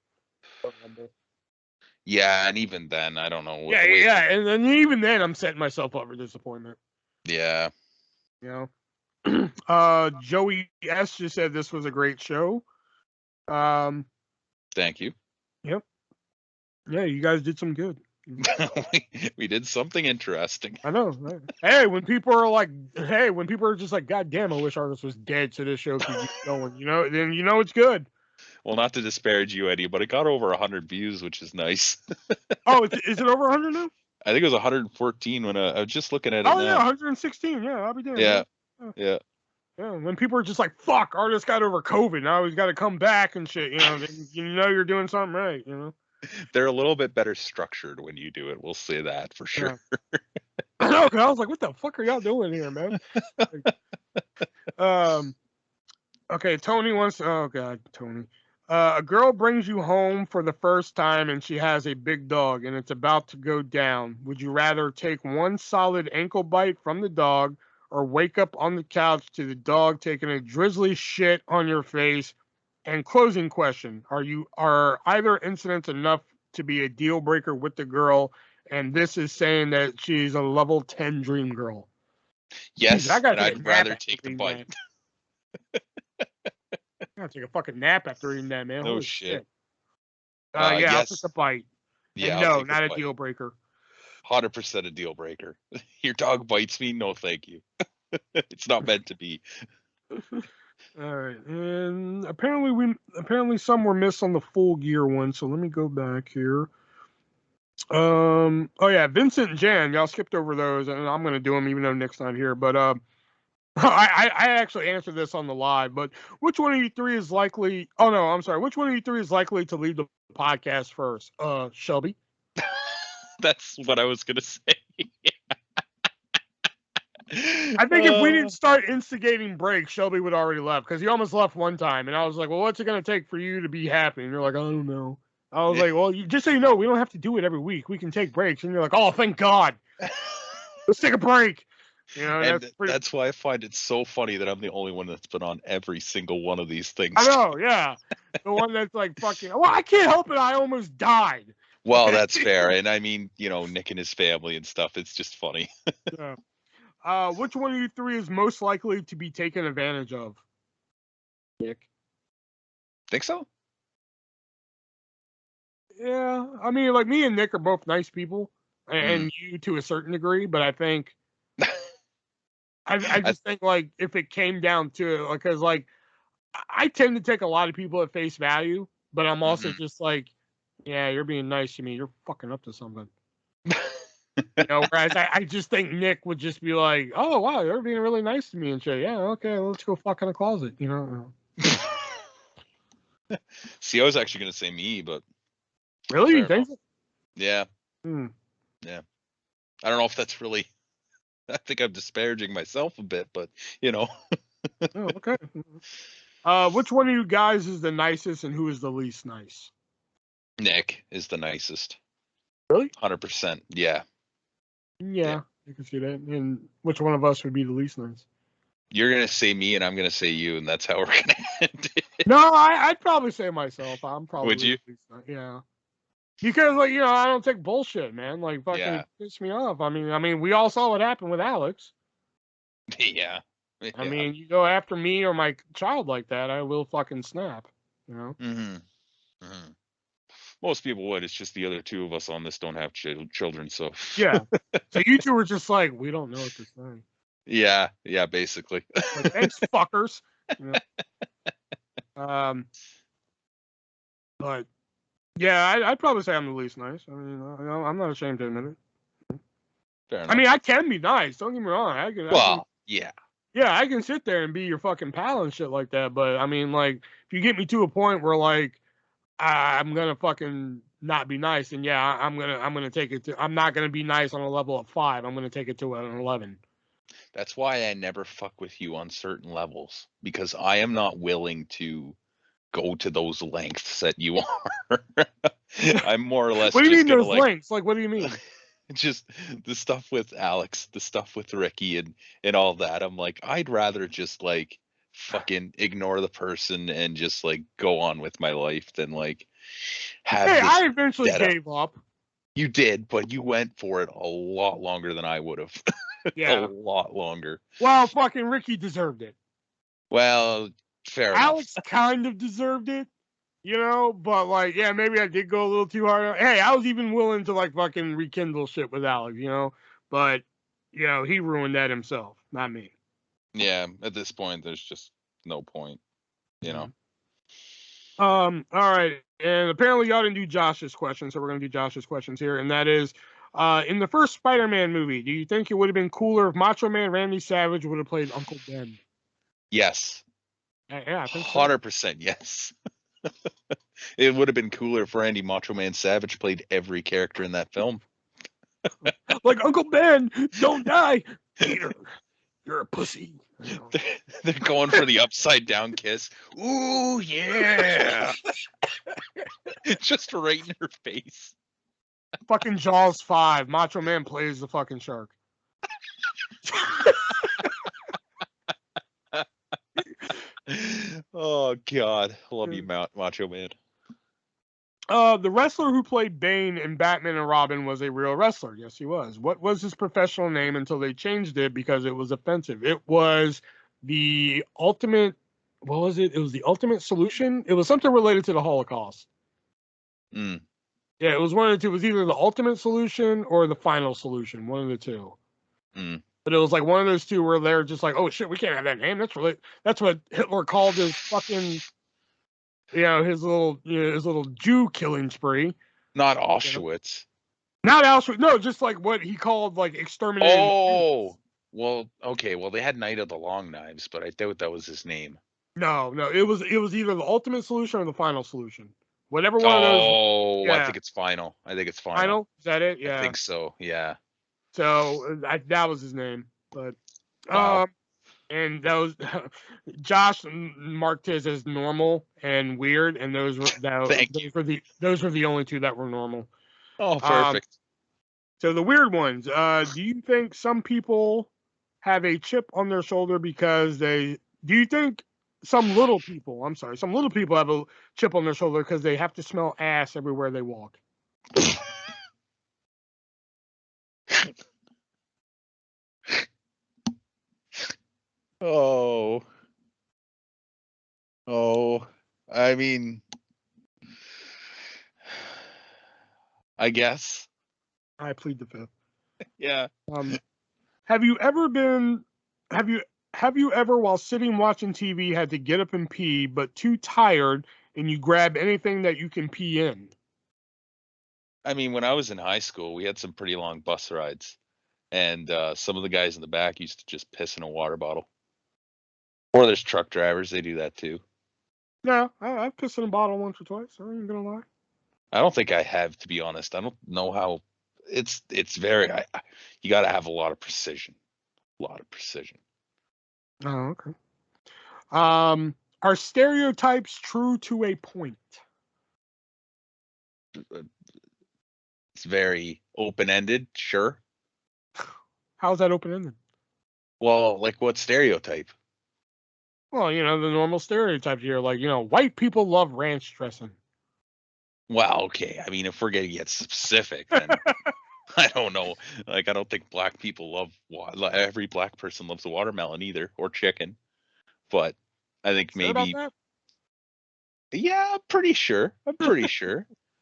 Yeah, and even then, I don't know. Yeah, and then even then, I'm setting myself up for disappointment. Yeah. You know. Joey S just said this was a great show. Thank you. Yep. Yeah, you guys did some good. we did something interesting. I know. Right? Hey, when people are just like, God damn, I wish Artist was dead so this show could keep going, then it's good. Well, not to disparage you, Eddie, but it got over 100 views, which is nice. Oh, is it over 100 now? I think it was 114 when I was just looking at it Oh, now. yeah, 116. Yeah, I'll be damned. Yeah. Yeah. Yeah, when people are just like, fuck, Artist got over COVID. Now he's got to come back and shit, then you're doing something right, They're a little bit better structured when you do it. We'll say that for sure. Yeah. I know, because I was like, what the fuck are y'all doing here, man? Okay, Tony wants. Oh God, Tony. A girl brings you home for the first time and she has a big dog and it's about to go down. Would you rather take one solid ankle bite from the dog or wake up on the couch to the dog taking a drizzly shit on your face? And closing question: are either incidents enough to be a deal breaker with the girl? And this is saying that she's a level 10 dream girl. Yes, Jeez, I gotta and take a I'd nap rather after take the reading bite. that. I gotta take a fucking nap after reading that, man. No Holy shit. Yeah, I'll Yes. take the bite. Yeah, And I'll no, take not the a bite. deal breaker. 100% a deal breaker. Your dog bites me? No, thank you. It's not meant to be. All right, and apparently some were missed on the full gear one. So let me go back here. Oh yeah, Vincent and Jan, y'all skipped over those, and I'm gonna do them even though Nick's not here. But I actually answered this on the live. But which one of you three is likely? Oh no, I'm sorry. Which one of you three is likely to leave the podcast first? Shelby. That's what I was gonna say. I think if we didn't start instigating breaks, Shelby would already left because he almost left one time, and I was like, "Well, what's it gonna take for you to be happy?" And you're like, "I don't know." I was like, "Well, just so you know, we don't have to do it every week. We can take breaks." And you're like, "Oh, thank God! Let's take a break." And that's why I find it so funny that I'm the only one that's been on every single one of these things. I know, yeah, the one that's like fucking. Well, I can't help it. I almost died. Well, that's fair, and I mean, Nick and his family and stuff. It's just funny. Yeah. Which one of you three is most likely to be taken advantage of? Nick. Think so? Yeah, I mean, like me and Nick are both nice people, and you to a certain degree, but I think I just think like if it came down to it, because like I tend to take a lot of people at face value, but I'm also just like, yeah, you're being nice to me, you're fucking up to something. Whereas I just think Nick would just be like, oh wow, you're being really nice to me and shit. Yeah, okay, let's go fuck in the closet. See, I was actually gonna say me, but really, you think so? Yeah. Yeah. I don't know if that's really. I think I'm disparaging myself a bit, but Oh, okay. Which one of you guys is the nicest and who is the least nice? Nick is the nicest. Really? 100%. Yeah. Yeah, I can see that. And which one of us would be the least nice? You're gonna say me, and I'm gonna say you, and that's how we're gonna end it. No, I'd probably say myself. I'm probably. Would you? The least nice. Yeah. Because like I don't take bullshit, man. Like fucking piss me off. I mean, we all saw what happened with Alex. Yeah. I mean, you go after me or my child like that, I will fucking snap. Most people would. It's just the other two of us on this don't have children, so. Yeah. So you two were just like, we don't know what to say. Yeah. Yeah. Basically. Like, thanks, fuckers. But yeah, I'd probably say I'm the least nice. I mean, I'm not ashamed to admit it. Fair enough. I mean, I can be nice. Don't get me wrong. Yeah. Yeah, I can sit there and be your fucking pal and shit like that. But I mean, like, if you get me to a point where like I'm gonna fucking not be nice, and yeah, I'm gonna take it to. I'm not gonna be nice on a level of 5. I'm gonna take it to an 11. That's why I never fuck with you on certain levels, because I am not willing to go to those lengths that you are. I'm more or less. What do you mean those lengths? Like, what do you mean? Just the stuff with Alex, the stuff with Ricky, and all that. I'm like, I'd rather just like fucking ignore the person and just like go on with my life than like have. Hey, I eventually gave up. You did, but you went for it a lot longer than I would have. Yeah. A lot longer. Well, fucking Ricky deserved it. Well, fair Alex enough. kind of deserved it, but like, yeah, maybe I did go a little too hard. Hey, I was even willing to like fucking rekindle shit with Alex, but he ruined that himself, not me. Yeah, at this point, there's just no point, All right, and apparently y'all didn't do Josh's question, so we're gonna do Josh's questions here, and that is, in the first Spider-Man movie, do you think it would have been cooler if Macho Man Randy Savage would have played Uncle Ben? Yes. Yeah, I think so. 100% yes. It would have been cooler if Randy Macho Man Savage played every character in that film. Like, Uncle Ben, don't die. Peter, you're a pussy. They're going for the upside down kiss. Ooh, yeah. Just right in her face. Fucking Jaws 5. Macho Man plays the fucking shark. Oh, God. Love you, Macho Man. The wrestler who played Bane in Batman and Robin was a real wrestler. Yes, he was. What was his professional name until they changed it because it was offensive? It was the Ultimate. What was it? It was the Ultimate Solution. It was something related to the Holocaust. Mm. Yeah, it was one of the two. It was either the Ultimate Solution or the Final Solution. One of the two. Mm. But it was like one of those two where they're just like, oh shit, we can't have that name. That's what Hitler called his fucking, his little Jew killing spree. Not Auschwitz. Not Auschwitz. No, just like what he called like exterminating. Oh, well, okay. Well, they had Night of the Long Knives, but I doubt that was his name. No, it was either the Ultimate Solution or the Final Solution. Whatever one of those. Oh, Yeah. I think it's Final. Final? Is that it? Yeah. I think so. Yeah. So that was his name, but Wow. and those Josh marked his as normal and weird, and those were the only two that were normal. Oh, perfect. So the weird ones. Do you think some people have a chip on their shoulder because do you think some little people have a chip on their shoulder because they have to smell ass everywhere they walk? Oh, I mean, I guess. I plead the fifth. Yeah. Have you ever while sitting watching TV had to get up and pee but too tired and you grab anything that you can pee in? I mean, when I was in high school, we had some pretty long bus rides, and some of the guys in the back used to just piss in a water bottle. Or there's truck drivers; they do that too. Yeah, I've pissed in a bottle once or twice. I ain't gonna lie. I don't think I have, to be honest. I don't know how. It's very. You got to have a lot of precision. A lot of precision. Oh, okay. Are stereotypes true to a point? It's very open-ended, sure. How's that open-ended? Well, like what stereotype? Well, the normal stereotypes here, like, white people love ranch dressing. Well, okay. I mean, if we're going to get specific, then I don't know. Like, I don't think black people every black person loves a watermelon either, or chicken. But I think Sure maybe. about that? Yeah, I'm pretty sure.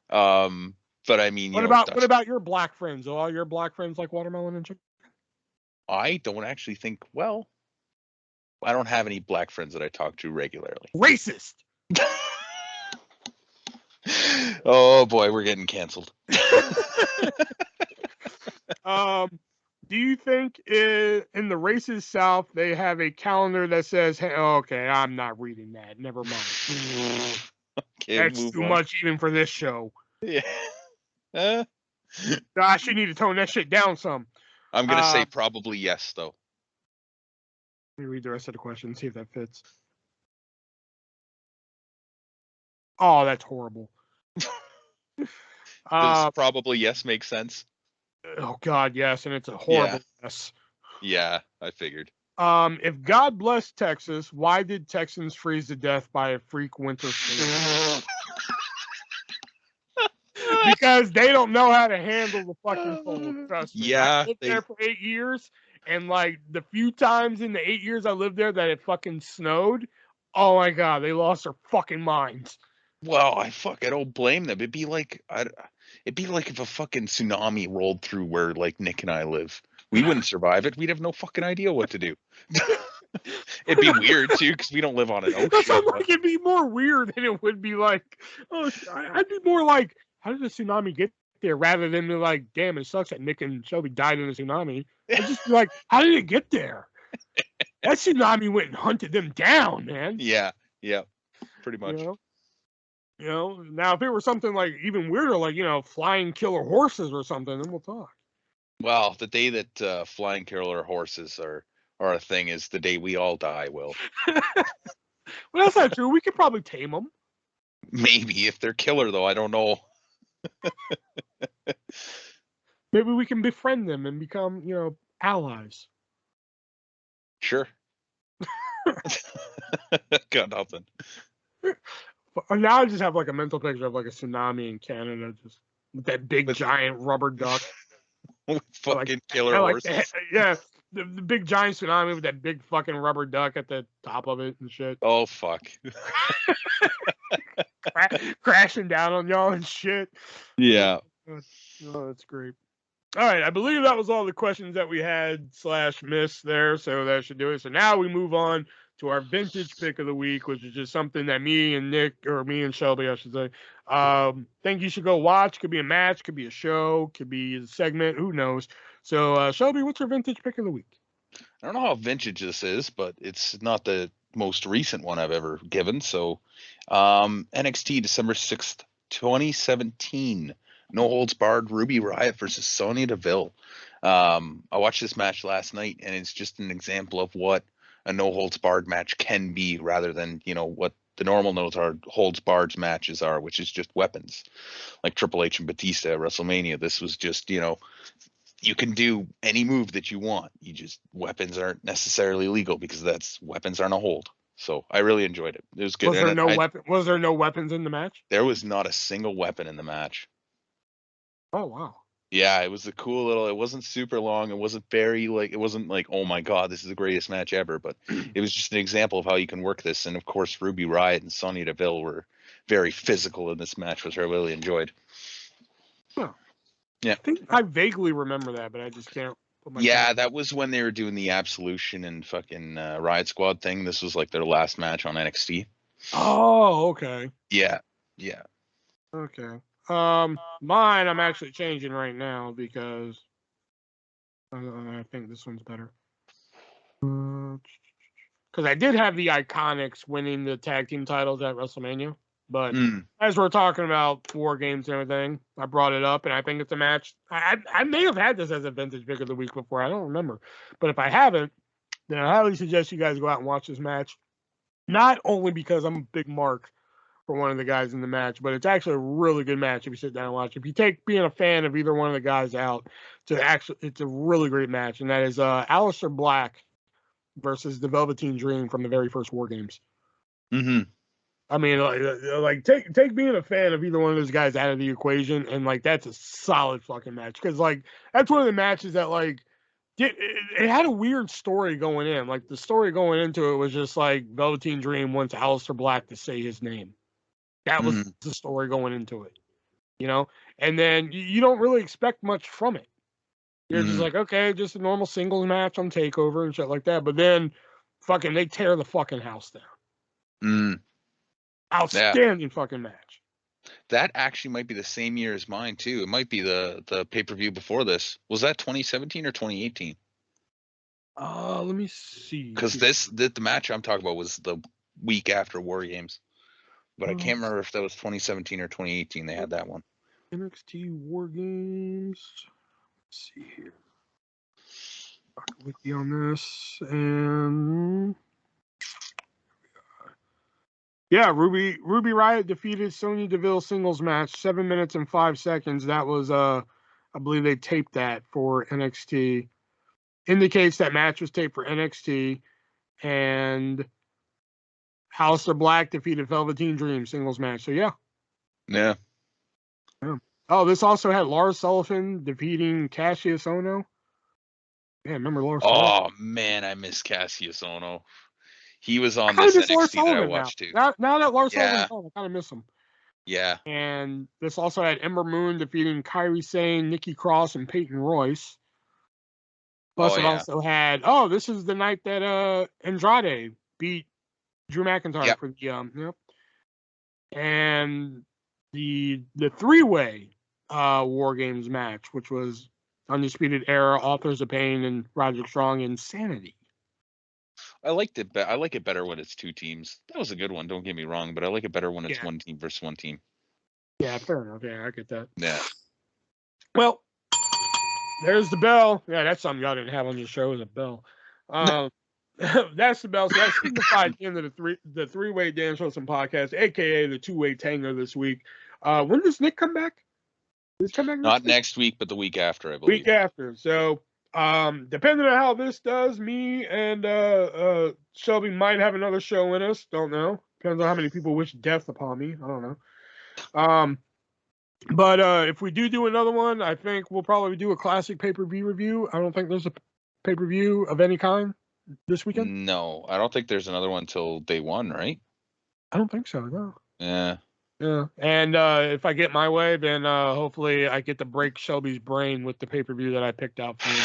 But I mean, what about your black friends? Do all your black friends like watermelon and chicken? I don't actually think. Well, I don't have any black friends that I talk to regularly. Racist. Oh boy, we're getting canceled. Do you think in the racist South they have a calendar that says, "Hey, okay, I'm not reading that. Never mind. Okay, that's too much even for this show." Yeah. Gosh, you need to tone that shit down some. I'm gonna say probably yes, though. Let me read the rest of the question, see if that fits. Oh, that's horrible. Does probably yes make sense? Oh God, yes, and it's a horrible yes. Yeah, I figured. If God blessed Texas, why did Texans freeze to death by a freak winter storm? Because they don't know how to handle the fucking cold. Trust me. Yeah, I lived there for 8 years, And like the few times in the 8 years I lived there that it fucking snowed, oh my god, they lost their fucking minds. Well, I don't blame them. It'd be like if a fucking tsunami rolled through where like Nick and I live. We wouldn't survive it. We'd have no fucking idea what to do. It'd be weird too because we don't live on an That ocean. sounds like it'd be more weird than it would be like, oh, I'd be more like, how did the tsunami get there? Rather than be like, damn, it sucks that Nick and Shelby died in a tsunami. I'd just be like, how did it get there? That tsunami went and hunted them down, man. Yeah, pretty much. Now if it were something like even weirder, like flying killer horses or something, then we'll talk. Well, the day that flying killer horses are a thing is the day we all die, Will. Well, that's not true. We could probably tame them. Maybe if they're killer, though, I don't know. Maybe we can befriend them and become, allies. Sure. Got nothing. Now I just have like a mental picture of like a tsunami in Canada, just with that big giant rubber duck. Fucking killer horses. Yeah, the big giant tsunami with that big fucking rubber duck at the top of it and shit. Oh fuck. Crashing down on y'all and shit. Yeah. Oh, that's great. All right, I believe that was all the questions that we had / missed there, so that should do it. So now we move on to our vintage pick of the week, which is just something that me and Shelby, I should say, think you should go watch. Could be a match, could be a show, could be a segment, who knows. So, Shelby, what's your vintage pick of the week? I don't know how vintage this is, but it's not the most recent one I've ever given. So, NXT December 6th, 2017. No holds barred, Ruby Riott versus Sonya Deville. I watched this match last night, and it's just an example of what a no holds barred match can be, rather than what the normal no holds barred matches are, which is just weapons, like Triple H and Batista at WrestleMania. This was just you can do any move that you want. Weapons aren't necessarily legal because weapons aren't a hold. So I really enjoyed it. It was good. Was there no weapons in the match? There was not a single weapon in the match. Oh wow. Yeah, it was a cool little. It wasn't super long. It wasn't it wasn't like, oh my god, this is the greatest match ever. But it was just an example of how you can work this. And of course, Ruby Riott and Sonya Deville were very physical in this match, which I really enjoyed. Huh. Yeah, I think I vaguely remember that, but I just can't. That was when they were doing the Absolution and fucking Riot Squad thing. This was like their last match on NXT. Oh, okay. Yeah. Okay. Mine I'm actually changing right now because I think this one's better. Because I did have the Iconics winning the tag team titles at WrestleMania, but as we're talking about War Games and everything, I brought it up, and I think it's a match. I may have had this as a vintage pick of the week before. I don't remember, but if I haven't, then I highly suggest you guys go out and watch this match. Not only because I'm a big mark for one of the guys in the match, but it's actually a really good match if you sit down and watch. If you take being a fan of either one of the guys out, it's a really great match, and that is Aleister Black versus the Velveteen Dream from the very first War Games. Mm-hmm. I mean, like take being a fan of either one of those guys out of the equation, and like that's a solid fucking match, because like that's one of the matches that like it had a weird story going in. Like the story going into it was just like Velveteen Dream wants Aleister Black to say his name. That was the story going into it, and then you don't really expect much from it. You're just like, okay, just a normal singles match on TakeOver and shit like that. But then fucking they tear the fucking house down. Outstanding fucking match. That actually might be the same year as mine too. It might be the pay-per-view before this. Was that 2017 or 2018? Let me see. Because the match I'm talking about was the week after War Games. But I can't remember if that was 2017 or 2018. They had that one. NXT War Games. Let's see here. I'm with you on this. And yeah, Ruby Riott defeated Sonya Deville singles match, 7 minutes and 5 seconds. That was I believe they taped that for NXT. Indicates that match was taped for NXT, and Aleister Black defeated Velveteen Dream singles match. So yeah. Oh, this also had Lars Sullivan defeating Cassius Ohno. Yeah, remember Lars Sullivan? Oh man, I miss Cassius Ono. He was I on kind of this miss Lars NXT that I Sullivan now. watched too. Now that Lars Sullivan's Yeah, gone, I kind of miss him. yeah. And this also had Ember Moon defeating Kairi Sane, Nikki Cross, and Peyton Royce. Plus, Oh it yeah. also had this is the night that Andrade beat Drew McIntyre Yep. for the and the three-way War Games match, which was Undisputed Era, Authors of Pain, and Roderick Strong Insanity. I liked it. I like it better when it's two teams. That was a good one. Don't get me wrong, but I like it better when it's one team versus one team. Yeah, fair enough. Yeah, I get that. Yeah. Well, there's the bell. Yeah, that's something y'all didn't have on your show, is a bell. That's the bell. So that signifies the end of the three-way Dan Schultzen podcast, aka the two-way tango this week. When does Nick come back? Does he come back Not next week, but the week after, I believe. Week after. So depending on how this does, me and Shelby might have another show in us. Don't know. Depends on how many people wish death upon me. I don't know. But if we do another one, I think we'll probably do a classic pay-per-view review. I don't think there's a pay-per-view of any kind this weekend. No, I don't think there's another one till day one, right? I don't think so, no. Yeah. Yeah. And if I get my way, then hopefully I get to break Shelby's brain with the pay-per-view that I picked out for him.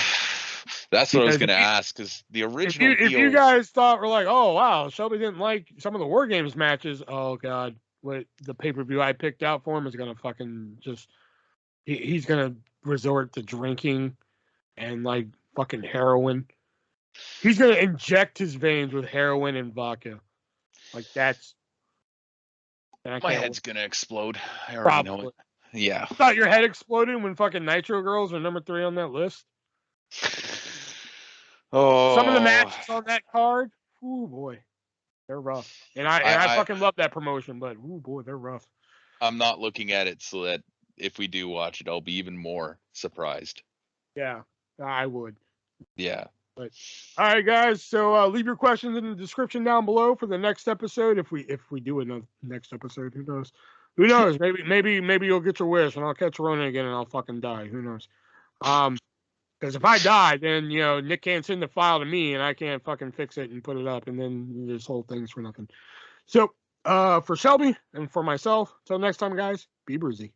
That's what I was going to ask, because the original if you guys thought we're like, oh, wow, Shelby didn't like some of the War Games matches, oh, God. What the pay-per-view I picked out for him is going to fucking just... He's going to resort to drinking and, like, fucking heroin. He's going to inject his veins with heroin and vodka. Like, that's... My head's going to explode. I already Probably. know it. Yeah. You thought your head exploded when fucking Nitro Girls are number 3 on that list? Oh. Some of the matches on that card, ooh, boy. They're rough. And I fucking love that promotion, but ooh, boy, they're rough. I'm not looking at it so that if we do watch it, I'll be even more surprised. Yeah, I would. Yeah. But all right, guys. So leave your questions in the description down below for the next episode. If we do another next episode, who knows? Who knows? Maybe you'll get your wish, and I'll catch Ronan again, and I'll fucking die. Who knows? Because if I die, then Nick can't send the file to me, and I can't fucking fix it and put it up, and then this whole thing's for nothing. So for Shelby and for myself, till next time, guys. Be bruisey.